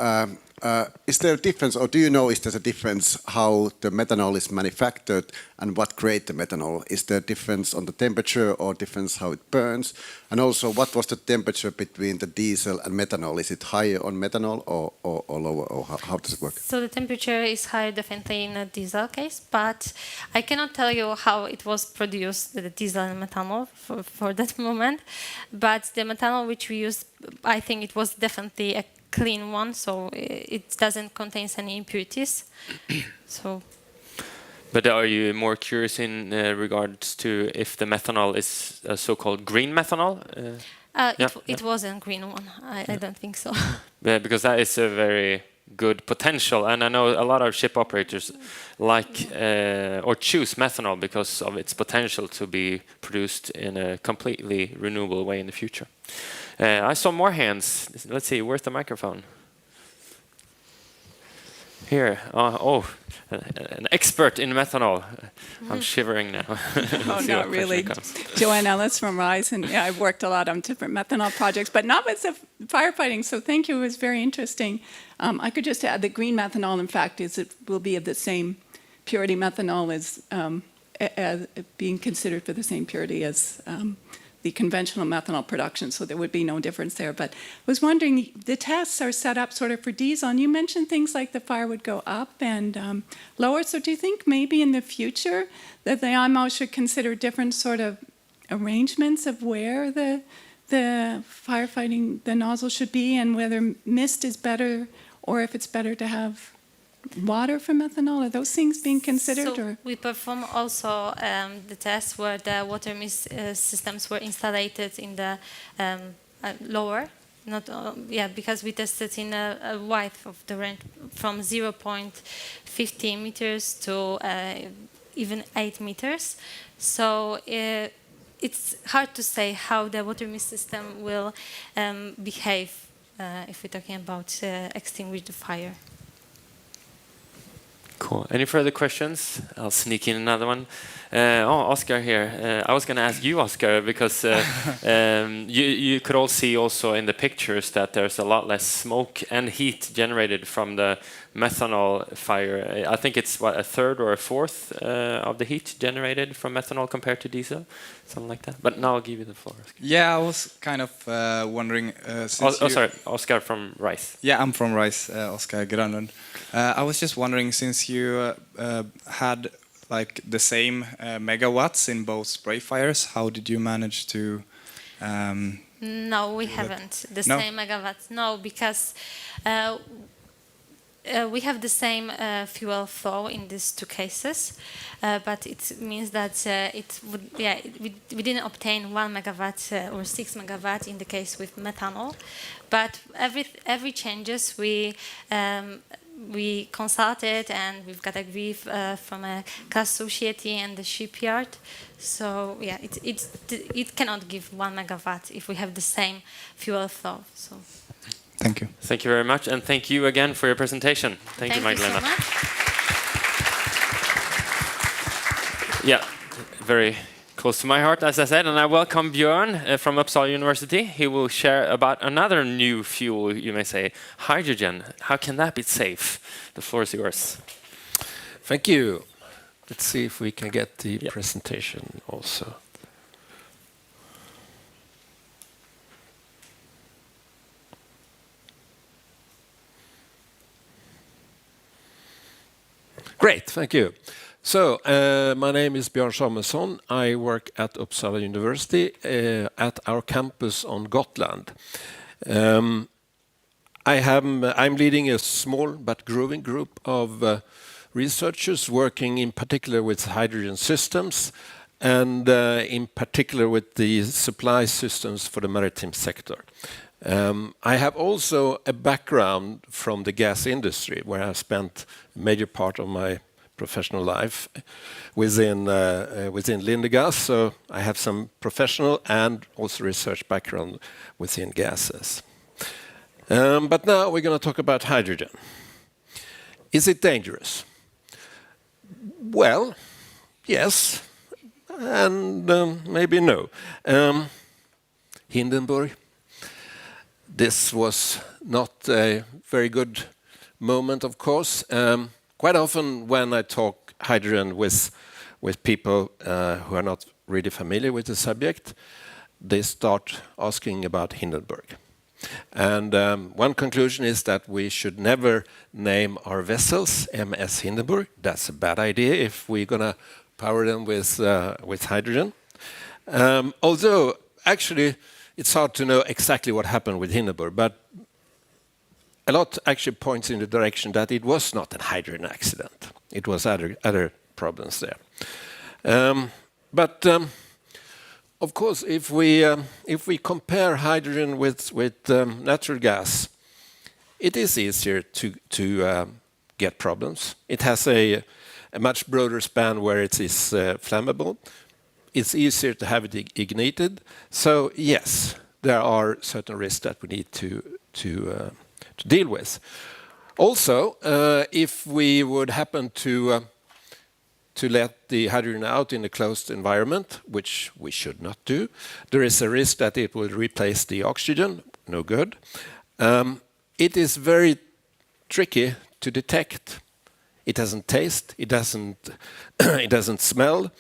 Is there a difference, or do you know, is there a difference how the methanol is manufactured and what creates the methanol? Is there a difference on the temperature or difference how it burns? And also, what was the temperature between the diesel and methanol? Is it higher on methanol or lower, or how does it work? So the temperature is higher definitely in a diesel case, but I cannot tell you how it was produced, the diesel and methanol for that moment. But the methanol which we used, I think it was definitely a clean one, so it doesn't contain any impurities. But are you more curious in regards to if the methanol is a so-called green methanol? It wasn't green one. I don't think so. Yeah, because that is a very good potential, and I know a lot of ship operators like or choose methanol because of its potential to be produced in a completely renewable way in the future. I saw more hands. Let's see, where's the microphone? Here. An expert in methanol. I'm shivering now. Oh, not really. Joanne Ellis from RISE, and I've worked a lot on different methanol projects, but not with firefighting, so thank you, it was very interesting. I could just add that green methanol, in fact, will be of the same purity. Methanol is being considered for the same purity as the conventional methanol production, so there would be no difference there. But I was wondering, the tests are set up sort of for diesel, and you mentioned things like the fire would go up and lower. So do you think maybe in the future that the IMO should consider different sort of arrangements of where the firefighting, the nozzle should be, and whether mist is better or if it's better to have water for methanol? Are those things being considered? So we perform also the tests where the water mist systems were installed in the lower, because we tested in a width of the range from 0.15 meters to even 8 meters. So it's hard to say how the water mist system will behave if we're talking about extinguish the fire. Cool. Any further questions? I'll sneak in another one. Oscar here. I was going to ask you, Oscar, because you could all see also in the pictures that there's a lot less smoke and heat generated from the methanol fire. I think it's a third or a fourth of the heat generated from methanol compared to diesel, something like that. But now I'll give you the floor, Oscar. Yeah, I was kind of wondering. Sorry, Oscar from RISE. Yeah, I'm from RISE, Oscar Granlund. I was just wondering, since you had like the same megawatts in both spray fires, how did you manage to? No, we haven't the same megawatts. No, because we have the same fuel flow in these two cases, but it means that we didn't obtain 1 megawatt or 6 megawatt in the case with methanol, but every changes we consulted, and we've got agree from a class society and the shipyard. So yeah, it cannot give 1 megawatt if we have the same fuel flow. So. Thank you. Thank you very much, and thank you again for your presentation. Thank you, Magdalena. So much. Yeah, very close to my heart, as I said, and I welcome Björn from Uppsala University. He will share about another new fuel, you may say, hydrogen. How can that be safe? The floor is yours. Thank you. Let's see if we can get the presentation also. Great, thank you. So, my name is Björn Samuelsson. I work at Uppsala University at our campus on Gotland. I'm leading a small but growing group of researchers working in particular with hydrogen systems. and in particular with the supply systems for the maritime sector. I have also a background from the gas industry, where I spent a major part of my professional life within Lindegas, so I have some professional and also research background within gases. But now we're going to talk about hydrogen. Is it dangerous? Well, yes, and maybe no. Hindenburg. This was not a very good moment, of course. Quite often when I talk hydrogen with people who are not really familiar with the subject, they start asking about Hindenburg. And one conclusion is that we should never name our vessels MS Hindenburg. That's a bad idea if we're going to power them with hydrogen. Although, actually, it's hard to know exactly what happened with Hindenburg, but a lot actually points in the direction that it was not a hydrogen accident. It was other problems there. But of course, if we compare hydrogen with natural gas, it is easier to get problems. It has a much broader span where it is flammable. It's easier to have it ignited. So yes, there are certain risks that we need to deal with. Also, if we would happen to let the hydrogen out in a closed environment, which we should not do, there is a risk that it will replace the oxygen. No good. It is very tricky to detect. It doesn't taste. It doesn't smell.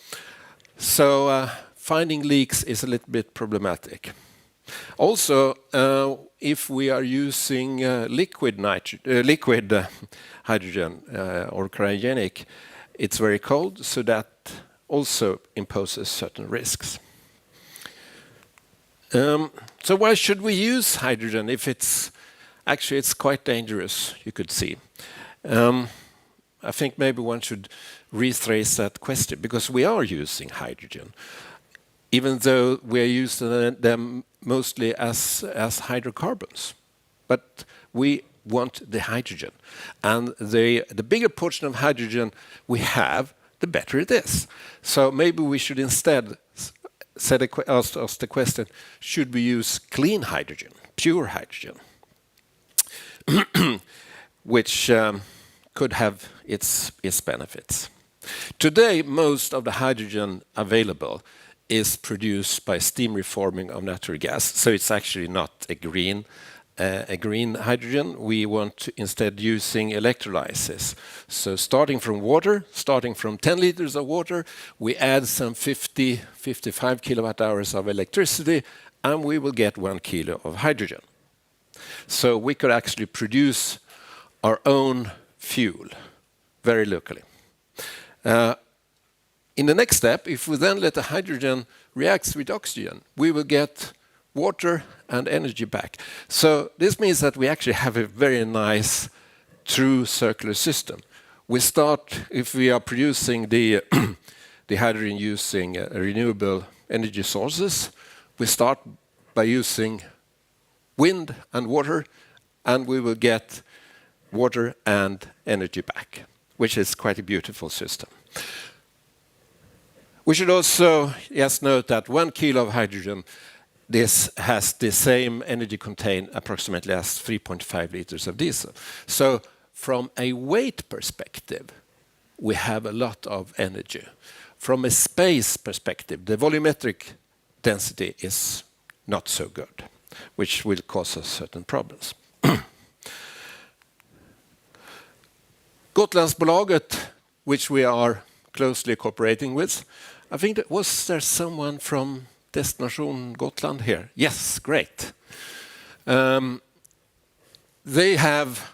So finding leaks is a little bit problematic. Also, if we are using liquid hydrogen or cryogenic, it's very cold, so that also imposes certain risks. So why should we use hydrogen if it's quite dangerous, you could see. I think maybe one should rephrase that question, because we are using hydrogen, even though we are using them mostly as hydrocarbons. But we want the hydrogen. And the bigger portion of hydrogen we have, the better it is. So maybe we should instead ask the question, should we use clean hydrogen, pure hydrogen, which could have its benefits. Today, most of the hydrogen available is produced by steam reforming of natural gas, so it's actually not a green hydrogen. We want to instead using electrolysis. So starting from water, starting from 10 liters of water, we add some 55 kilowatt hours of electricity, and we will get 1 kilo of hydrogen. So we could actually produce our own fuel very locally. In the next step, if we then let the hydrogen react with oxygen, we will get water and energy back. So this means that we actually have a very nice, true circular system. We start, if we are producing the hydrogen using renewable energy sources, we start by using wind and water, and we will get water and energy back, which is quite a beautiful system. We should also just note that 1 kilo of hydrogen, this has the same energy content approximately as 3.5 liters of diesel. So from a weight perspective, we have a lot of energy. From a space perspective, the volumetric density is not so good, which will cause us certain problems. Gotlandsbolaget, which we are closely cooperating with, I think was there someone from Destination Gotland here? Yes, great. They have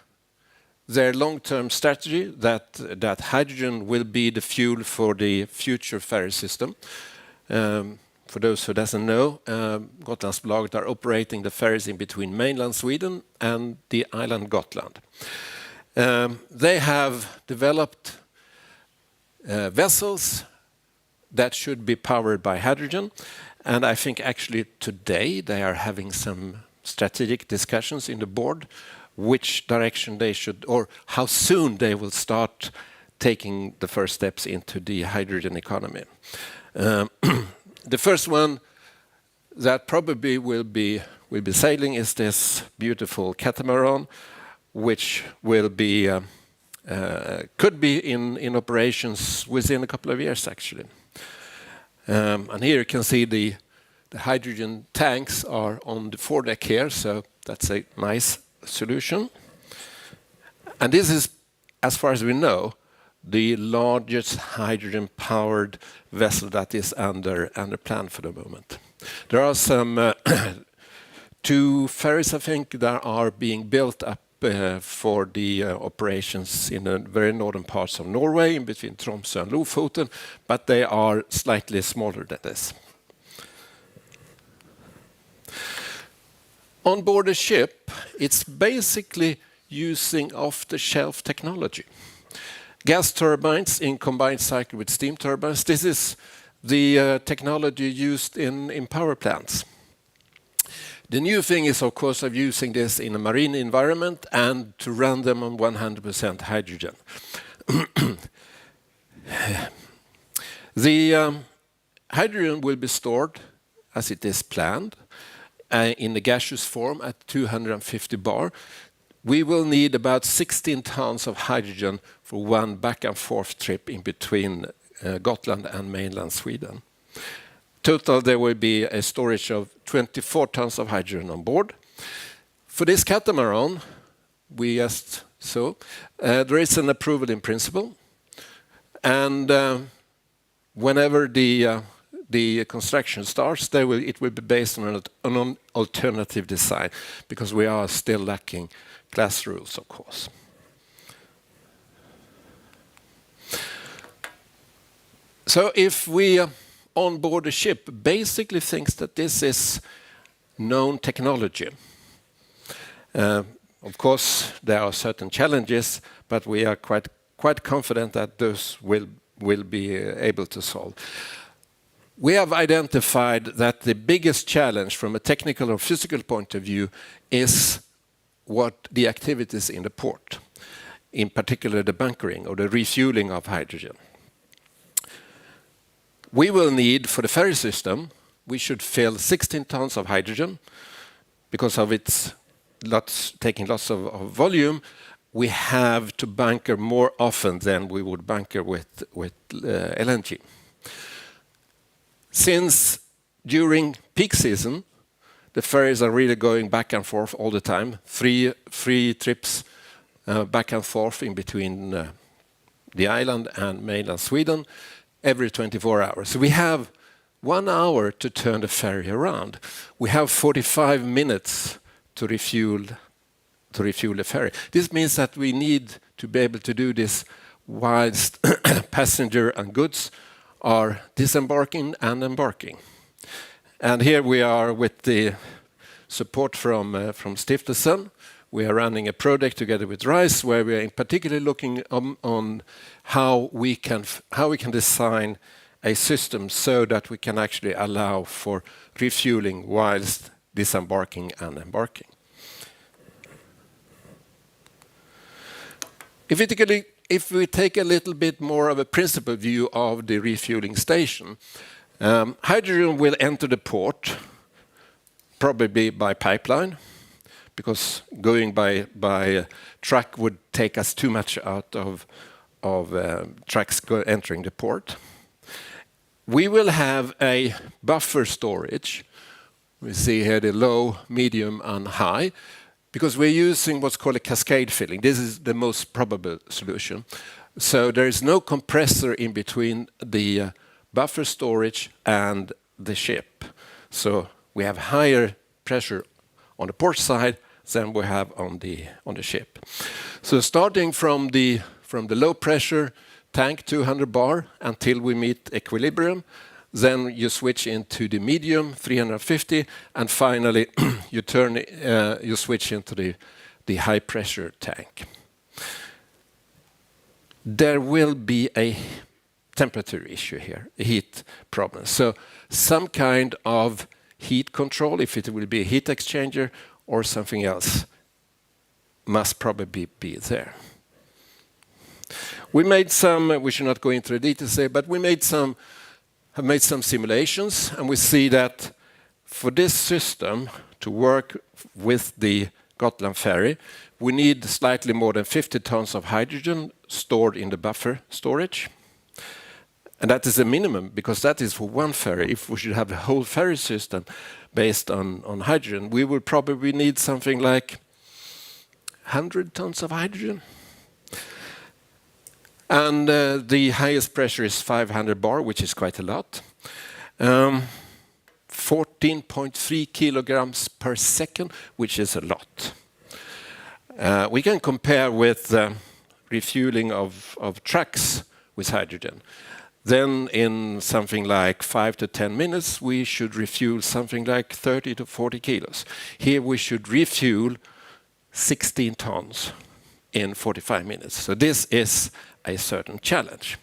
their long-term strategy that hydrogen will be the fuel for the future ferry system. For those who doesn't know, Gotlandsbolaget are operating the ferries in between mainland Sweden and the island Gotland. They have developed vessels that should be powered by hydrogen. And I think actually today they are having some strategic discussions in the board which direction they should, or how soon they will start taking the first steps into the hydrogen economy. The first one that probably will be sailing is this beautiful catamaran, which will be could be in operations within a couple of years, actually. And here you can see the hydrogen tanks are on the foredeck here, so that's a nice solution. And this is, as far as we know, the largest hydrogen-powered vessel that is under plan for the moment. There are some 2 ferries, I think, that are being built up for the operations in the very northern parts of Norway, in between Tromsø and Lofoten, but they are slightly smaller than this. On board a ship, it's basically using off-the-shelf technology. Gas turbines in combined cycle with steam turbines. This is the technology used in power plants. The new thing is, of course, of using this in a marine environment and to run them on 100% hydrogen. The hydrogen will be stored as it is planned in the gaseous form at 250 bar. We will need about 16 tons of hydrogen for one back and forth trip in between Gotland and mainland Sweden. Total, there will be a storage of 24 tons of hydrogen on board. For this catamaran, we asked there is an approval in principle, and whenever the construction starts, it will be based on an alternative design, because we are still lacking class rules, of course. So if we on board a ship basically thinks that this is known technology. Of course, there are certain challenges, but we are quite confident that those will be able to solve. We have identified that the biggest challenge from a technical or physical point of view is what the activities in the port, in particular the bunkering or the refueling of hydrogen. We will need, for the ferry system, we should fill 16 tons of hydrogen. Because of its taking lots of volume, we have to bunker more often than we would bunker with LNG. Since during peak season, the ferries are really going back and forth all the time, three trips back and forth in between the island and mainland Sweden, every 24 hours. So we have 1 hour to turn the ferry around. We have 45 minutes to refuel the ferry. This means that we need to be able to do this whilst passenger and goods are disembarking and embarking. And here we are with the support from Stiftelsen. We are running a project together with RISE, where we are in particular looking on how we can design a system so that we can actually allow for refueling whilst disembarking and embarking. If we take a little bit more of a principal view of the refueling station, hydrogen will enter the port probably by pipeline, because going by truck would take us too much out of trucks entering the port. We will have a buffer storage. We see here the low, medium, and high, because we're using what's called a cascade filling. This is the most probable solution. So there is no compressor in between the buffer storage and the ship. So we have higher pressure on the port side than we have on the ship. So starting from the low pressure tank, 200 bar, until we meet equilibrium, then you switch into the medium, 350, and finally you switch into the high pressure tank. There will be a temperature issue here, a heat problem. So some kind of heat control, if it will be a heat exchanger or something else, must probably be there. We made some, we should not go into the details here, but we have made some simulations, and we see that for this system to work with the Gotland ferry, we need slightly more than 50 tons of hydrogen stored in the buffer storage. And that is a minimum, because that is for one ferry. If we should have a whole ferry system based on hydrogen, we will probably need something like 100 tons of hydrogen. And the highest pressure is 500 bar, which is quite a lot. 14.3 kilograms per second, which is a lot. We can compare with refueling of trucks with hydrogen. Then in something like 5 to 10 minutes, we should refuel something like 30 to 40 kilos. Here we should refuel 16 tons in 45 minutes. So this is a certain challenge.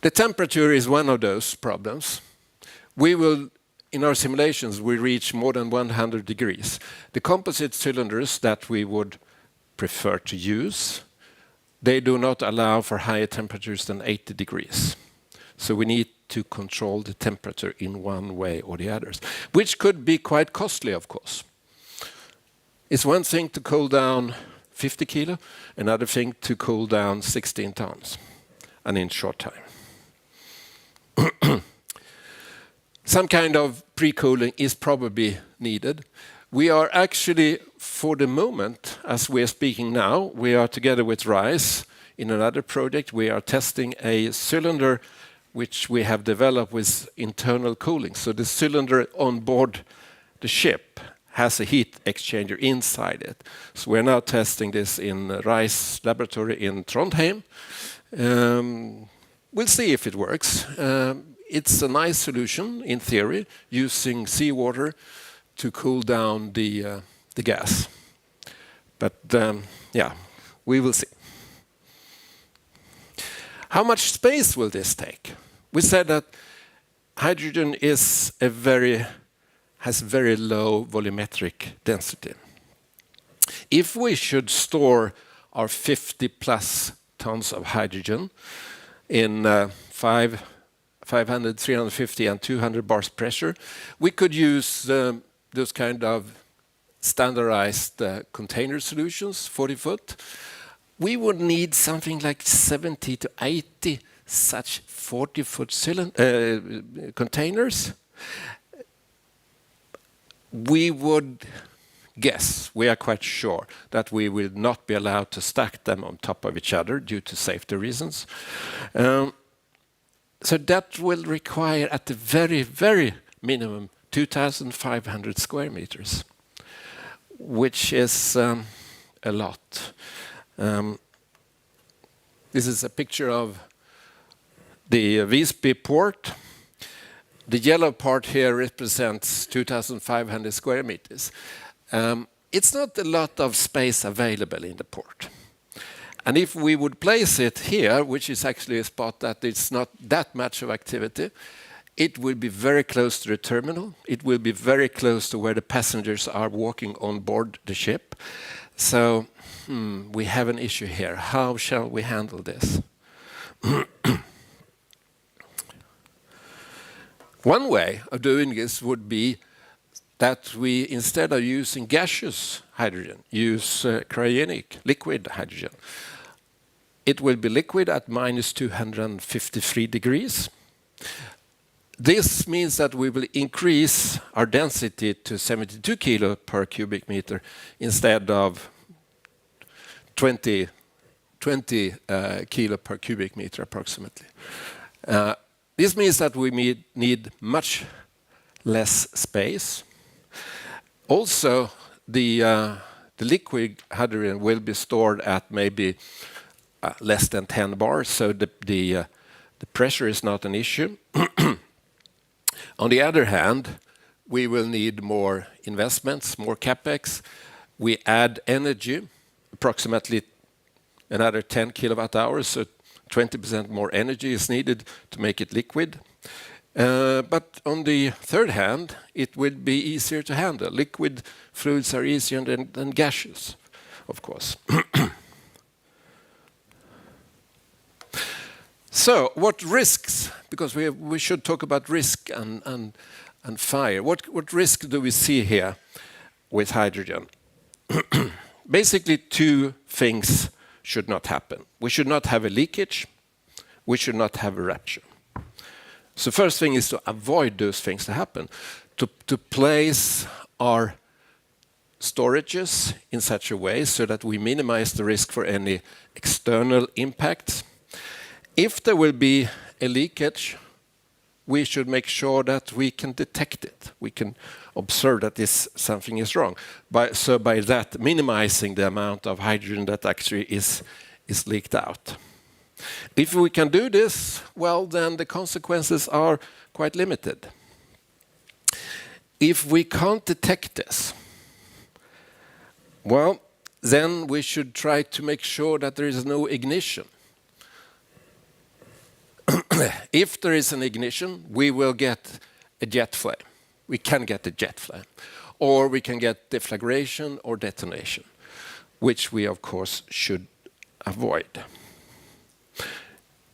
The temperature is one of those problems. We will, in our simulations, we reach more than 100 degrees. The composite cylinders that we would prefer to use, they do not allow for higher temperatures than 80 degrees. So we need to control the temperature in one way or the others, which could be quite costly, of course. It's one thing to cool down 50 kilo, another thing to cool down 16 tons, and in short time. Some kind of pre-cooling is probably needed. We are actually, for the moment, as we are speaking now, we are together with RISE in another project. We are testing a cylinder which we have developed with internal cooling. So the cylinder on board the ship has a heat exchanger inside it. So we're now testing this in RISE laboratory in Trondheim. We'll see if it works. It's a nice solution, in theory, using seawater to cool down the gas. But yeah, we will see. How much space will this take? We said that hydrogen is has very low volumetric density. If we should store our 50 plus tons of hydrogen in 500, 350 and 200 bars pressure, we could use those kind of standardized container solutions, 40 foot. We would need something like 70 to 80 such 40-foot containers. We would guess, we are quite sure, that we will not be allowed to stack them on top of each other due to safety reasons. So that will require, at the very, very minimum, 2,500 square meters, which is a lot. This is a picture of the Visby port. The yellow part here represents 2,500 square meters. It's not a lot of space available in the port. And if we would place it here, which is actually a spot that it's not that much of activity, it will be very close to the terminal. It will be very close to where the passengers are walking on board the ship. So we have an issue here. How shall we handle this? One way of doing this would be that we, instead of using gaseous hydrogen, use cryogenic liquid hydrogen. It will be liquid at minus 253 degrees. This means that we will increase our density to 72 kilo per cubic meter instead of 20 kilo per cubic meter approximately. This means that we need much less space. Also, the liquid hydrogen will be stored at maybe less than 10 bars, so the pressure is not an issue. On the other hand, we will need more investments, more capex. We add energy, approximately another 10 kilowatt hours, so 20% more energy is needed to make it liquid. But on the third hand, it would be easier to handle. Liquid fluids are easier than gaseous, of course. So, what risks? Because we should talk about risk and fire. What risk do we see here with hydrogen? Basically, two things should not happen. We should not have a leakage. We should not have a rupture. So first thing is to avoid those things to happen. To place our storages in such a way so that we minimize the risk for any external impacts. If there will be a leakage, we should make sure that we can detect it. We can observe that something is wrong. So by that, minimizing the amount of hydrogen that actually is leaked out. If we can do this, well, then the consequences are quite limited. If we can't detect this, well, then we should try to make sure that there is no ignition. If there is an ignition, we will get a jet flame. We can get a jet flame. Or we can get deflagration or detonation, which we, of course, should avoid.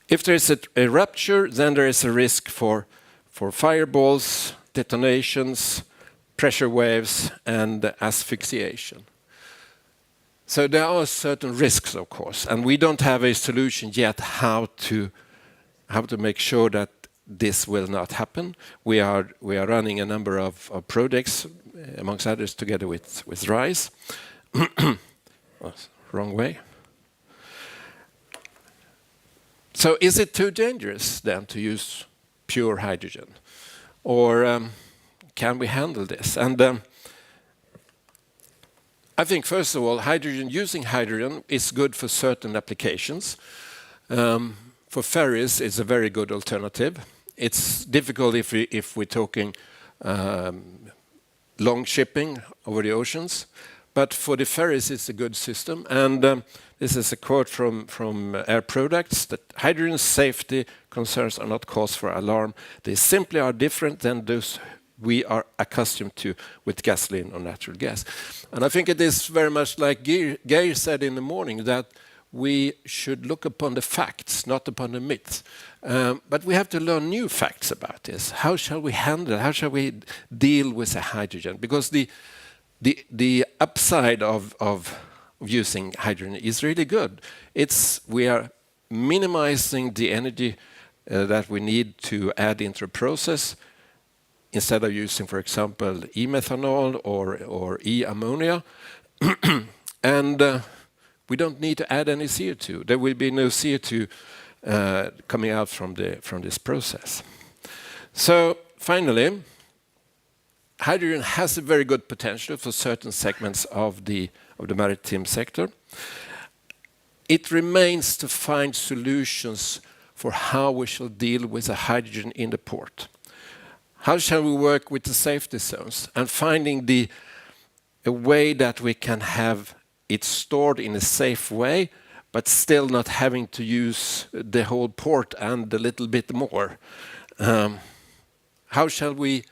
If there is a rupture, then there is a risk for fireballs, detonations, pressure waves, and asphyxiation. So there are certain risks, of course, and we don't have a solution yet how to make sure that this will not happen. We are running a number of projects, amongst others, together with RISE. Wrong way. So is it too dangerous then to use pure hydrogen? Or can we handle this? And I think, first of all, using hydrogen is good for certain applications. For ferries, it's a very good alternative. It's difficult if we're talking long shipping over the oceans. But for the ferries, it's a good system. And this is a quote from Air Products, that hydrogen safety concerns are not cause for alarm. They simply are different than those we are accustomed to with gasoline or natural gas. And I think it is very much like Geir said in the morning, that we should look upon the facts, not upon the myths. But we have to learn new facts about this. How shall we handle it? How shall we deal with the hydrogen? Because the upside of using hydrogen is really good. We are minimizing the energy that we need to add into a process instead of using, for example, e-methanol or e-ammonia. And we don't need to add any CO2. There will be no CO2 coming out from this process. So finally, hydrogen has a very good potential for certain segments of the maritime sector. It remains to find solutions for how we shall deal with the hydrogen in the port. How shall we work with the safety zones and finding a way that we can have it stored in a safe way, but still not having to use the whole port and a little bit more. How shall we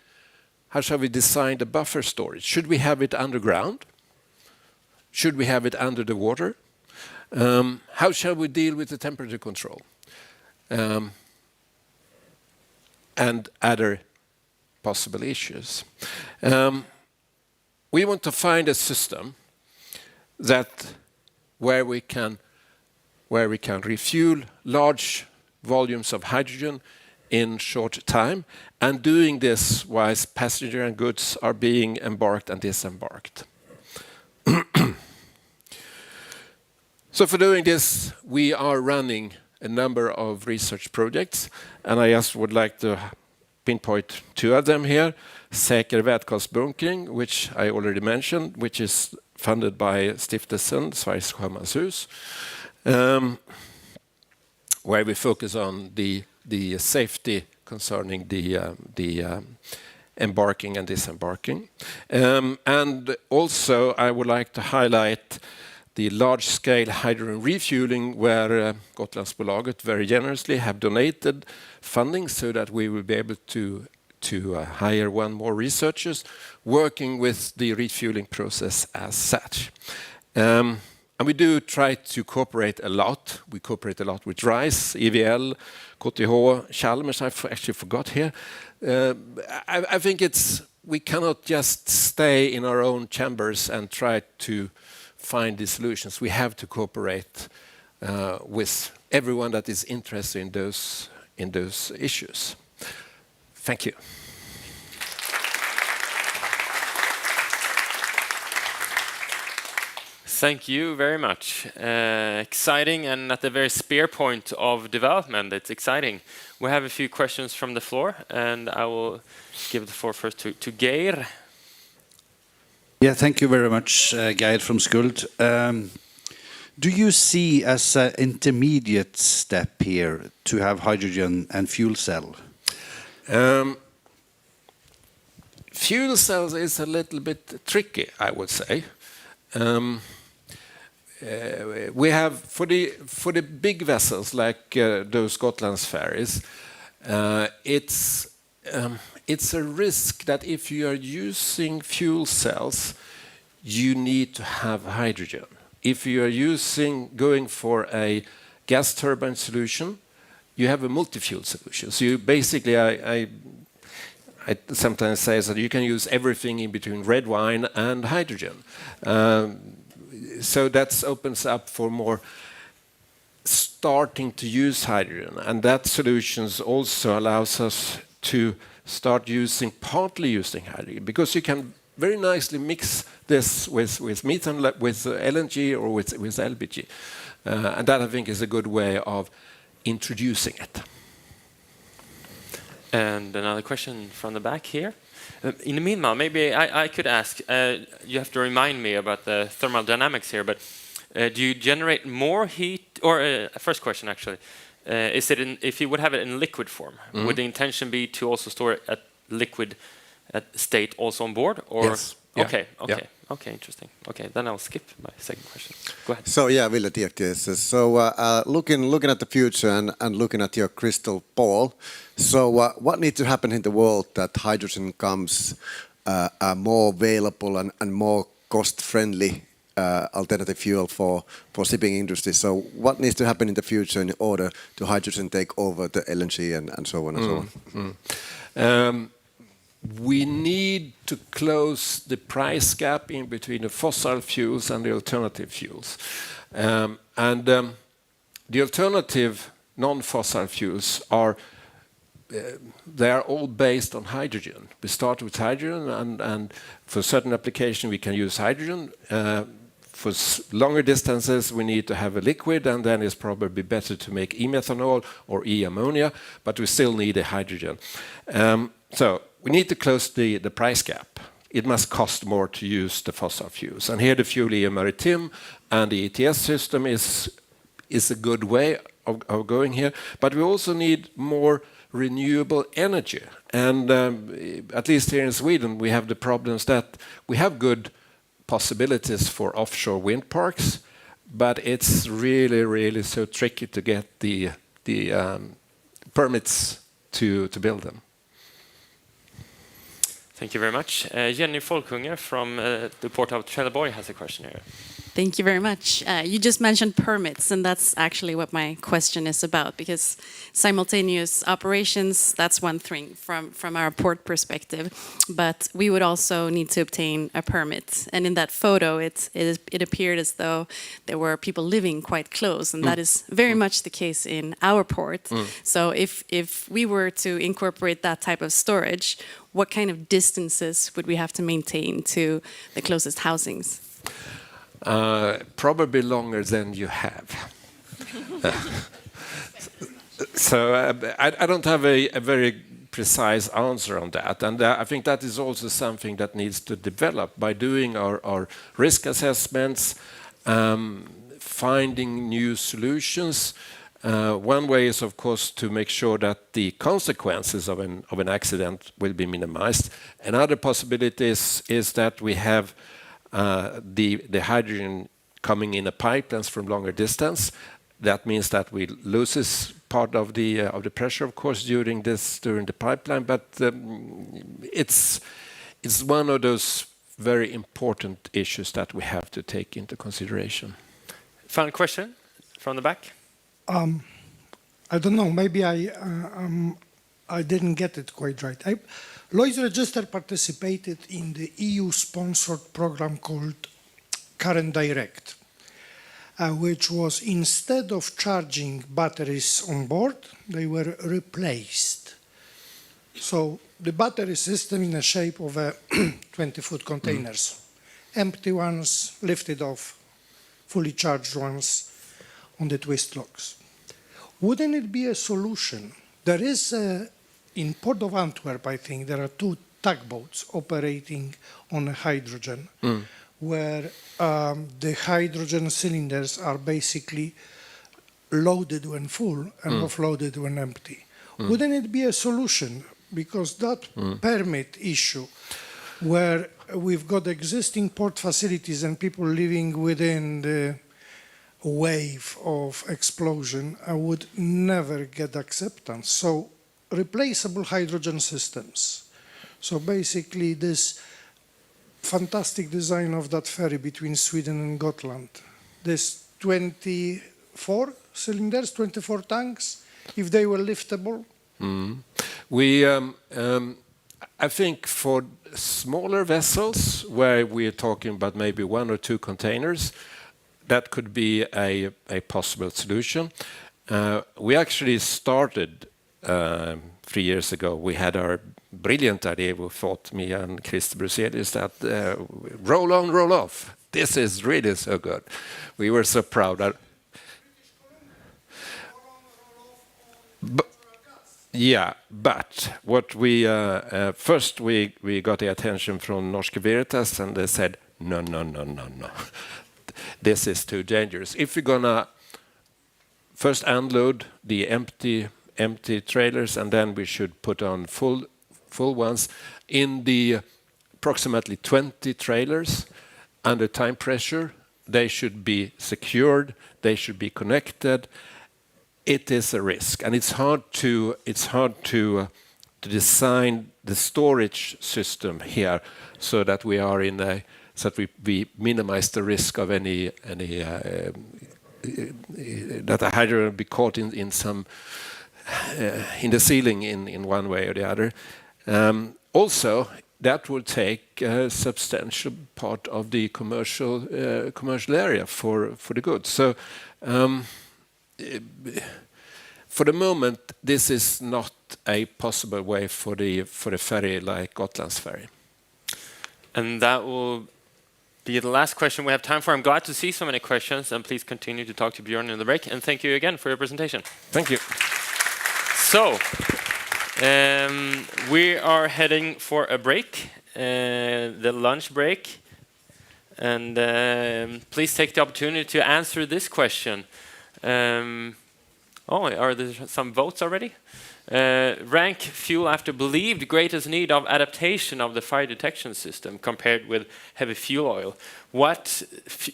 design the buffer storage? Should we have it underground? Should we have it under the water? How shall we deal with the temperature control? And other possible issues. We want to find a system where we can refuel large volumes of hydrogen in short time, and doing this whilst passenger and goods are being embarked and disembarked. So for doing this, we are running a number of research projects, and I just would like to pinpoint two of them here. Säker vätgasbunkring, which I already mentioned, which is funded by Stiftelsen Sveriges Sjömanshus, where we focus on the safety concerning the embarking and disembarking. And also I would like to highlight the large-scale hydrogen refueling, where Gotlandsbolaget very generously have donated funding so that we will be able to hire one more researchers working with the refueling process as such. And we do try to cooperate a lot. We cooperate a lot with RISE, EVL, KTH, Chalmers, I actually forgot here. I think we cannot just stay in our own chambers and try to find the solutions. We have to cooperate with everyone that is interested in those issues. Thank you. Thank you very much. Exciting and at the very spear point of development. It's exciting. We have a few questions from the floor, and I will give the floor first to Geir. Yeah, thank you very much, Geir from Skuld. Do you see as an intermediate step here to have hydrogen and fuel cell? Fuel cells is a little bit tricky, I would say. We have for the big vessels like those Gotlands ferries, it's a risk that if you are using fuel cells, you need to have hydrogen. If you are going for a gas turbine solution, you have a multi-fuel solution. So you basically, I sometimes say that you can use everything in between red wine and hydrogen. So that opens up for more starting to use hydrogen, and that solutions also allows us to start partly using hydrogen, because you can very nicely mix this with methane, with LNG or with LPG, and that I think is a good way of introducing it. And another question from the back here. In the meanwhile, maybe I could ask, you have to remind me about the thermodynamics here, but do you generate more heat? Or first question, actually, is it if you would have it in liquid form, would the intention be to also store it at liquid state also on board? Or? Yes. Yeah. Okay, okay, Yeah. okay, interesting. Okay, then I'll skip my second question. Go ahead. So yeah, Ville Tiekkies. So looking at the future and looking at your crystal ball, so what needs to happen in the world that hydrogen becomes more available and more cost-friendly alternative fuel for shipping industry? So what needs to happen in the future in order to hydrogen take over the LNG and so on and so on? We need to close the price gap in between the fossil fuels and the alternative fuels. The alternative non-fossil fuels they are all based on hydrogen. We start with hydrogen, and for certain application we can use hydrogen. For longer distances we need to have a liquid, and then it's probably better to make e-methanol or e-ammonia, but we still need a hydrogen. So we need to close the price gap. It must cost more to use the fossil fuels. And here the Fuel Maritime and the ETS system is a good way of going here. But we also need more renewable energy. And at least here in Sweden, we have the problems that we have good possibilities for offshore wind parks, but it's really, really so tricky to get the permits to build them. Thank you very much. Jenny Folkunge from the Port of Trelleborg has a question here. Thank you very much. You just mentioned permits, and that's actually what my question is about, because simultaneous operations, that's one thing from our port perspective, but we would also need to obtain a permit. And in that photo, it appeared as though there were people living quite close, and that is very much the case in our port. So if we were to incorporate that type of storage, what kind of distances would we have to maintain to the closest housings? Probably longer than you have. So I don't have a very precise answer on that, and I think that is also something that needs to develop by doing our risk assessments, finding new solutions. One way is, of course, to make sure that the consequences of an accident will be minimized. Another possibility is that we have the hydrogen coming in a pipelines from longer distance. That means that we loses part of the pressure, of course, during the pipeline. But it's one of those very important issues that we have to take into consideration. Final question from the back. I don't know. Maybe I didn't get it quite right. Lloyd's Register participated in the EU-sponsored program called Current Direct, which was, instead of charging batteries on board, they were replaced. So the battery system in the shape of 20-foot containers, empty ones lifted off, fully charged ones on the twist locks. Wouldn't it be a solution? There is, in Port of Antwerp, I think, there are 2 tugboats operating on hydrogen, where the hydrogen cylinders are basically loaded when full and offloaded when empty. Wouldn't it be a solution? Because that permit issue, where we've got existing port facilities and people living within the wave of explosion, I would never get acceptance. So replaceable hydrogen systems. So basically this fantastic design of that ferry between Sweden and Gotland, this 24 cylinders, 24 tanks, if they were liftable. I think for smaller vessels, where we're talking about maybe 1 or 2 containers, that could be a possible solution. We actually started 3 years ago. We had our brilliant idea, we thought, me and Christer Bruselius, that roll on, roll off. This is really so good. We were so proud. But what we first we got the attention from Norske Veritas, and they said, no. This is too dangerous. If we're gonna first unload the empty trailers, and then we should put on full ones in the approximately 20 trailers under time pressure. They should be secured. They should be connected. It is a risk, and it's hard to design the storage system here so that we are so that we minimize the risk of any that the hydrogen will be caught in some in the ceiling in one way or the other. Also, that will take a substantial part of the commercial area for the goods. So. For the moment, this is not a possible way for the ferry like Gotland's ferry. And that will be the last question we have time for. I'm glad to see so many questions, and please continue to talk to Björn in the break. And thank you again for your presentation. Thank you. So, we are heading for a break, the lunch break. And please take the opportunity to answer this question. Are there some votes already? Rank fuel after believed greatest need of adaptation of the fire detection system compared with heavy fuel oil. What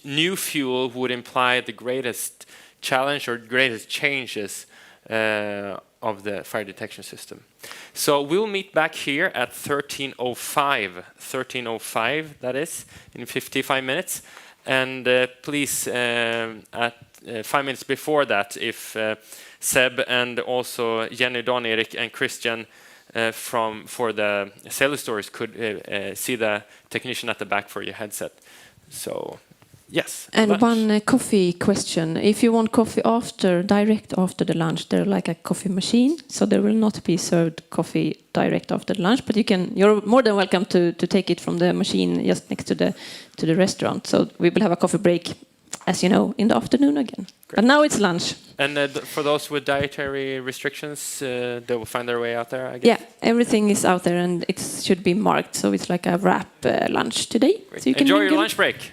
new fuel would imply the greatest challenge or greatest changes of the fire detection system? So we'll meet back here at 13:05, that is, in 55 minutes. And please, at 5 minutes before that, if Seb and also Jenny, Don Erik, and Christian for the Sailor Stories could see the technician at the back for your headset. So, yes. And lunch. one coffee question. If you want coffee direct after the lunch, they're like a coffee machine, so there will not be served coffee direct after the lunch. But you're more than welcome to take it from the machine just next to the restaurant. So we will have a coffee break, as you know, in the afternoon again. Great. But now it's lunch. And for those with dietary restrictions, they will find their way out there, I guess? Yeah, everything is out there, and it should be marked. So it's like a wrap lunch today. So you can enjoy your lunch break.